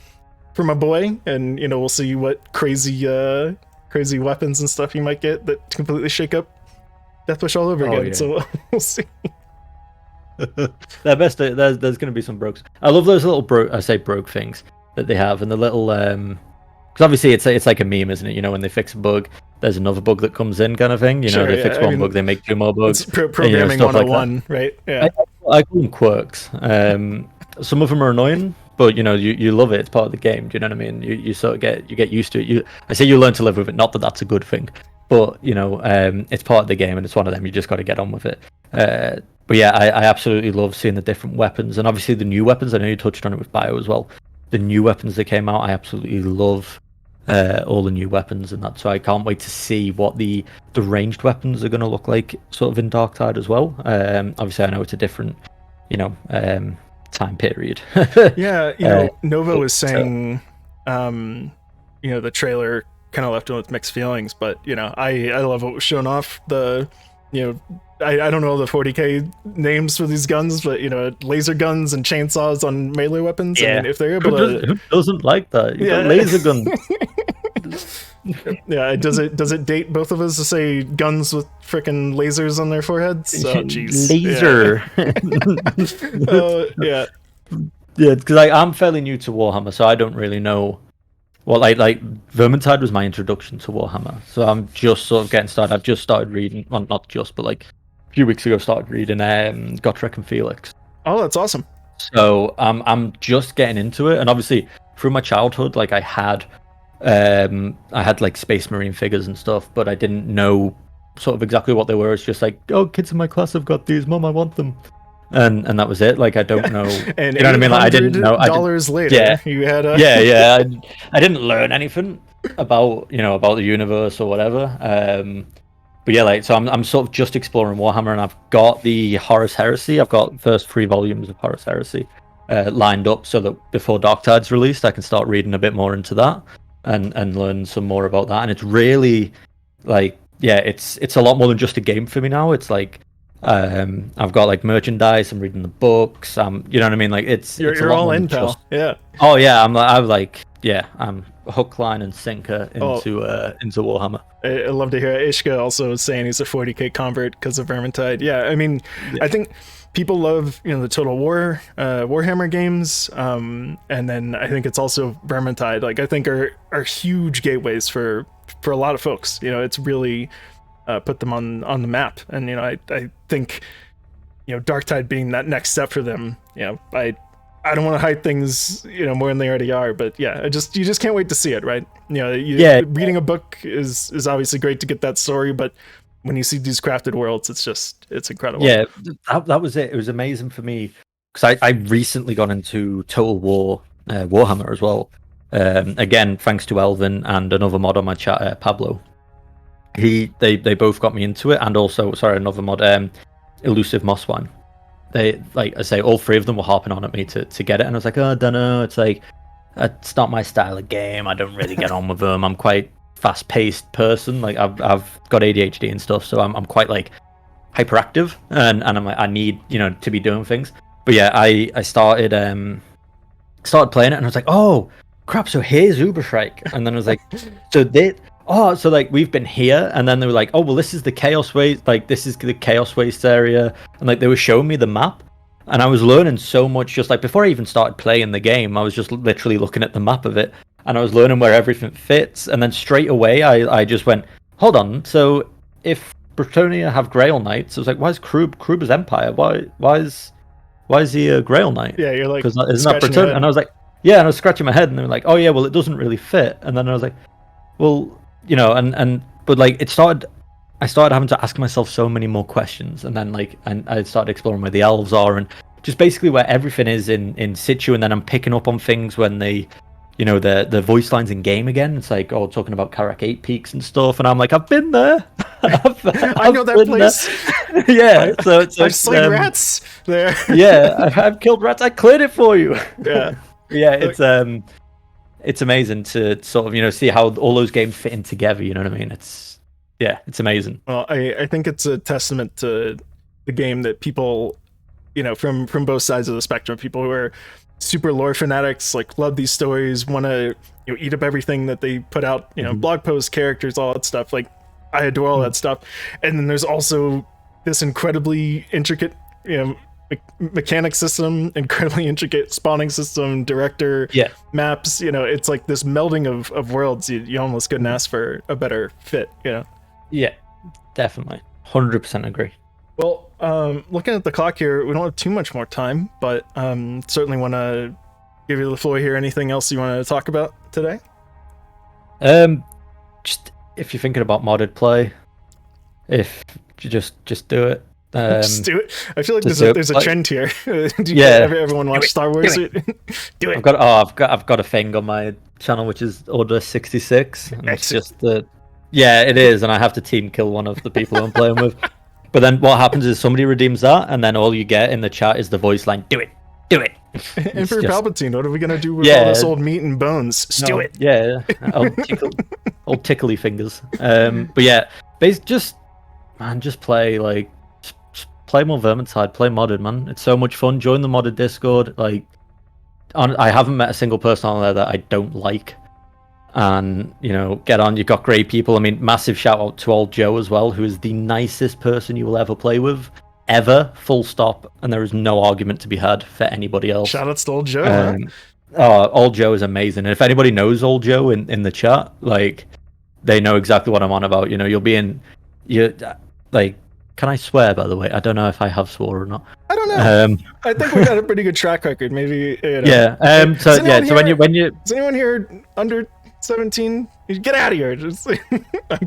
my boy, and we'll see what crazy weapons and stuff you might get that completely shake up Deathwish all over again. So we'll see. There's going to be some brokes. I love those little broke things that they have, and the little because obviously it's like a meme, isn't it? When they fix a bug, there's another bug that comes in, kind of thing. They fix one bug, they make two more bugs. It's programming 101, like right? Yeah. I call them quirks. Some of them are annoying, but you love it. It's part of the game. Do you know what I mean? You sort of get used to it. I say you learn to live with it. Not that that's a good thing, but it's part of the game, and it's one of them. You just got to get on with it. But yeah, I absolutely love seeing the different weapons, and obviously the new weapons. I know you touched on it with Bio as well. The new weapons that came out, I absolutely love all the new weapons and that. So I can't wait to see what the ranged weapons are going to look like, sort of in Darktide as well. Obviously, I know it's a different, time period. Yeah, Nova was saying, the trailer kind of left him with mixed feelings, but I love what was shown off. I don't know the 40k names for these guns, but laser guns and chainsaws on melee weapons. Yeah. I mean, if they're able who doesn't like that? You got laser guns. Yeah, does it date both of us to say guns with frickin' lasers on their foreheads? So, jeez. Laser. Yeah. Yeah, because I'm fairly new to Warhammer, so I don't really know. Well, like Vermintide was my introduction to Warhammer, so I'm just sort of getting started. I've just started reading, well, not just, but like a few weeks ago, started reading Gotrek and Felix. Oh, that's awesome. So I'm just getting into it, and obviously through my childhood, like I had like Space Marine figures and stuff, but I didn't know sort of exactly what they were. It's just like, oh, kids in my class have got these, Mum, I want them. And that was it. Like, I don't know. And you know what I mean? Like, I didn't know. $800 later, yeah, you had a... yeah. I didn't learn anything about about the universe or whatever. But yeah, like, so I'm sort of just exploring Warhammer, and I've got the Horus Heresy. I've got the first 3 volumes of Horus Heresy lined up, so that before Darktide's released, I can start reading a bit more into that and learn some more about that. And it's really like, yeah, it's a lot more than just a game for me now. It's like, I've got like merchandise. I'm reading the books. You know what I mean? Like you're all in, pal. Yeah. Oh yeah, I'm hook, line, and sinker into Warhammer. I love to hear it. Ishka also saying he's a 40k convert because of Vermintide. Yeah, I mean, I think people love the Total War, Warhammer games, and then I think it's also Vermintide. Like I think are huge gateways for a lot of folks. It's really put them on the map, and I think Darktide being that next step for them. I don't want to hype things more than they already are, but yeah, you just can't wait to see it, right? Reading a book is obviously great to get that story, but when you see these crafted worlds, it's incredible. Yeah, that was it. It was amazing for me because I recently got into Total War Warhammer as well. Again, thanks to Elvin and another mod on my chat, Pablo. They both got me into it, and also another mod, Elusive Mosswine. They, like I say, all 3 of them were harping on at me to get it, and I was like, oh, I don't know. It's like, it's not my style of game. I don't really get on with them. I'm quite fast-paced person. Like I've got ADHD and stuff, so I'm quite like hyperactive, and I'm like, I need to be doing things. But yeah, I started playing it, and I was like, oh crap! So here's Uberstrike, and then I was like, so like we've been here, and then they were like, oh well, this is the Chaos Waste, like this is the Chaos Waste area, and like they were showing me the map, and I was learning so much just like before I even started playing the game. I was just literally looking at the map of it, and I was learning where everything fits, and then straight away I just went, hold on, so if Bretonia have Grail Knights, I was like, why is Kruber's Empire? Why is he a Grail Knight? Yeah, you're like, because isn't that Bretonia? And I was like, yeah, and I was scratching my head, and they were like, oh yeah, well it doesn't really fit, and then I was like, well. But like I started having to ask myself so many more questions, and then I started exploring where the elves are, and just basically where everything is in situ, and then I'm picking up on things when they, the voice lines in game again. It's like, oh, talking about Karak 8 Peaks and stuff, and I'm like, I've been there. I know that place. Yeah, so it's I've slain rats there. Yeah, I've killed rats. I cleared it for you. Yeah, yeah, it's amazing to sort of see how all those games fit in together. You know what I mean? It's amazing. Well, I think it's a testament to the game that people, from both sides of the spectrum, people who are super lore fanatics, like love these stories, want to eat up everything that they put out, blog posts, characters, all that stuff. Like I adore all that stuff, and then there's also this incredibly intricate, mechanic system, incredibly intricate spawning system, director, maps. It's like this melding of worlds. You almost couldn't ask for a better fit. Yeah, definitely, 100% agree. Well, looking at the clock here, we don't have too much more time, but certainly want to give you the floor here. Anything else you want to talk about today? Just if you're thinking about modded play, if you just do it. Just do it. I feel like Just there's a like- trend here. Do Yeah. everyone watch Star Wars? Do it. I've got a thing on my channel which is Order 66. And it's Excellent. just the yeah, it is, and I have to team kill one of the people I'm playing with. But then what happens is somebody redeems that, and then all you get in the chat is the voice line, "Do it, do it." And It's for just- Palpatine, what are we gonna do with Yeah. all this old meat and bones? Do it. Yeah, old tickly fingers. But yeah, just play like just play more Vermintide, play modded, man. It's so much fun. Join the modded Discord. Like, I haven't met a single person on there that I don't like. And get on. You've got great people. I mean, massive shout out to old Joe as well, who is the nicest person you will ever play with, ever. Full stop. And there is no argument to be had for anybody else. Shout outs to old Joe. Huh? Old Joe is amazing. And if anybody knows old Joe in the chat, like, they know exactly what I'm on about. You'll be in. Can I swear? By the way, I don't know if I have swore or not. I don't know. I think we got a pretty good track record. Maybe. Yeah. So when you is anyone here under 17? Get out of here. I'm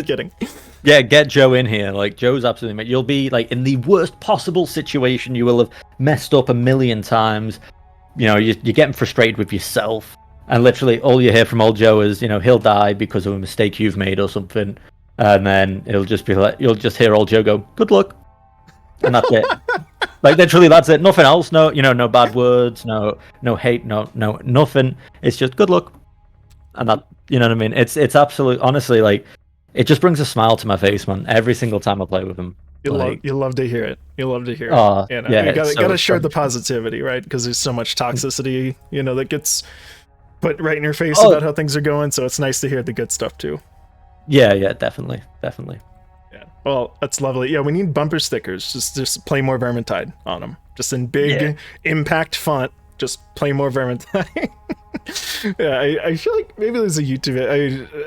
kidding. Yeah, get Joe in here. Like, Joe's absolutely. You'll be like in the worst possible situation. You will have messed up a million times. You're getting frustrated with yourself, and literally all you hear from old Joe is, he'll die because of a mistake you've made or something, and then it'll just be like you'll just hear old Joe go, "Good luck," and that's it. Like, literally, that's it. Nothing else. No, no bad words. No hate. No, nothing. It's just good luck. And that, you know what I mean? It's absolute, honestly, like, it just brings a smile to my face, man. Every single time I play with him. You love to hear it. You love to hear it. Oh, You yeah, gotta share the positivity, right? Because there's so much toxicity, that gets put right in your face about how things are going. So it's nice to hear the good stuff too. Yeah, definitely. Yeah. Well, that's lovely. Yeah, we need bumper stickers. Just play more Vermintide on them. Just in big impact font. Just play more Vermintide. Yeah, I feel like maybe there's a YouTube.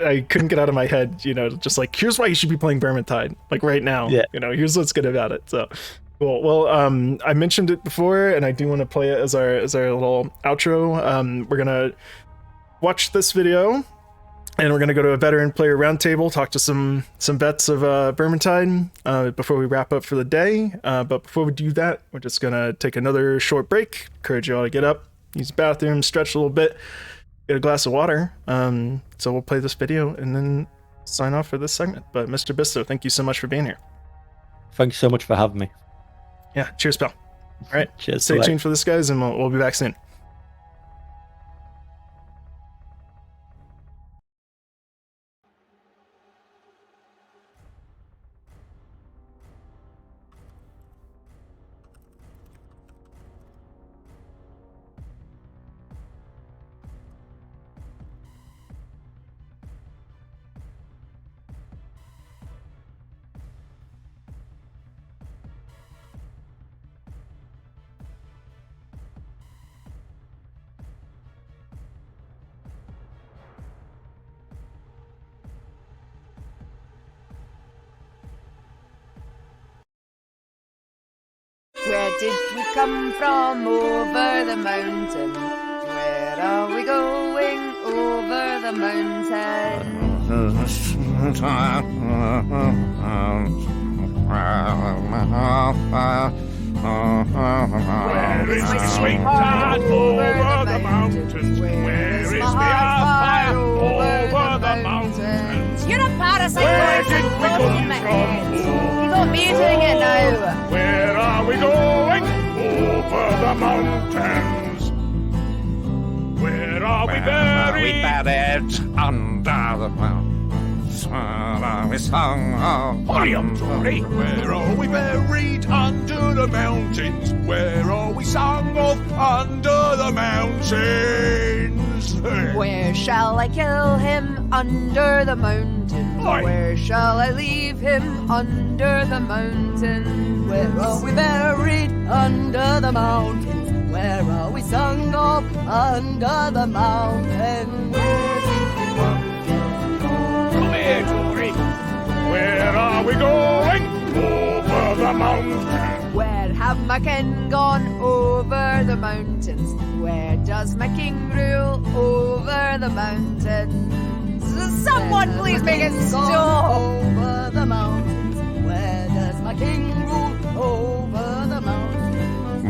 I couldn't get out of my head, just like, here's why you should be playing Vermintide, like right now. Yeah. Here's what's good about it. So cool. Well, I mentioned it before, and I do want to play it as our little outro. We're gonna watch this video, and we're gonna go to a veteran player roundtable, talk to some vets of Vermintide before we wrap up for the day. But before we do that, we're just gonna take another short break. Encourage you all to get up, use the bathroom, stretch a little bit, get a glass of water. So we'll play this video and then sign off for this segment. But Mr. Bisto, thank you so much for being here. Thank you so much for having me. Yeah, cheers, pal. All right, Cheers. stay bye. tuned for this, guys, and we'll be back soon. Where did we come from? Over the mountain. Where are we going? Over the mountain. Where is my sweetheart? Over the mountains. Where is my heart? Over the mountains. You're a parasite going to blow in my head. You got me doing it now. Where are we going? Over the mountains. Where are we buried? Under the mountains. Where are we sung of? Where are we buried? Under the mountains. Where are we sung of? Under the mountains. Where shall I kill him? Under the mountain. Aye. Where shall I leave him? Under the mountain. Where are we buried? Under the mountains. Where are we sung of? Under the mountain. Come here, Tory. Where are we going? Over the mountains. Where have my kin gone? Over the mountains. Where does my king rule? Over the mountains. Someone please make it stop. Over the mountains. Where does my king rule? over the mountains.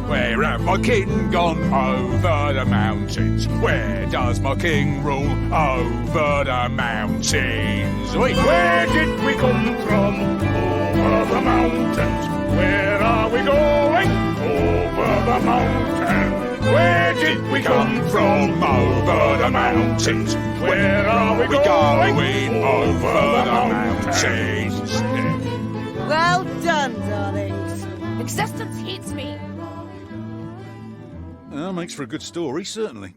Where have my king gone over the mountains? Where does my king rule over the mountains? Wait, where did we come from? Over the mountains. Where are we going? Over the mountains. Where did we come from? Over the mountains. Where are we going? Over the mountains. Well done, darlings. Existence hates me. That makes for a good story, certainly.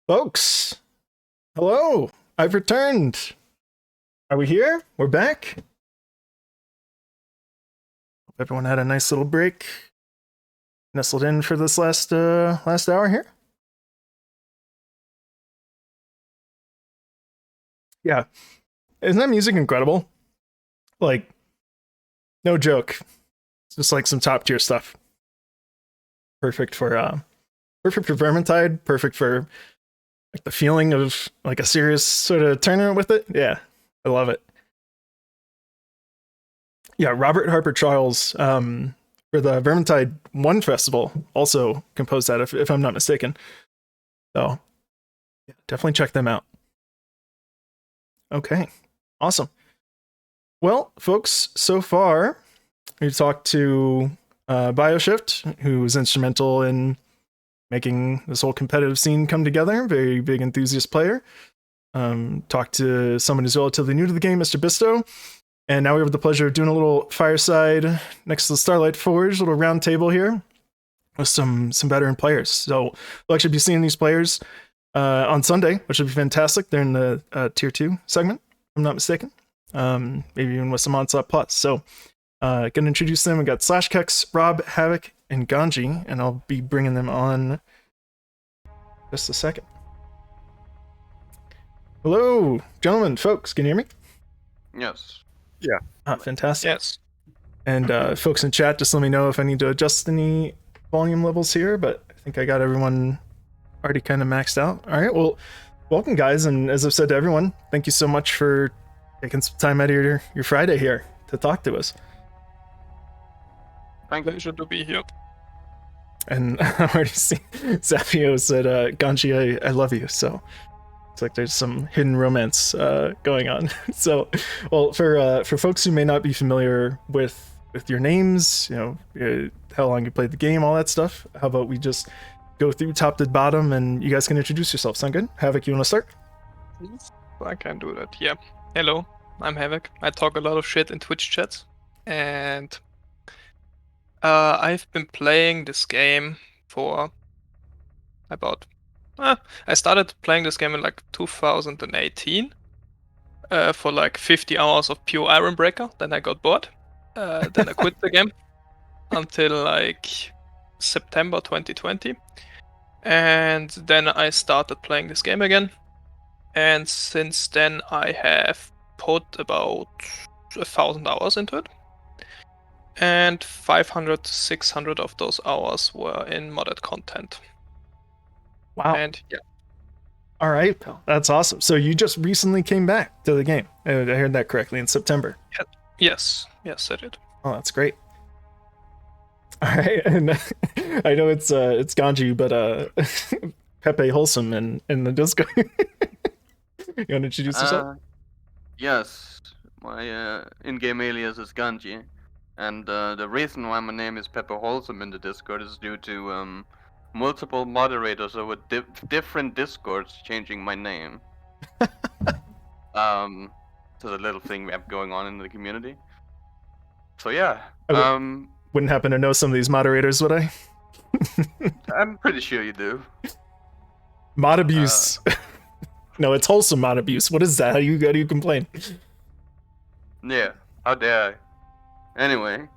Folks, hello. I've returned. Are we here? We're back. Hope everyone had a nice little break. Nestled in for this last hour here. Yeah. Isn't that music incredible? Like, no joke. It's just like some top tier stuff. Perfect for Vermintide, perfect for like the feeling of like a serious sort of tournament with it. Yeah, I love it. Yeah, Robert Harper Charles for the Vermintide 1 festival also composed that, if I'm not mistaken. So yeah, definitely check them out. Okay, awesome. Well, folks, so far we've talked to BioShift, who was instrumental in making this whole competitive scene come together. Very big enthusiast player. Talked to someone who's relatively new to the game, Mr. Bisto. And now we have the pleasure of doing a little fireside next to the Starlight Forge, little round table here with some veteran players. So we'll actually be seeing these players on Sunday, which will be fantastic. They're in the Tier 2 segment, if I'm not mistaken. Maybe even with some Onslaught Plus. So gonna introduce them. We got Slashkex, Rob, Havoc, and Ganji, and I'll be bringing them on just a second. Hello, gentlemen, folks, can you hear me? Yes. Yeah. Fantastic. Yes. And folks in chat, just let me know if I need to adjust any volume levels here, but I think I got everyone already kind of maxed out. All right, well, welcome, guys, and as I've said to everyone, thank you so much for taking some time out of your Friday here to talk to us. Pleasure to be here. And I already see Zapio said, Ganji, I love you. So it's like there's some hidden romance going on. So, well, for folks who may not be familiar with your names, you know, how long you played the game, all that stuff, how about we just go through top to bottom and you guys can introduce yourself. Sound good? Havoc, you want to start? I can do that, yeah. Hello, I'm Havoc. I talk a lot of shit in Twitch chats. And I've been playing this game for about... I started playing this game in like 2018 for like 50 hours of pure Iron Breaker. Then I got bored. Then I quit the game until like September 2020. And then I started playing this game again. And since then I have put about 1,000 hours into it. And 500 to 600 of those hours were in modded content. Wow. And yeah. All right, pal. That's awesome. So you just recently came back to the game. I heard that correctly, in September. Yes, I did. Oh, that's great. All right, and I know it's Ganji, but Pepe Wholesome in the Discord. You want to introduce yourself? Yes, my in-game alias is Ganji, and the reason why my name is Pepe Wholesome in the Discord is due to multiple moderators over different Discords changing my name. There's a little thing we have going on in the community. So yeah, wouldn't happen to know some of these moderators, would I? I'm pretty sure you do. Mod abuse. No, it's wholesome mod abuse. What is that? How do you complain? Yeah, how dare I? Anyway,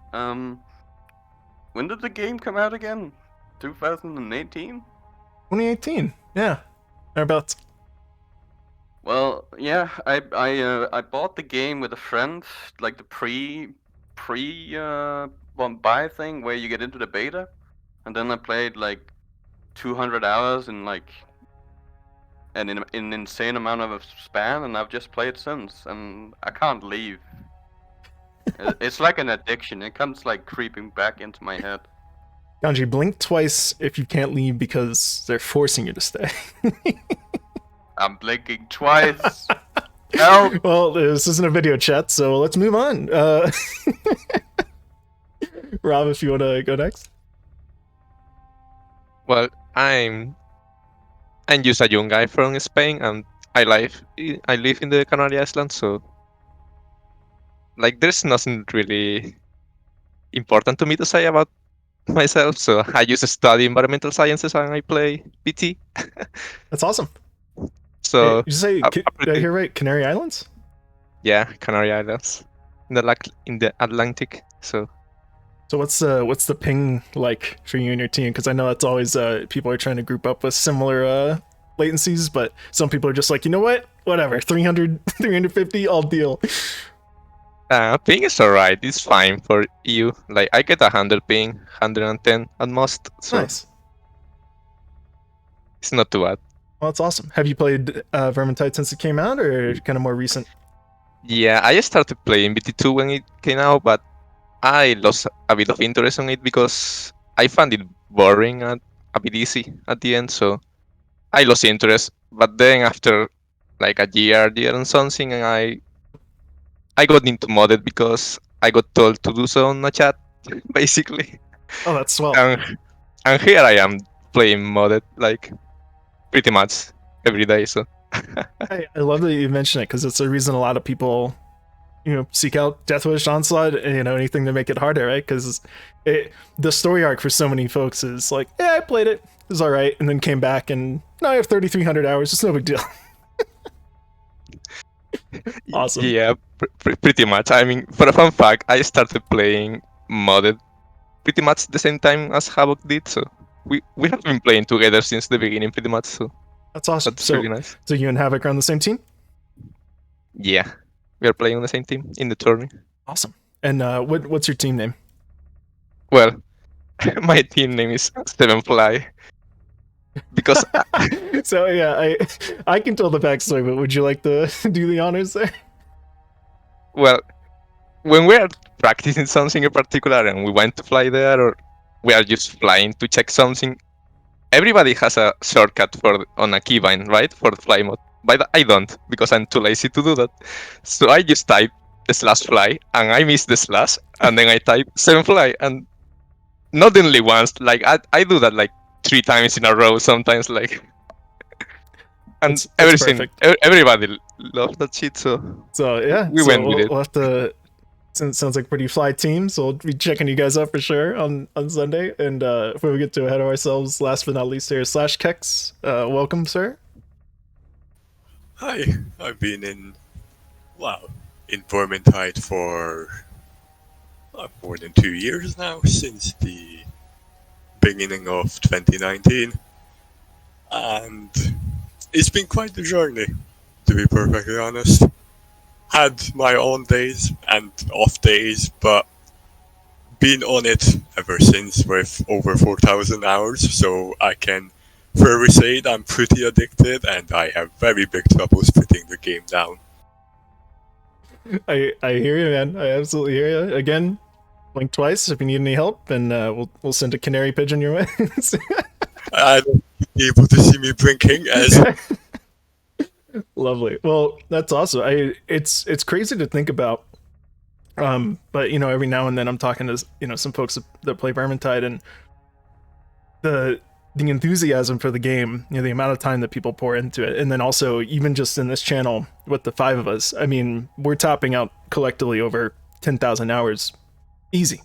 when did the game come out again? 2018? 2018, yeah. Thereabouts. Well, yeah, I bought the game with a friend, like the pre buy thing where you get into the beta, and then I played like 200 hours in like an insane amount of a span, and I've just played since, and I can't leave. It's like an addiction. It comes like creeping back into my head. Ganji, blink twice if you can't leave because they're forcing you to stay. I'm blinking twice. Help! Well, this isn't a video chat, so let's move on. Rob, if you want to go next. Well, I'm just a young guy from Spain, and I live in the Canary Islands, so like there's nothing really important to me to say about myself, so I just study environmental sciences and I play PT. That's awesome. So Hey, you say did I hear right? Canary Islands? Yeah, Canary Islands, in the Atlantic. So what's the ping like for you and your team? Because I know that's always people are trying to group up with similar latencies, but some people are just like, you know what, whatever, 300, 350, I'll deal. Ping is alright. It's fine for you. Like I get 100 ping, 110 at most. So nice. It's not too bad. Well, that's awesome. Have you played Virgintide since it came out, or kind of more recent? Yeah, I started playing BT2 when it came out, but I lost a bit of interest on it because I found it boring and a bit easy at the end. So I lost interest. But then after like a year and something, and I got into modded because I got told to do so on a chat, basically. Oh, that's swell. And here I am playing modded like pretty much every day. So I love that you mention it because it's a reason a lot of people, seek out Deathwish, Onslaught, and, anything to make it harder, right? Because the story arc for so many folks is like, yeah, I played it, it was all right, and then came back and now I have 3,300 hours. It's no big deal. Awesome. Yeah, pretty much. I mean, for a fun fact, I started playing modded pretty much the same time as Havoc did, so we have been playing together since the beginning, pretty much. So that's awesome. That's really nice. So you and Havoc are on the same team? Yeah, we are playing on the same team in the tournament. Awesome. And what's your team name? Well, my team name is Sevenfly. Because so yeah, I can tell the backstory, but would you like to do the honors there? Well, when we are practicing something in particular and we want to fly there, or we are just flying to check something, everybody has a shortcut on a keybind, right, for the fly mode. But I don't, because I'm too lazy to do that. So I just type /fly, and I miss the slash, and then I type 7fly, and not only once, like I do that like 3 times in a row sometimes, like, and everybody loves that shit. So yeah, we went with it. We'll have to. Sounds like a pretty fly team, so we'll be checking you guys out for sure on Sunday. And before we get too ahead of ourselves, last but not least, here /Kex. Welcome, sir. Hi, I've been in Virgintide for more than 2 years now, since the beginning of 2019, and it's been quite a journey, to be perfectly honest. Had my own days and off days, but been on it ever since with over 4,000 hours, so I can fairly say that I'm pretty addicted and I have very big troubles putting the game down. I hear you, man. I absolutely hear you. Again, blink twice if you need any help, and we'll send a canary pigeon your way. I don't be able to see me blinking as. Lovely. Well, that's awesome. It's crazy to think about. But every now and then I'm talking to some folks that play Virgintide, and the enthusiasm for the game, the amount of time that people pour into it, and then also even just in this channel with the 5 of us, I mean, we're topping out collectively over 10,000 hours, easy.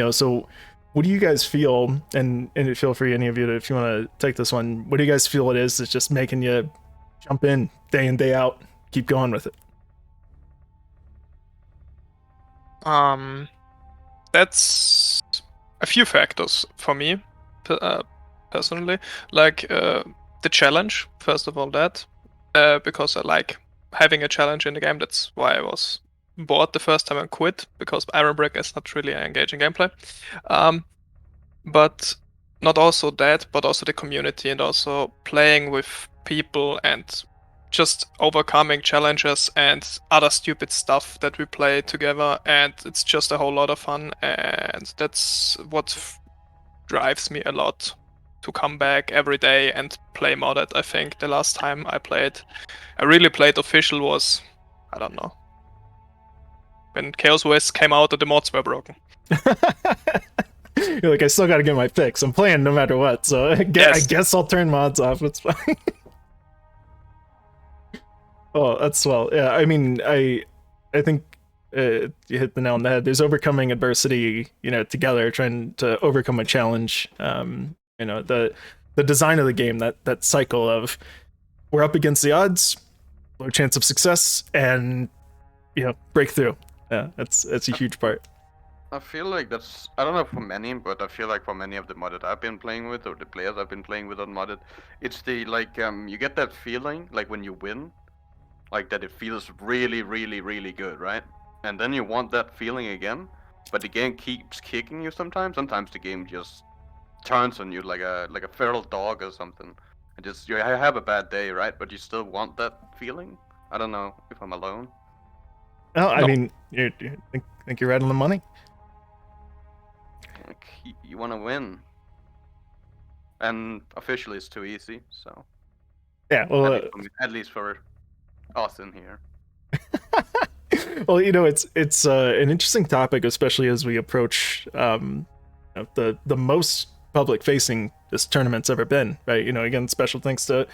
So what do you guys feel? And feel free, any of you, if you want to take this one. What do you guys feel it is that's just making you jump in day out, keep going with it? That's a few factors for me, personally. Like the challenge, first of all, that because I like having a challenge in the game. That's why I was bored the first time and quit, because Iron Break is not really an engaging gameplay. But not also that, but also the community, and also playing with people and just overcoming challenges and other stupid stuff that we play together, and it's just a whole lot of fun, and that's what drives me a lot to come back every day and play modded. I think the last time I really played official was, I don't know, when Chaos West came out and the mods were broken. You're like, I still gotta get my fix. I'm playing no matter what, so I guess I'll turn mods off. It's fine. Oh, that's swell. Yeah, I mean, I think you hit the nail on the head. There's overcoming adversity, together, trying to overcome a challenge. The design of the game, that cycle of we're up against the odds, low chance of success, and breakthrough. Yeah, that's a huge part. I feel like that's, I don't know for many, but I feel like for many of the modded I've been playing with, or the players I've been playing with on modded, it's the, you get that feeling, like when you win, like that it feels really, really, really good, right? And then you want that feeling again, but the game keeps kicking you sometimes. Sometimes the game just turns on you like a feral dog or something. And just, you have a bad day, right? But you still want that feeling? I don't know if I'm alone. No, I mean, you think you're right on the money. Like, you want to win, and officially it's too easy. So yeah, well, at least for us in here. Well, it's an interesting topic, especially as we approach the most public facing this tournament's ever been, right? Again, special thanks to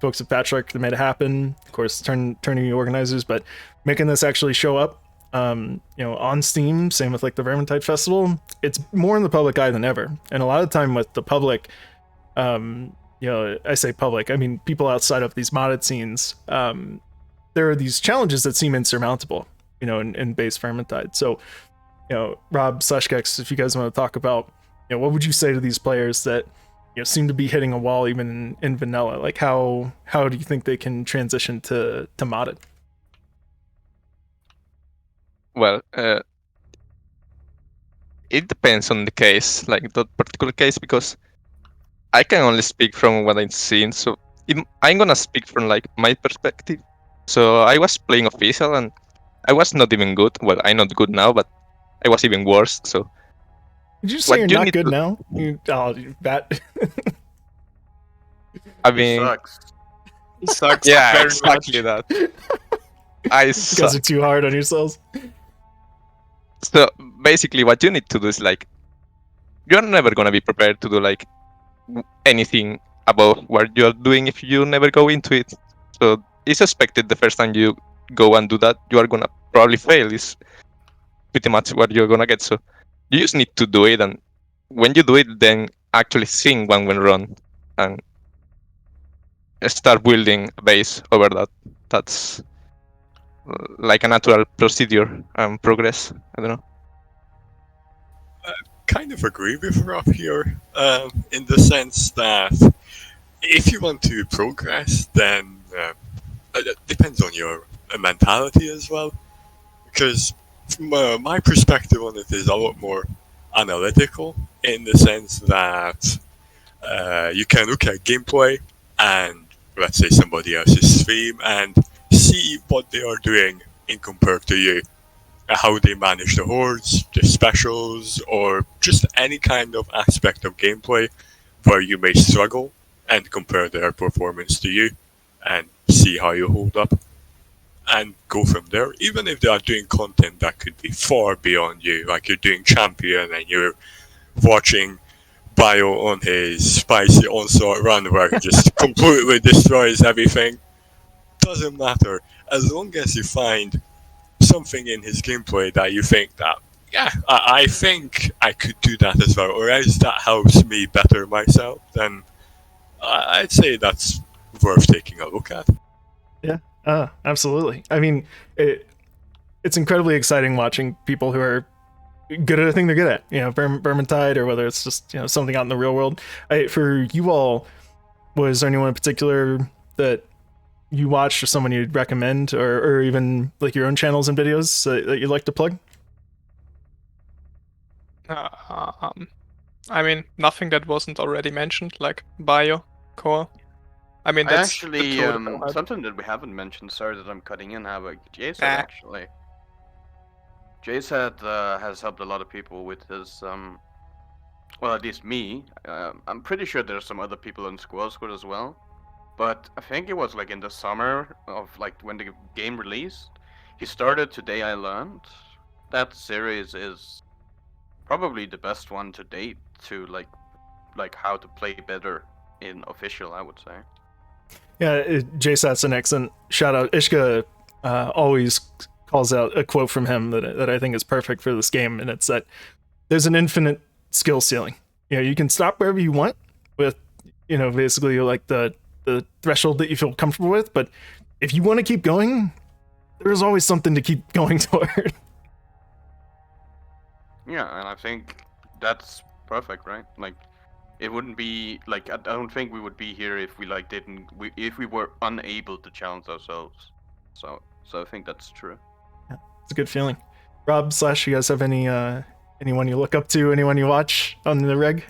folks at Patchwork that made it happen. Of course, turning organizers, but making this actually show up. On Steam, same with like the Virgintide Festival, it's more in the public eye than ever. And a lot of time with the public, I say public, I mean people outside of these modded scenes, there are these challenges that seem insurmountable, in base Virgintide. So, Rob /Gex, if you guys want to talk about, what would you say to these players that seem to be hitting a wall even in vanilla? Like how do you think they can transition to modded? Well, it depends on the case, like that particular case, because I can only speak from what I've seen. So I'm gonna speak from like my perspective. So I was playing official and I was not even good. Well, I'm not good now, but I was even worse. So did you say you're not good now? You're bad. I mean, sucks. Yeah, exactly that. You guys are too hard on yourselves. So basically what you need to do is like, you're never going to be prepared to do like anything about what you're doing if you never go into it. So it's expected the first time you go and do that, you are going to probably fail. Is pretty much what you're going to get. So you just need to do it. And when you do it, then actually think what went wrong and start building a base over that. That's like a natural procedure and progress. I don't know. Kind of agree with Rob here, in the sense that if you want to progress, then it depends on your mentality as well. Because from my perspective on it is a lot more analytical, in the sense that you can look at gameplay and let's say somebody else's stream and see what they are doing in compared to you, how they manage the hordes, the specials, or just any kind of aspect of gameplay where you may struggle, and compare their performance to you and see how you hold up and go from there. Even if they are doing content that could be far beyond you, like you're doing champion and you're watching Bio on his spicy onslaught run where he just completely destroys everything, doesn't matter. As long as you find something in his gameplay that you think that, yeah, I think I could do that as well, or else that helps me better myself, then I'd say that's worth taking a look at. Yeah, absolutely. I mean, it's incredibly exciting watching people who are good at a thing they're good at, Virgintide, or whether it's just something out in the real world. For you all, was there anyone in particular that you watched or someone you'd recommend, or even like your own channels and videos that you'd like to plug? I mean, nothing that wasn't already mentioned, like Bio, Core. I mean, that's actually something that we haven't mentioned. Sorry that I'm cutting in. Jace actually. Jace has helped a lot of people with his well, at least me. I'm pretty sure there's some other people in Squad as well. But I think it was like in the summer of like when the game released. He started Today I Learned. That series is probably the best one to date to like how to play better in official, I would say. Yeah, Jace, that's an excellent shout out. Ishka always calls out a quote from him that I think is perfect for this game, and it's that there's an infinite skill ceiling. You know, you can stop wherever you want with, you know, basically like the threshold that you feel comfortable with, but if you want to keep going, there's always something to keep going toward. Yeah, and I think that's perfect, right? Like, it wouldn't be like, I don't think we would be here if we like if we were unable to challenge ourselves. So I think that's true. Yeah, it's a good feeling. Rob / you guys have any anyone you look up to, anyone you watch on the reg?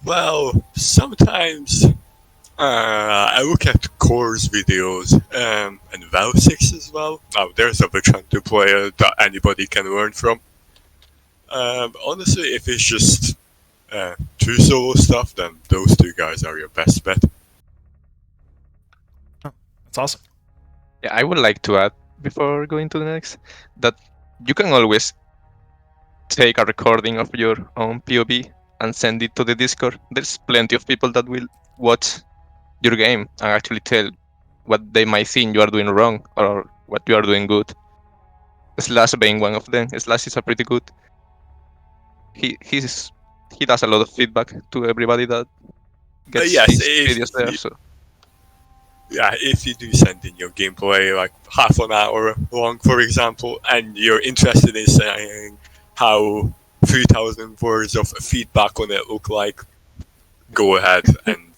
Well, sometimes I look at Core's videos and Val6 as well. Now, there's a Virgintide player that anybody can learn from. Honestly, if it's just two solo stuff, then those two guys are your best bet. Oh, that's awesome. Yeah, I would like to add, before going to the next, that you can always take a recording of your own POV and send it to the Discord. There's plenty of people that will watch your game and actually tell what they might think you are doing wrong or what you are doing good. Slash being one of them. Slash is a pretty good. He does a lot of feedback to everybody that gets his videos there. So. Yeah, if you do send in your gameplay like half an hour long, for example, and you're interested in saying how 3,000 words of feedback on it look like, go ahead. And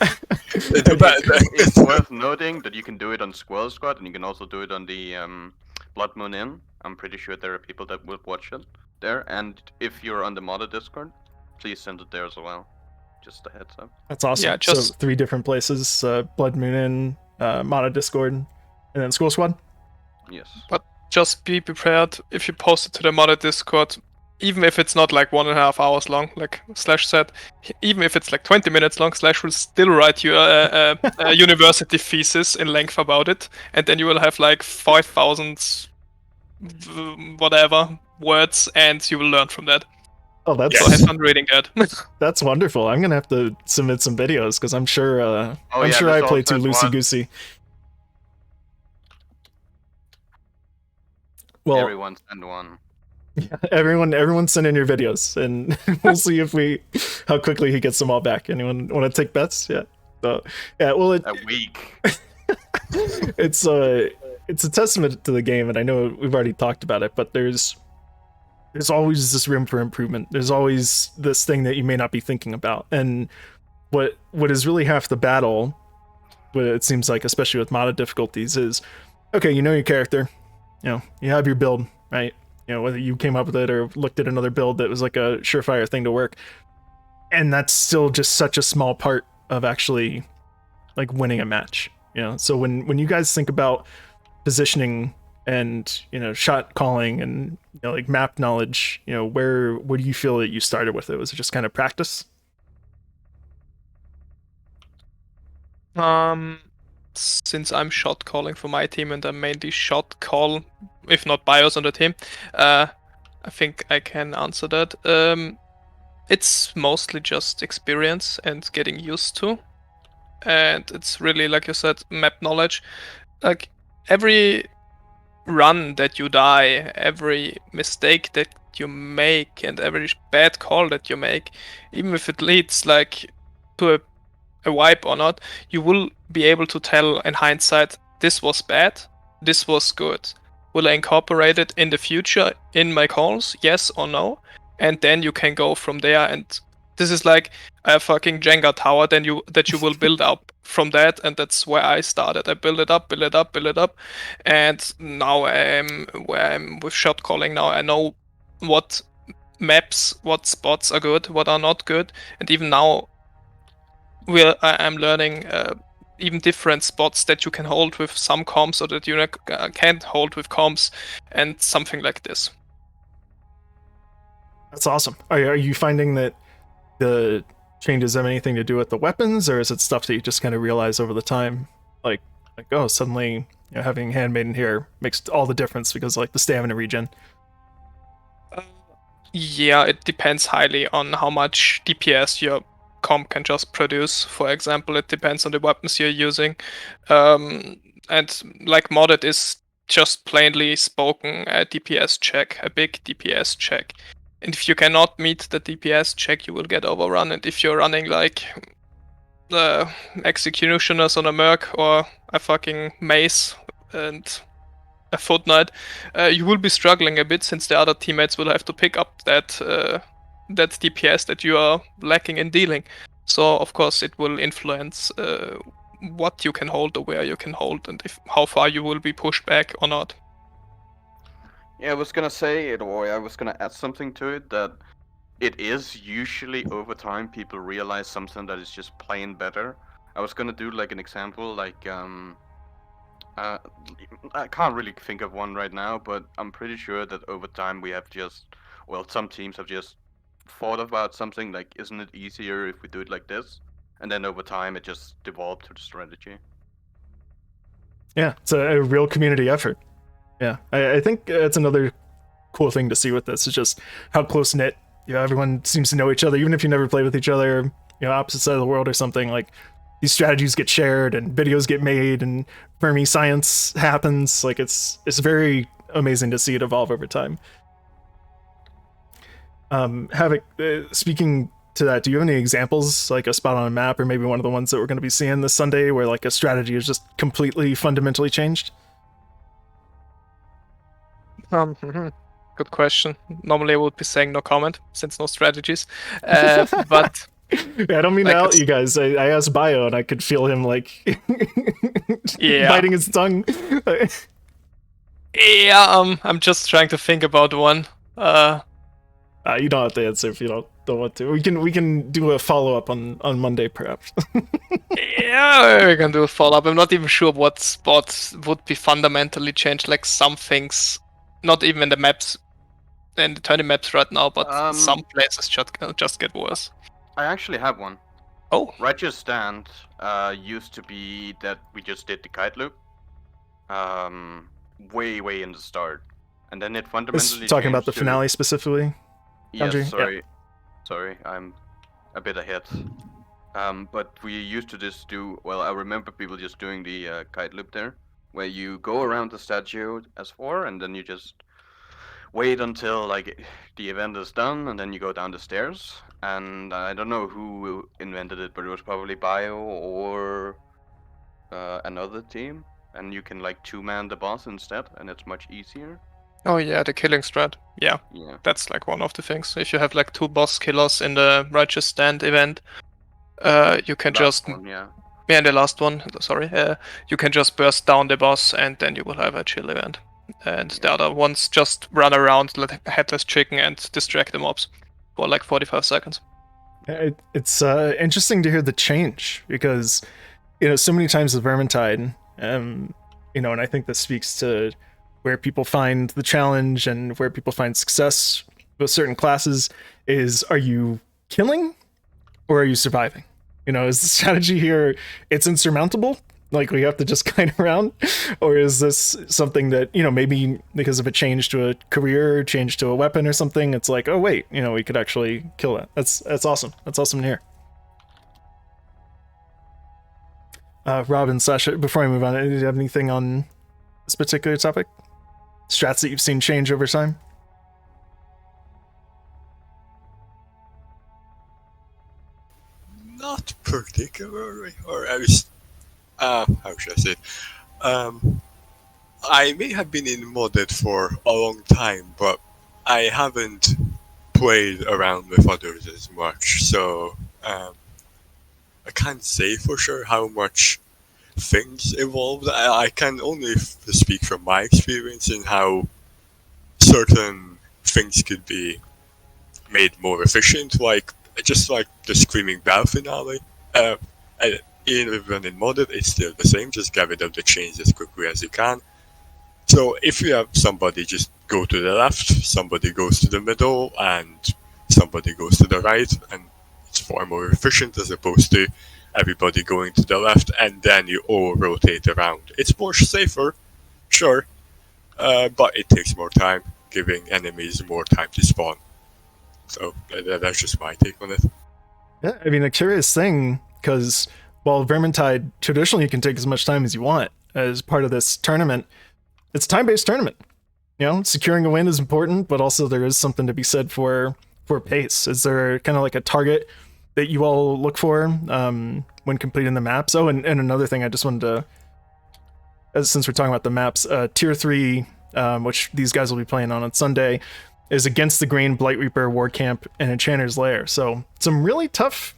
it's worth noting that you can do it on Squirrel Squad, and you can also do it on the Blood Moon Inn. I'm pretty sure there are people that will watch it there. And if you're on the modded Discord, please send it there as well. Just a heads up. That's awesome. Yeah, just so 3 different places: Blood Moon Inn, modded Discord, and then Squirrel Squad. Yes. But just be prepared if you post it to the modded Discord. Even if it's not like 1.5 hours long, like Slash said, even if it's like 20 minutes long, Slash will still write you a university thesis in length about it, and then you will have like 5,000 whatever words, and you will learn from that. Oh, that's so have fun reading that. That's wonderful. I'm gonna have to submit some videos because I'm sure I play too loosey goosey. Well, everyone send one. Yeah, everyone send in your videos, and we'll see how quickly he gets them all back. Anyone want to take bets? Yeah. So, yeah. Well, a week. It's a testament to the game, and I know we've already talked about it, but there's always this room for improvement. There's always this thing that you may not be thinking about, and what is really half the battle, what it seems like, especially with modded difficulties, is okay. You know your character, you know you have your build, right? You know, whether you came up with it or looked at another build that was like a surefire thing to work. And that's still just such a small part of actually like winning a match. You know, so when you guys think about positioning and, you know, shot calling and, you know, like map knowledge, you know, where do you feel that you started with it? Was it just kind of practice? Since I'm shot calling for my team and I'm mainly shot call, if not BIOS on the team, I think I can answer that. It's mostly just experience and getting used to, and it's really, like you said, map knowledge. Like every run that you die, every mistake that you make, and every bad call that you make, even if it leads like to a wipe or not, you will be able to tell in hindsight, this was bad, this was good. Will I incorporate it in the future in my calls, yes or no? And then you can go from there, and this is like a fucking Jenga tower that you will build up from that, and that's where I started. I build it up, and now where I'm with shot calling now. I know what maps, what spots are good, what are not good, and even now I'm learning even different spots that you can hold with some comps or that you can't hold with comps, and something like this. That's awesome. Are you finding that the changes have anything to do with the weapons, or is it stuff that you just kind of realize over the time? Like oh, suddenly, you know, having Handmaiden here makes all the difference because like the stamina regen. Yeah, it depends highly on how much DPS you're comp can just produce. For example, it depends on the weapons you're using. And like modded is just plainly spoken a DPS check, a big DPS check. And if you cannot meet the DPS check, you will get overrun. And if you're running like the executioners on a merc or a fucking mace and a foot knight, you will be struggling a bit, since the other teammates will have to pick up that that DPS that you are lacking in dealing. So of course it will influence what you can hold or where you can hold, and how far you will be pushed back or not. Yeah, I was gonna say it, or I was gonna add something to it, that it is usually over time people realize something that is just plain better. I was gonna do like an example, like I can't really think of one right now, but I'm pretty sure that over time we have just, well, some teams have just thought about something like, isn't it easier if we do it like this? And then over time it just developed to the strategy. Yeah, it's a real community effort. Yeah, I think it's another cool thing to see with this, is just how close knit, everyone seems to know each other, even if you never played with each other, opposite side of the world or something. Like, these strategies get shared and videos get made and Fermi science happens. Like, it's very amazing to see it evolve over time. Havoc, speaking to that, do you have any examples, like a spot on a map, or maybe one of the ones that we're going to be seeing this Sunday, where like a strategy is just completely fundamentally changed? Good question. Normally I would be saying no comment, since no strategies. But yeah, I don't mean to out you guys. I asked Bio and I could feel him like biting his tongue. Yeah, I'm just trying to think about one. You don't have to answer if you don't want to. We can do a follow-up on Monday, perhaps. Yeah, we can do a follow-up. I'm not even sure what spots would be fundamentally changed. Like, some things, not even in the maps, in the tourney maps right now, but some places just get worse. I actually have one. Oh. Righteous Stand used to be that we just did the kite loop. Way in the start. And then it fundamentally talking about the to... finale specifically? Yes, Andrew? sorry. Yeah. Sorry, I'm a bit ahead. But we used to just do, well, I remember people just doing the kite loop there, where you go around the statue as 4, and then you just wait until like the event is done, and then you go down the stairs. And I don't know who invented it, but it was probably Bio or another team, and you can like 2-man the boss instead, and it's much easier. Oh yeah, the killing strat. Yeah, that's like one of the things. If you have like 2 boss killers in the Righteous Stand event, you can in the last one, sorry, you can just burst down the boss, and then you will have a chill event. And the other ones just run around like a headless chicken and distract the mobs for like 45 seconds. It's interesting to hear the change, because so many times with Virgintide, and I think this speaks to where people find the challenge and where people find success with certain classes, is, are you killing or are you surviving? Is the strategy here, it's insurmountable, like we have to just kite around, or is this something that, maybe because of a change to a career, change to a weapon or something, it's like, oh wait, we could actually kill that. That's awesome. That's awesome to hear. Rob and Sasha, before I move on, do you have anything on this particular topic? Strats that you've seen change over time? Not particularly, or at least, how should I say it? I may have been in modded for a long time, but I haven't played around with others as much, so I can't say for sure how much things evolved. I can only speak from my experience in how certain things could be made more efficient, just like the Screaming Bow finale. Even in modded, it's still the same, just get rid of the chains as quickly as you can. So if you have somebody just go to the left, somebody goes to the middle, and somebody goes to the right, and it's far more efficient as opposed to everybody going to the left and then you all rotate around. It's more safer, sure, but it takes more time, giving enemies more time to spawn. So that's just my take on it. Yeah, I mean, a curious thing, because while Vermintide traditionally you can take as much time as you want as part of this tournament, it's a time-based tournament. You know, securing a win is important, but also there is something to be said for pace. Is there kind of like a target that you all look for when completing the maps? Oh, and another thing I just wanted to, since we're talking about the maps, Tier 3, which these guys will be playing on Sunday, is Against the Grain, Blight Reaper, War Camp, and Enchanter's Lair. So some really tough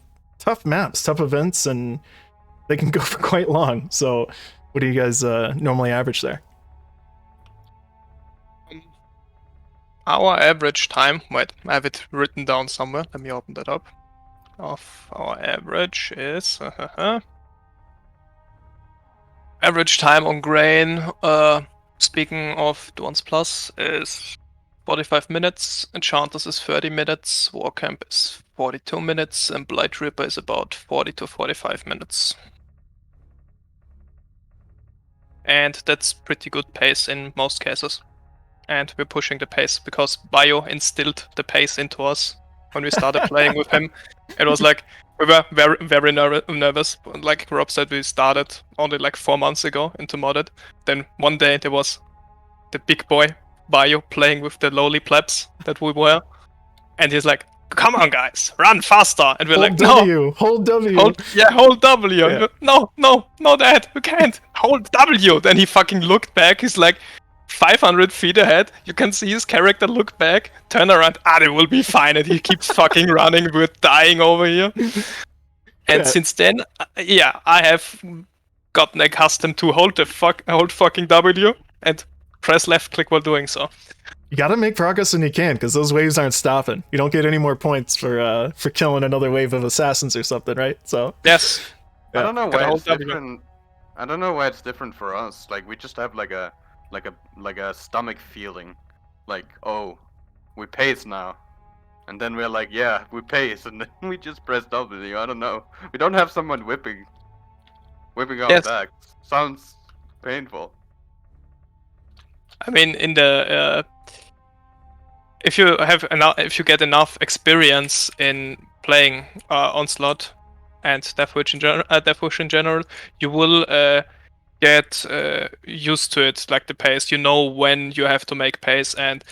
maps, tough events, and they can go for quite long. So what do you guys normally average there? Our average time, wait, I have it written down somewhere. Let me open that up. Of our average is average time on Grain. Speaking of Dawn's Plus, is 45 minutes. Enchanters is 30 minutes. Warcamp is 42 minutes, and Blight Reaper is about 40 to 45 minutes. And that's pretty good pace in most cases. And we're pushing the pace because Bio instilled the pace into us when we started playing with him. It was like, we were very, very nervous. Like Rob said, we started only like 4 months ago into modded. Then one day there was the big boy Bio playing with the lowly plebs that we were. And he's like, come on guys, run faster. And we're Hold like, W, no. hold W. Hold W. Yeah. No, Dad, you can't. Hold W. Then he fucking looked back. He's like 500 feet ahead. You can see his character look back, turn around. It will be fine. And he keeps fucking running. We're dying over here. And since then, I have gotten accustomed to hold fucking W and press left click while doing so. You gotta make progress when you can, because those waves aren't stopping. You don't get any more points for killing another wave of assassins or something, right? So yes. I don't know why it's different. I don't know why it's different for us. Like we just have like a stomach feeling, like, oh, we pace now, and then we're like, yeah, we pace, and then we just press W. I don't know. We don't have someone whipping our back. Sounds painful. I mean, in the if you get enough experience in playing Onslaught and Deathwish in general, you will get used to it, like the pace. You know when you have to make pace, and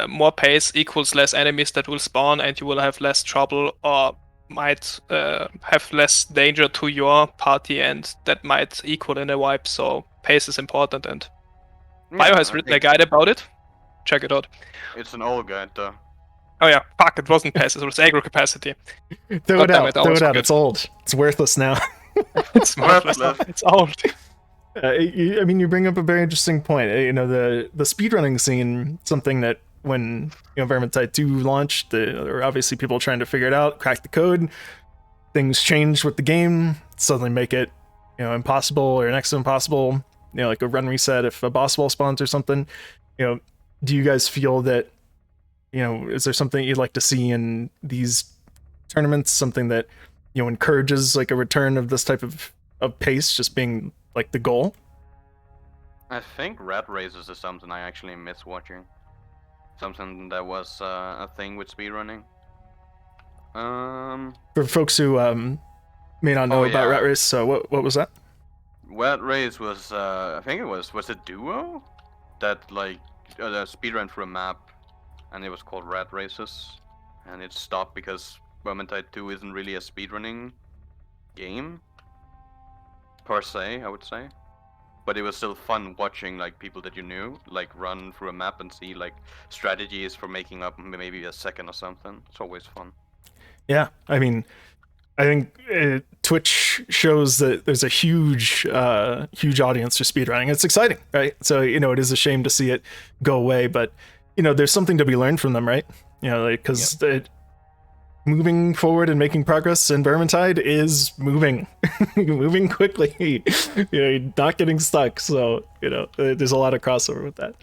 more pace equals less enemies that will spawn, and you will have less trouble or might have less danger to your party, and that might equal in a wipe. So pace is important, and Bio has written a guide about it. Check it out. It's an old guide though. Oh yeah, fuck, it wasn't pace, it was aggro capacity. Throw it out, it's old. It's worthless now. It's worthless now. It's old. I mean, you bring up a very interesting point. You know, the speedrunning scene, something that when Vermintide 2 launched, there were obviously people trying to figure it out, crack the code. Things changed with the game, suddenly make it impossible or next to impossible. Like a run reset if a boss wall spawns or something. Do you guys feel that is there something you'd like to see in these tournaments, something that encourages like a return of this type of pace just being like the goal? I think rat races is something I actually miss watching. Something that was a thing with speedrunning. For folks who may not know about rat race, so what was that? Rat race was I think it was a duo that like speedrun through a map, and it was called rat races, and it stopped because Vermintide 2 isn't really a speedrunning game per se, I would say, but it was still fun watching like people that you knew like run through a map and see like strategies for making up maybe a second or something. It's always fun. Yeah, I mean, I think Twitch shows that there's a huge audience for speedrunning. It's exciting, right? So it is a shame to see it go away, but there's something to be learned from them, right? Because moving forward and making progress in Vermintide is moving quickly. Not getting stuck. So there's a lot of crossover with that.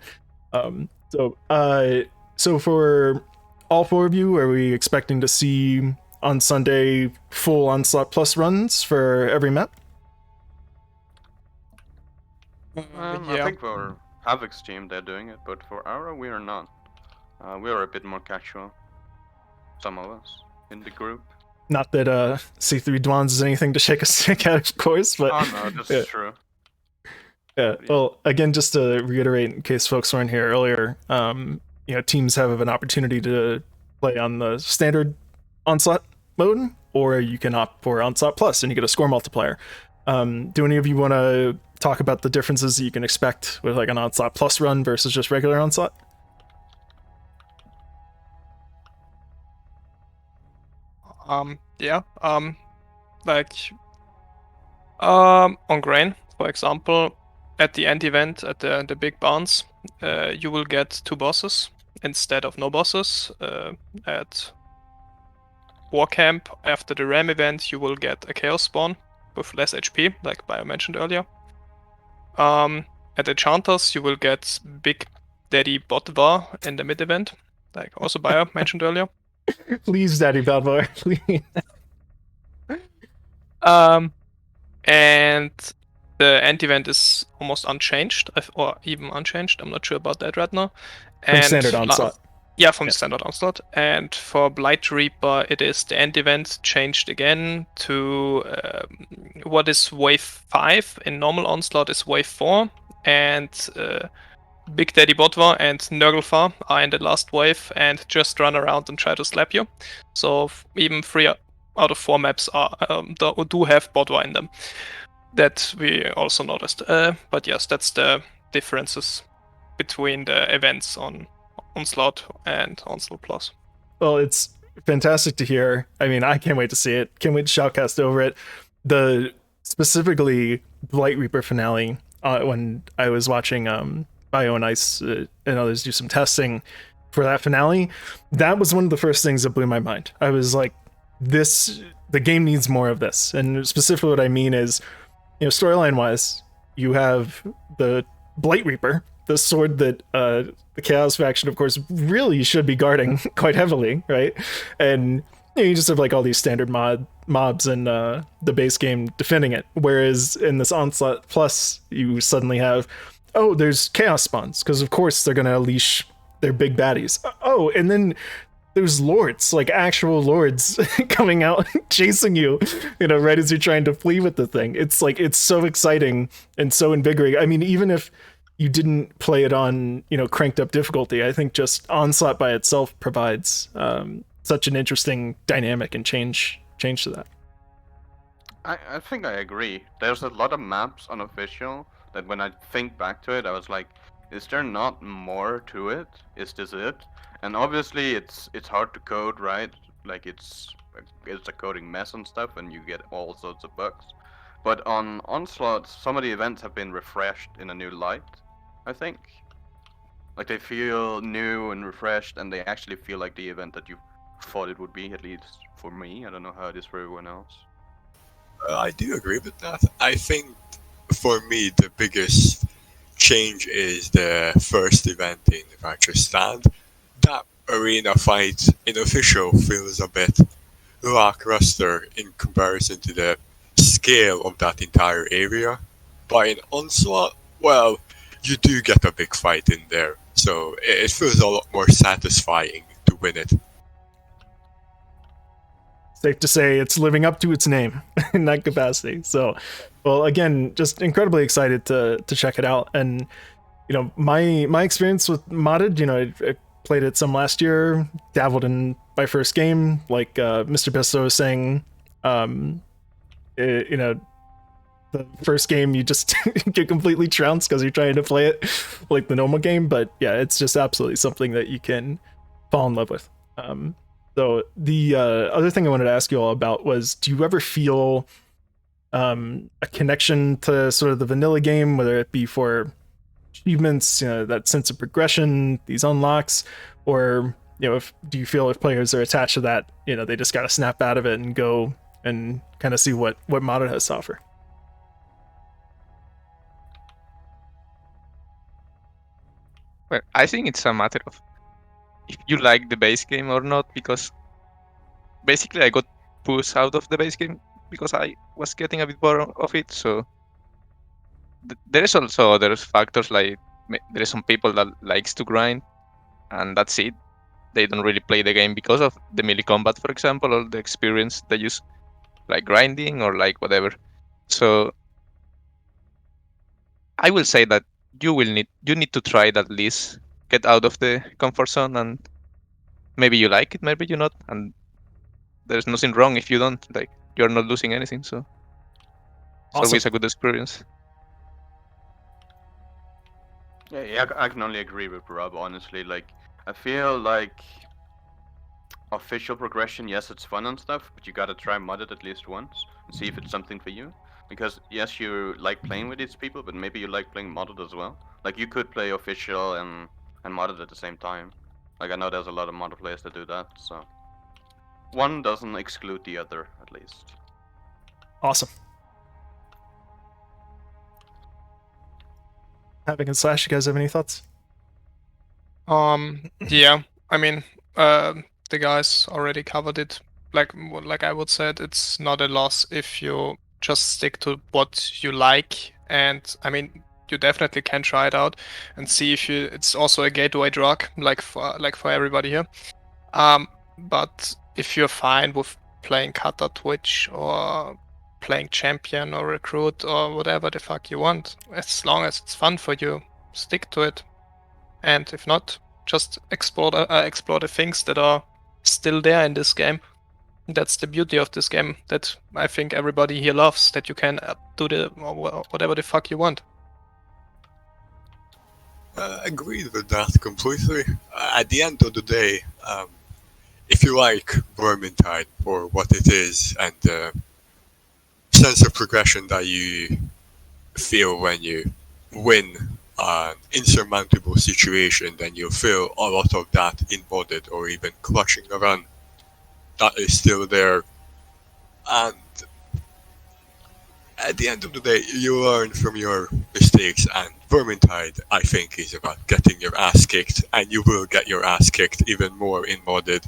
So for all four of you, are we expecting to see on Sunday full Onslaught Plus runs for every map? I think for Havoc's team they're doing it, but for Aura we are not. We are a bit more casual. Some of us. in the group. Not that C3 Dwans is anything to shake a stick at, of course, but Oh no, that's yeah. true. Yeah. Well, again, just to reiterate, in case folks weren't here earlier, teams have an opportunity to play on the standard Onslaught mode, or you can opt for Onslaught Plus, and you get a score multiplier. Do any of you want to talk about the differences that you can expect with like an Onslaught Plus run versus just regular Onslaught? On Grain, for example, at the end event at the big barns, you will get 2 bosses instead of no bosses. At Warcamp, after the Ram event, you will get a Chaos Spawn with less HP, like Bio mentioned earlier. At Enchanters, you will get Big Daddy Botvar in the mid event, like also Bio mentioned earlier. Please, Daddy Botvar, please. And the end event is almost unchanged, or even unchanged. I'm not sure about that right now. From standard Onslaught. Yeah, from standard Onslaught. And for Blight Reaper, it is the end event changed again to what is wave 5 in normal Onslaught is wave 4, and Big Daddy Botvar and Nurglefar are in the last wave and just run around and try to slap you. So even 3 out of 4 maps do have Botvar in them. That we also noticed. But yes, that's the differences between the events on Onslaught and Onslaught Plus. Well, it's fantastic to hear. I mean, I can't wait to see it. Can't wait to shoutcast over it. The specifically Blight Reaper finale, when I was watching Bio and Ice and others do some testing for that finale, that was one of the first things that blew my mind. I was like, the game needs more of this. And specifically what I mean is, storyline wise, you have the Blight Reaper, the sword that the Chaos faction, of course, really should be guarding quite heavily, right? And you just have like all these standard mobs in the base game defending it. Whereas in this Onslaught Plus, you suddenly have, there's Chaos spawns, because of course they're going to unleash their big baddies. And then there's lords, like actual lords coming out chasing you, right as you're trying to flee with the thing. It's like, it's so exciting and so invigorating. I mean, even if you didn't play it on, cranked up difficulty, I think just Onslaught by itself provides such an interesting dynamic and change to that. I think I agree. There's a lot of maps unofficial that when I think back to it, I was like, is there not more to it? Is this it? And obviously it's hard to code, right? Like it's a coding mess and stuff, and you get all sorts of bugs. But on Onslaught, some of the events have been refreshed in a new light, I think. Like they feel new and refreshed, and they actually feel like the event that you thought it would be, at least for me. I don't know how it is for everyone else. I do agree with that. I think for me the biggest change is the first event in Righteous Stand. That arena fight in official feels a bit lackluster in comparison to the scale of that entire area. But in Onslaught, well, you do get a big fight in there, so it feels a lot more satisfying to win it. Safe to say it's living up to its name in that capacity. So, well, again, just incredibly excited to check it out. And my experience with modded, I played it some last year, dabbled in my first game, like Mr. Pisto was saying. The first game you just get completely trounced because you're trying to play it like the normal game, but yeah, it's just absolutely something that you can fall in love with. So the other thing I wanted to ask you all about was, do you ever feel a connection to sort of the vanilla game, whether it be for achievements, that sense of progression, these unlocks, or do you feel if players are attached to that, they just got to snap out of it and go and kind of see what modded has to offer? Well, I think it's a matter of if you like the base game or not, because basically I got pushed out of the base game because I was getting a bit bored of it. So there is also other factors, like there is some people that likes to grind, and that's it. they don't really play the game because of the melee combat, for example, or the experience they use, like grinding or like whatever. So I will say that you need to try it at least, get out of the comfort zone, and maybe you like it, maybe you not, and there's nothing wrong if you don't. Like, you're not losing anything, so it's always a good experience. Yeah, I can only agree with Rob, honestly. Like, I feel like official progression, yes, it's fun and stuff, but you gotta try modded at least once and see if it's something for you. Because yes, you like playing with these people, but maybe you like playing modded as well. Like, you could play official and modded at the same time. Like, I know there's a lot of modded players that do that, so one doesn't exclude the other, at least. Awesome. Having a Slash, you guys have any thoughts? Yeah, I mean, the guys already covered it. Like I would say, it's not a loss if you just stick to what you like. And I mean, you definitely can try it out and see if you. It's also a gateway drug, like for everybody here. But if you're fine with playing Cata Twitch or playing Champion or Recruit or whatever the fuck you want, as long as it's fun for you, stick to it. And if not, just explore the things that are still there in this game. That's the beauty of this game that I think everybody here loves, that you can do whatever the fuck you want. Agreed with that completely. At the end of the day, if you like Virgintide for what it is and the sense of progression that you feel when you win an insurmountable situation, then you'll feel a lot of that embodied, or even clutching a run that is still there. And at the end of the day, you learn from your mistakes, and Virgintide, I think, is about getting your ass kicked, and you will get your ass kicked even more in modded.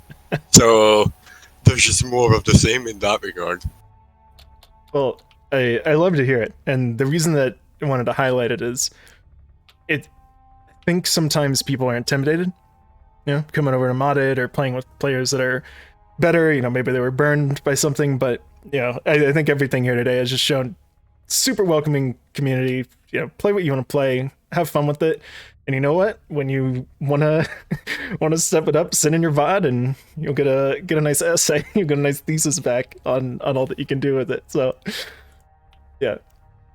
So there's just more of the same in that regard. Well, I love to hear it, and the reason that I wanted to highlight it is, I think sometimes people are intimidated, you know, coming over to modded or playing with players that are better. You know, maybe they were burned by something, but you know, I think everything here today has just shown super welcoming community. You know, play what you want to play, have fun with it, and you know what? When you wanna step it up, send in your VOD, and you'll get a nice essay, you'll get a nice thesis back on all that you can do with it. So yeah,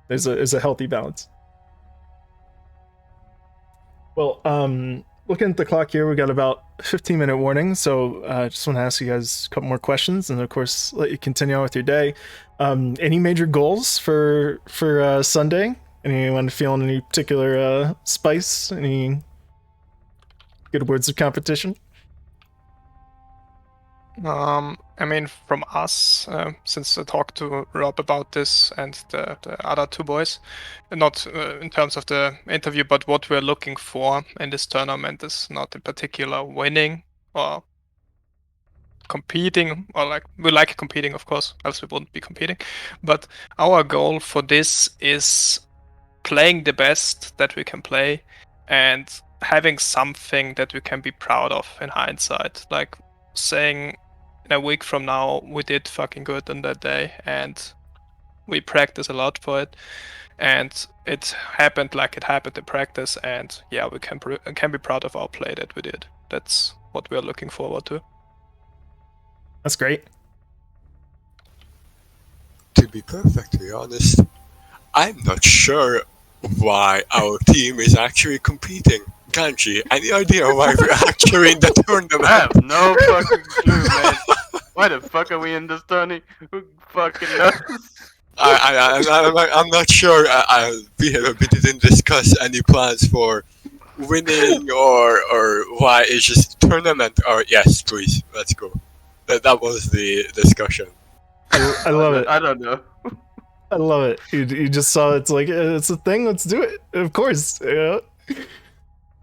there's a healthy balance. Well, looking at the clock here, we got about 15-minute warning, so I just want to ask you guys a couple more questions, and of course, let you continue on with your day. Any major goals for Sunday? Anyone feeling any particular spice? Any good words of competition? I mean, from us, since I talked to Rob about this and the other two boys, not in terms of the interview, but what we're looking for in this tournament is not in particular winning or competing, or like, we like competing, of course, else we wouldn't be competing. But our goal for this is playing the best that we can play and having something that we can be proud of in hindsight. Like saying, in a week from now, we did fucking good on that day, and we practice a lot for it, and it happened like it happened in practice, and yeah, we can be proud of our play that we did. That's what we're looking forward to. That's great. To be perfectly honest, I'm not sure why our team is actually competing. Ganji, any idea why we're actually in the tournament? I have no fucking clue, man. Why the fuck are we in this tourney? Who fucking knows? I'm not sure. We didn't discuss any plans for winning or why it's just tournament. Or yes, please, let's go. That was the discussion. I love it. I don't know. I love it. You just saw it's like, it's a thing, let's do it. Of course. Yeah.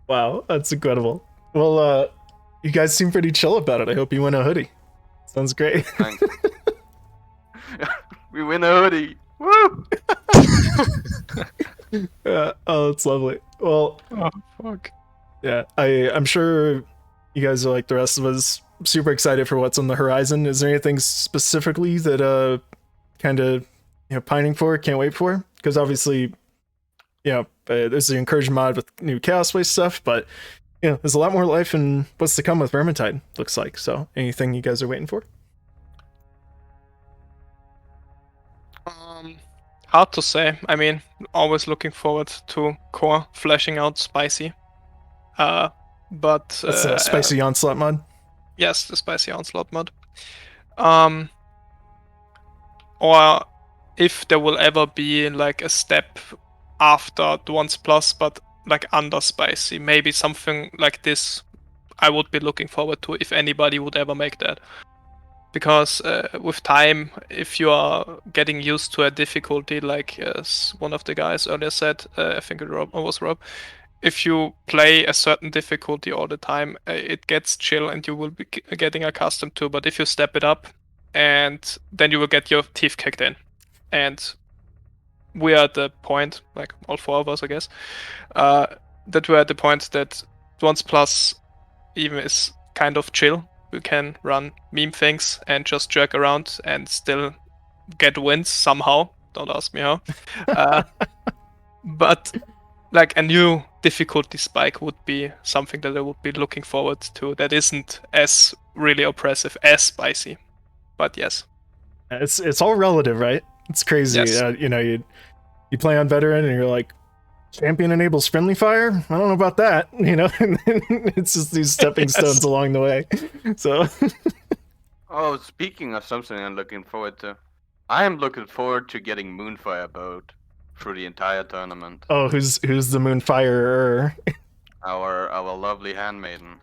Wow, that's incredible. Well, you guys seem pretty chill about it. I hope you win a hoodie. Sounds great. Thanks. We win a hoodie. Woo! Oh, that's lovely. Well, oh fuck. Yeah, I'm sure you guys are like the rest of us, super excited for what's on the horizon. Is there anything specifically that kind of pining for, can't wait for? Because obviously, there's the encouragement mod with new Chaos Waste stuff, but there's a lot more life in what's to come with Virgintide, looks like. So anything you guys are waiting for? Hard to say. I mean, always looking forward to core fleshing out spicy. But that's a spicy onslaught mod. Yes, the spicy onslaught mod. Or if there will ever be like a step after the Once Plus, but like under spicy, maybe something like this. I would be looking forward to if anybody would ever make that. Because with time, if you are getting used to a difficulty, like as one of the guys earlier said, I think it was Rob, if you play a certain difficulty all the time, it gets chill and you will be getting accustomed to. But if you step it up, and then you will get your teeth kicked in. And we are at the point, like all four of us, I guess, that we're at the point that Once Plus even is kind of chill. You can run meme things and just jerk around and still get wins somehow. Don't ask me how. But like a new difficulty spike would be something that I would be looking forward to that isn't as really oppressive as spicy. But yes. It's all relative, right? It's crazy. Yes. You play on veteran and you're like, champion enables friendly fire? I don't know about that, and it's just these stepping stones along the way. So Oh, speaking of something I'm looking forward to, I am looking forward to getting Moonfire boat through the entire tournament. Oh, who's the Moonfire? Our lovely handmaiden.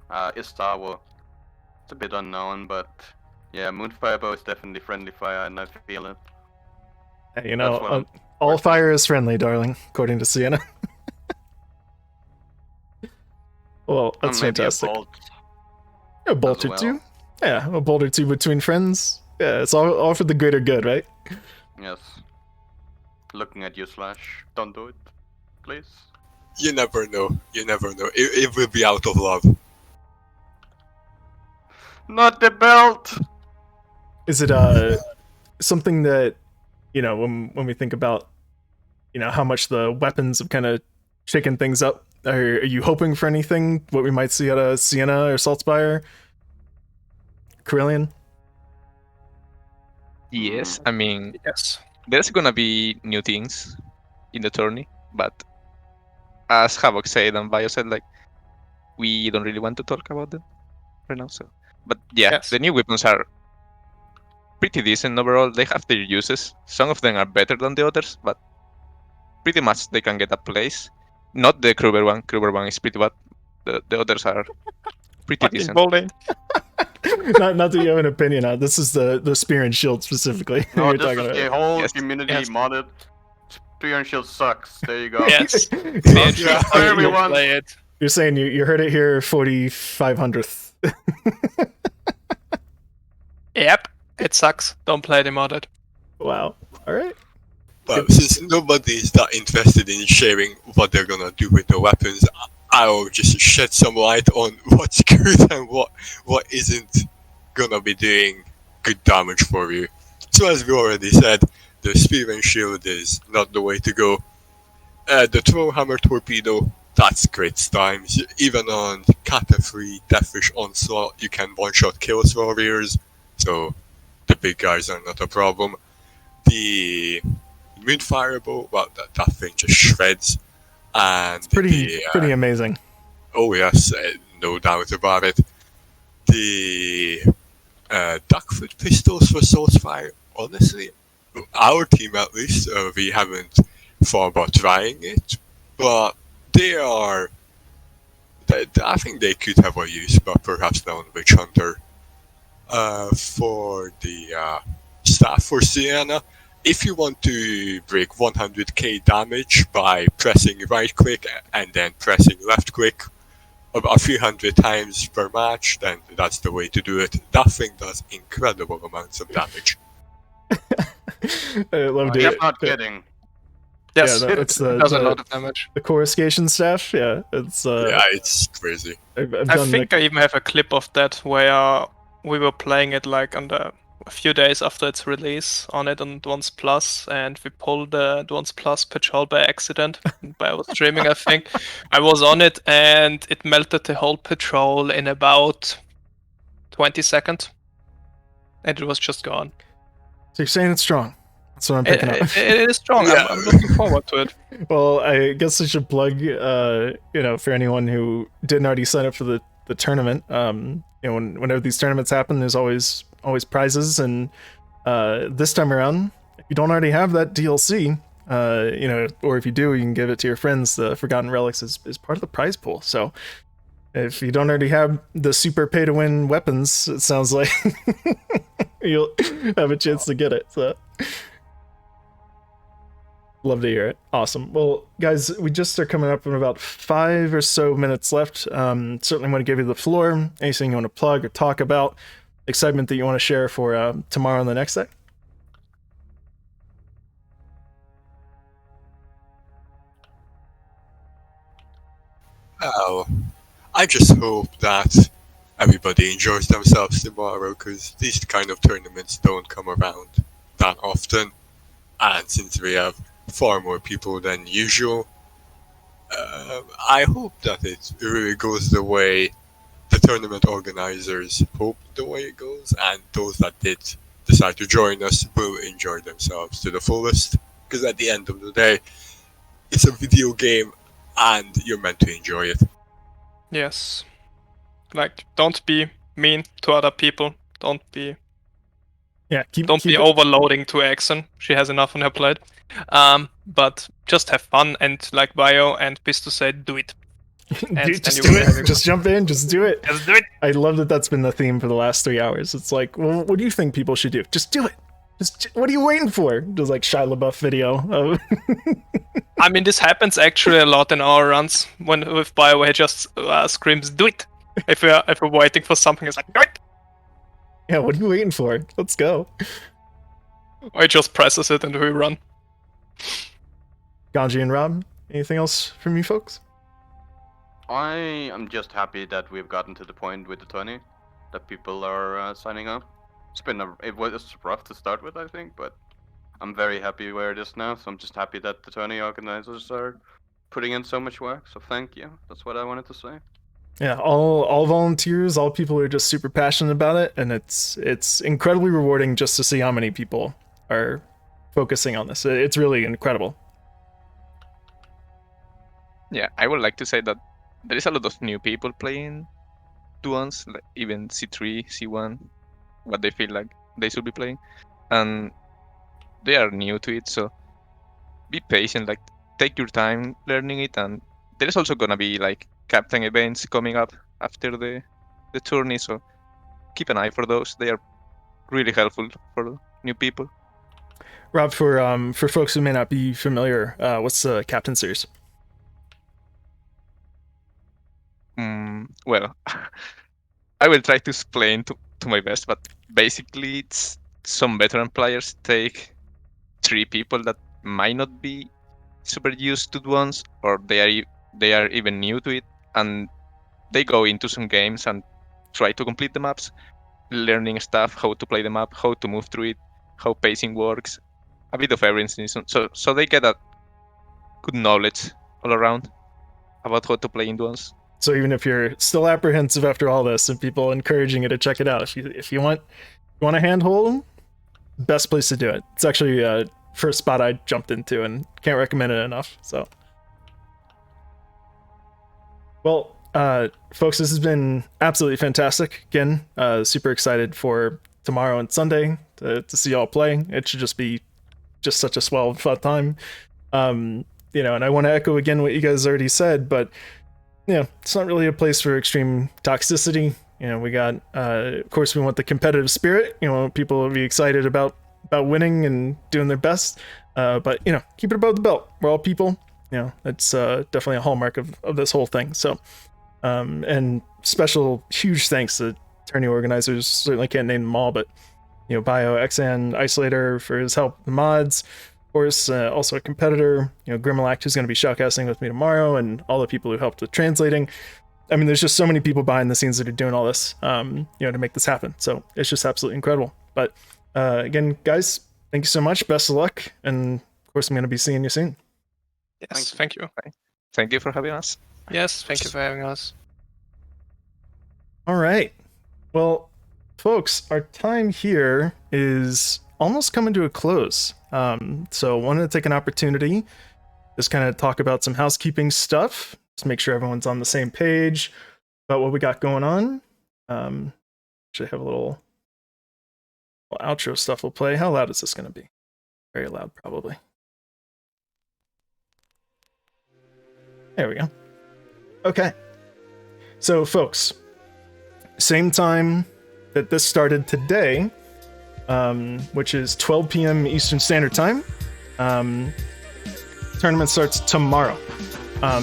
Istawa. It's a bit unknown, but yeah, Moonfire boat is definitely friendly fire and I feel it. All fire is friendly, darling, according to Sienna. Well, that's fantastic. A bolt or two. Yeah, a bolt or two between friends. Yeah, it's all for the greater good, right? Yes. Looking at you, Slash. Don't do it, please. You never know. You never know. It will be out of love. Not the belt! Is it something that, when we think about, how much the weapons have kind of shaken things up, are you hoping for anything, what we might see out of Sienna or Saltspire? Carillion? Yes, I mean, yes. There's gonna be new things in the tourney, but as Havoc said and Bio said, like, we don't really want to talk about them right now. So, but yeah, Yes. The new weapons are pretty decent overall. They have their uses. Some of them are better than the others, but pretty much they can get a place. Not the Kruber one. Kruber one is pretty bad. The others are pretty decent. not that you have an opinion on. This is the spear and shield specifically. No, you're this talking is about. the whole community modded. Spear and shield sucks. There you go. Yes. Yeah, everyone. Play it. You're saying you heard it here, 4,500th. Yep. It sucks. Don't play the modded. Wow. All right. Well, since nobody is that interested in sharing what they're gonna do with the weapons, I'll just shed some light on what's good and what isn't gonna be doing good damage for you. So as we already said, the Spear and Shield is not the way to go. The Throw Hammer Torpedo, that's great times. Even on Cata3 Deathwish Onslaught, you can one-shot kill warriors, so the big guys are not a problem. The Moonfire Bow, well, that thing just shreds. And it's pretty amazing. Oh yes, no doubt about it. The Duckfoot pistols for Soulsfire, honestly, our team at least, we haven't thought about trying it, but they are. I think they could have a use, but perhaps not on Witch Hunter. For the staff for Sienna, if you want to break 100k damage by pressing right click and then pressing left click a few hundred times per match, then that's the way to do it. That thing does incredible amounts of damage. I loved it. I'm not kidding. Yes, that's it does a lot of damage. The coruscation staff. Yeah, it's it's crazy. I think I even have a clip of that where we were playing it like a few days after its release on Advanced Plus, and we pulled the Advanced Plus patrol by accident. I was streaming, I think. I was on it, and it melted the whole patrol in about 20 seconds, and it was just gone. So you're saying it's strong? That's what I'm picking up. It is strong. Yeah. I'm looking forward to it. Well, I guess I should plug, for anyone who didn't already sign up for the tournament. Whenever these tournaments happen, there's always prizes, and this time around, if you don't already have that DLC, or if you do, you can give it to your friends. The Forgotten Relics is part of the prize pool. So if you don't already have the super pay-to-win weapons, it sounds like you'll have a chance to get it. So. Love to hear it. Awesome. Well, guys, we just are coming up in about 5 or so minutes left. Certainly want to give you the floor. Anything you want to plug or talk about, excitement that you want to share for tomorrow and the next day? Well, I just hope that everybody enjoys themselves tomorrow, because these kind of tournaments don't come around that often. And since we have far more people than usual, I hope that it really goes the way the tournament organizers hope the way it goes, and those that did decide to join us will enjoy themselves to the fullest, because at the end of the day, it's a video game and you're meant to enjoy it. Yes. Like, don't be mean to other people. Don't be overloading to Exxon. She has enough on her plate. But just have fun, and like Bio and Pisto said, do it. Dude, just do it. Just jump in. Just do it. Just do it. I love that that's been the theme for the last 3 hours. It's like, well, what do you think people should do? Just do it. What are you waiting for? Just like Shia LaBeouf video. I mean, this happens actually a lot in our runs with Bio, he just screams, "Do it!" If we're waiting for something, it's like, "Do it!" Yeah, what are you waiting for? Let's go. Or he just presses it and we run. Ganji and Rob, anything else from you folks? I am just happy that we've gotten to the point with the tourney that people are signing up. It was rough to start with, I think, but I'm very happy where it is now. So I'm just happy that the tourney organizers are putting in so much work. So thank you. That's what I wanted to say. Yeah, all volunteers, all people who are just super passionate about it, and it's incredibly rewarding just to see how many people are focusing on this. It's really incredible. Yeah, I would like to say that there is a lot of new people playing Duans, like even C3, C1, what they feel like they should be playing, and they are new to it, so be patient, like take your time learning it, and there is also gonna be like captain events coming up after the tourney, so keep an eye for those. They are really helpful for new people. Rob, for folks who may not be familiar, what's the captain series? Well, I will try to explain to my best, but basically it's some veteran players take 3 people that might not be super used to Duans, or they are even new to it, and they go into some games and try to complete the maps, learning stuff, how to play the map, how to move through it, how pacing works, a bit of everything. So they get a good knowledge all around about how to play in Duans. So even if you're still apprehensive after all this, and people encouraging you to check it out, if you want a handhold, best place to do it. It's actually first spot I jumped into, and can't recommend it enough. So, well, folks, this has been absolutely fantastic. Again, super excited for tomorrow and Sunday to see y'all play. It should just be such a swell, fun time. And I want to echo again what you guys already said, but it's not really a place for extreme toxicity. We got, of course, we want the competitive spirit. People to be excited about winning and doing their best. But keep it above the belt. We're all people. It's definitely a hallmark of this whole thing. So, and special huge thanks to tourney organizers. Certainly can't name them all, but Bio, Exan, Isolator for his help, the mods, of course, also a competitor, Grimalact, who's going to be shoutcasting with me tomorrow, and all the people who helped with translating. I mean, there's just so many people behind the scenes that are doing all this, to make this happen. So it's just absolutely incredible. But again, guys, thank you so much. Best of luck. And of course, I'm going to be seeing you soon. Yes, thank you. Thank you for having us. Yes, thank you for having us. All right. Well, folks, our time here is almost coming to a close. So I wanted to take an opportunity, just kind of talk about some housekeeping stuff. Just make sure everyone's on the same page about what we got going on. Should have a little outro stuff we'll play. How loud is this going to be? Very loud, probably. There we go. Okay. So, folks, same time that this started today, which is 12 p.m. Eastern Standard Time. Tournament starts tomorrow.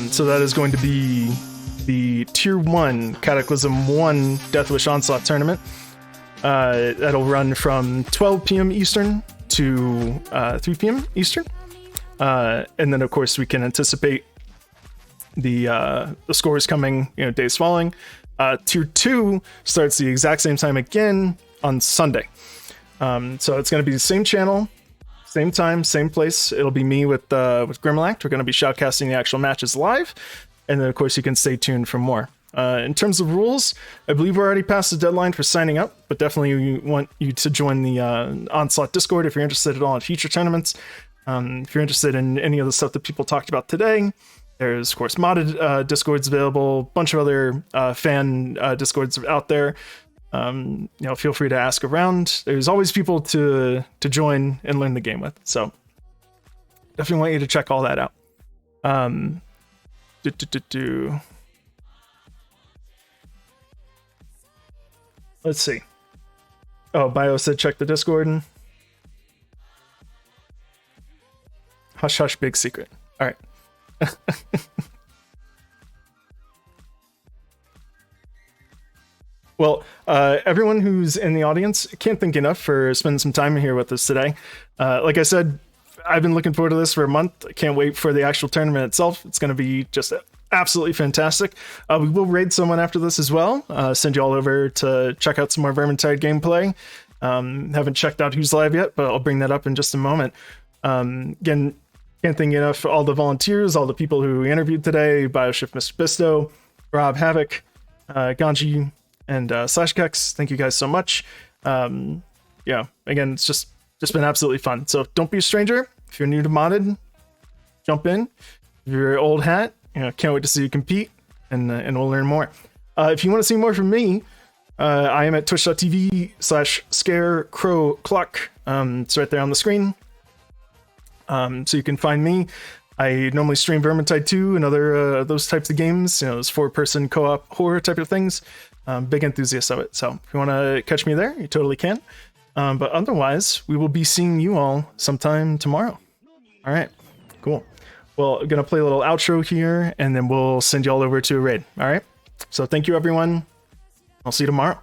So that is going to be the Tier 1 Cataclysm 1 Deathwish Onslaught Tournament. That'll run from 12 p.m. Eastern to 3 p.m. Eastern. And then, of course, we can anticipate the scores coming, days following. Tier 2 starts the exact same time again on Sunday. So it's going to be the same channel, same time, same place. It'll be me with Grimalact. We're going to be shoutcasting the actual matches live, and then of course you can stay tuned for more. In terms of rules, I believe we're already past the deadline for signing up, but definitely we want you to join the Onslaught Discord if you're interested at all in future tournaments. If you're interested in any of the stuff that people talked about today, there's of course modded Discords available, bunch of other fan Discords out there. Feel free to ask around. There's always people to join and learn the game with. So definitely want you to check all that out. Let's see. Oh, Bio said check the Discord. Hush hush, big secret. All right. Well, everyone who's in the audience, can't thank you enough for spending some time here with us today. Like I said, I've been looking forward to this for a month. I can't wait for the actual tournament itself. It's going to be just absolutely fantastic. We will raid someone after this as well. Send you all over to check out some more Virgintide gameplay. Haven't checked out who's live yet, but I'll bring that up in just a moment. Again, can't thank you enough for all the volunteers, all the people who we interviewed today, Bioshift Mr. Bisto, Rob Havoc, Ganji, and Slashkex. Thank you guys so much. Again, it's just been absolutely fun. So don't be a stranger. If you're new to modded, jump in. If you're an old hat, can't wait to see you compete, and we'll learn more. If you want to see more from me, I am at twitch.tv/scarecrowclock. It's right there on the screen. So you can find me. I normally stream Vermintide 2 and other those types of games, those 4-person co-op horror type of things. Big enthusiast of it. So if you want to catch me there, you totally can. But otherwise, we will be seeing you all sometime tomorrow. All right, cool. Well, I'm going to play a little outro here, and then we'll send you all over to a raid. All right? So thank you, everyone. I'll see you tomorrow.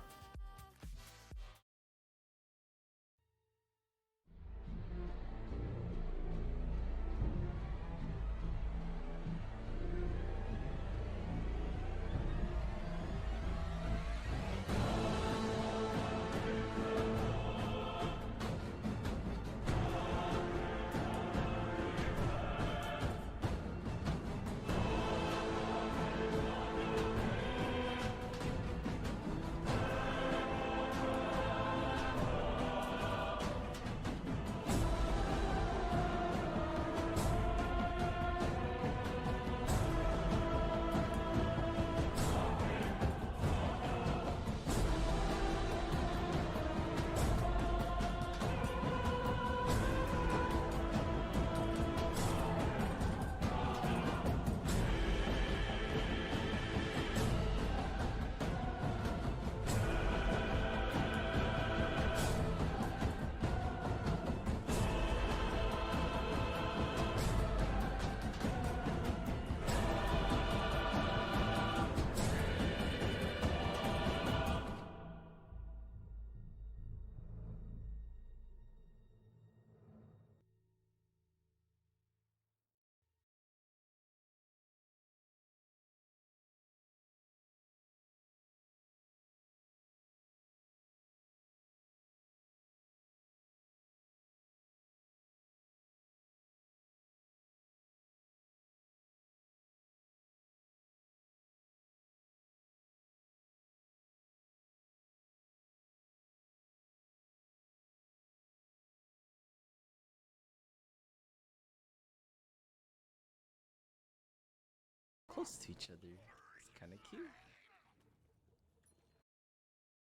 close to each other. It's kind of cute.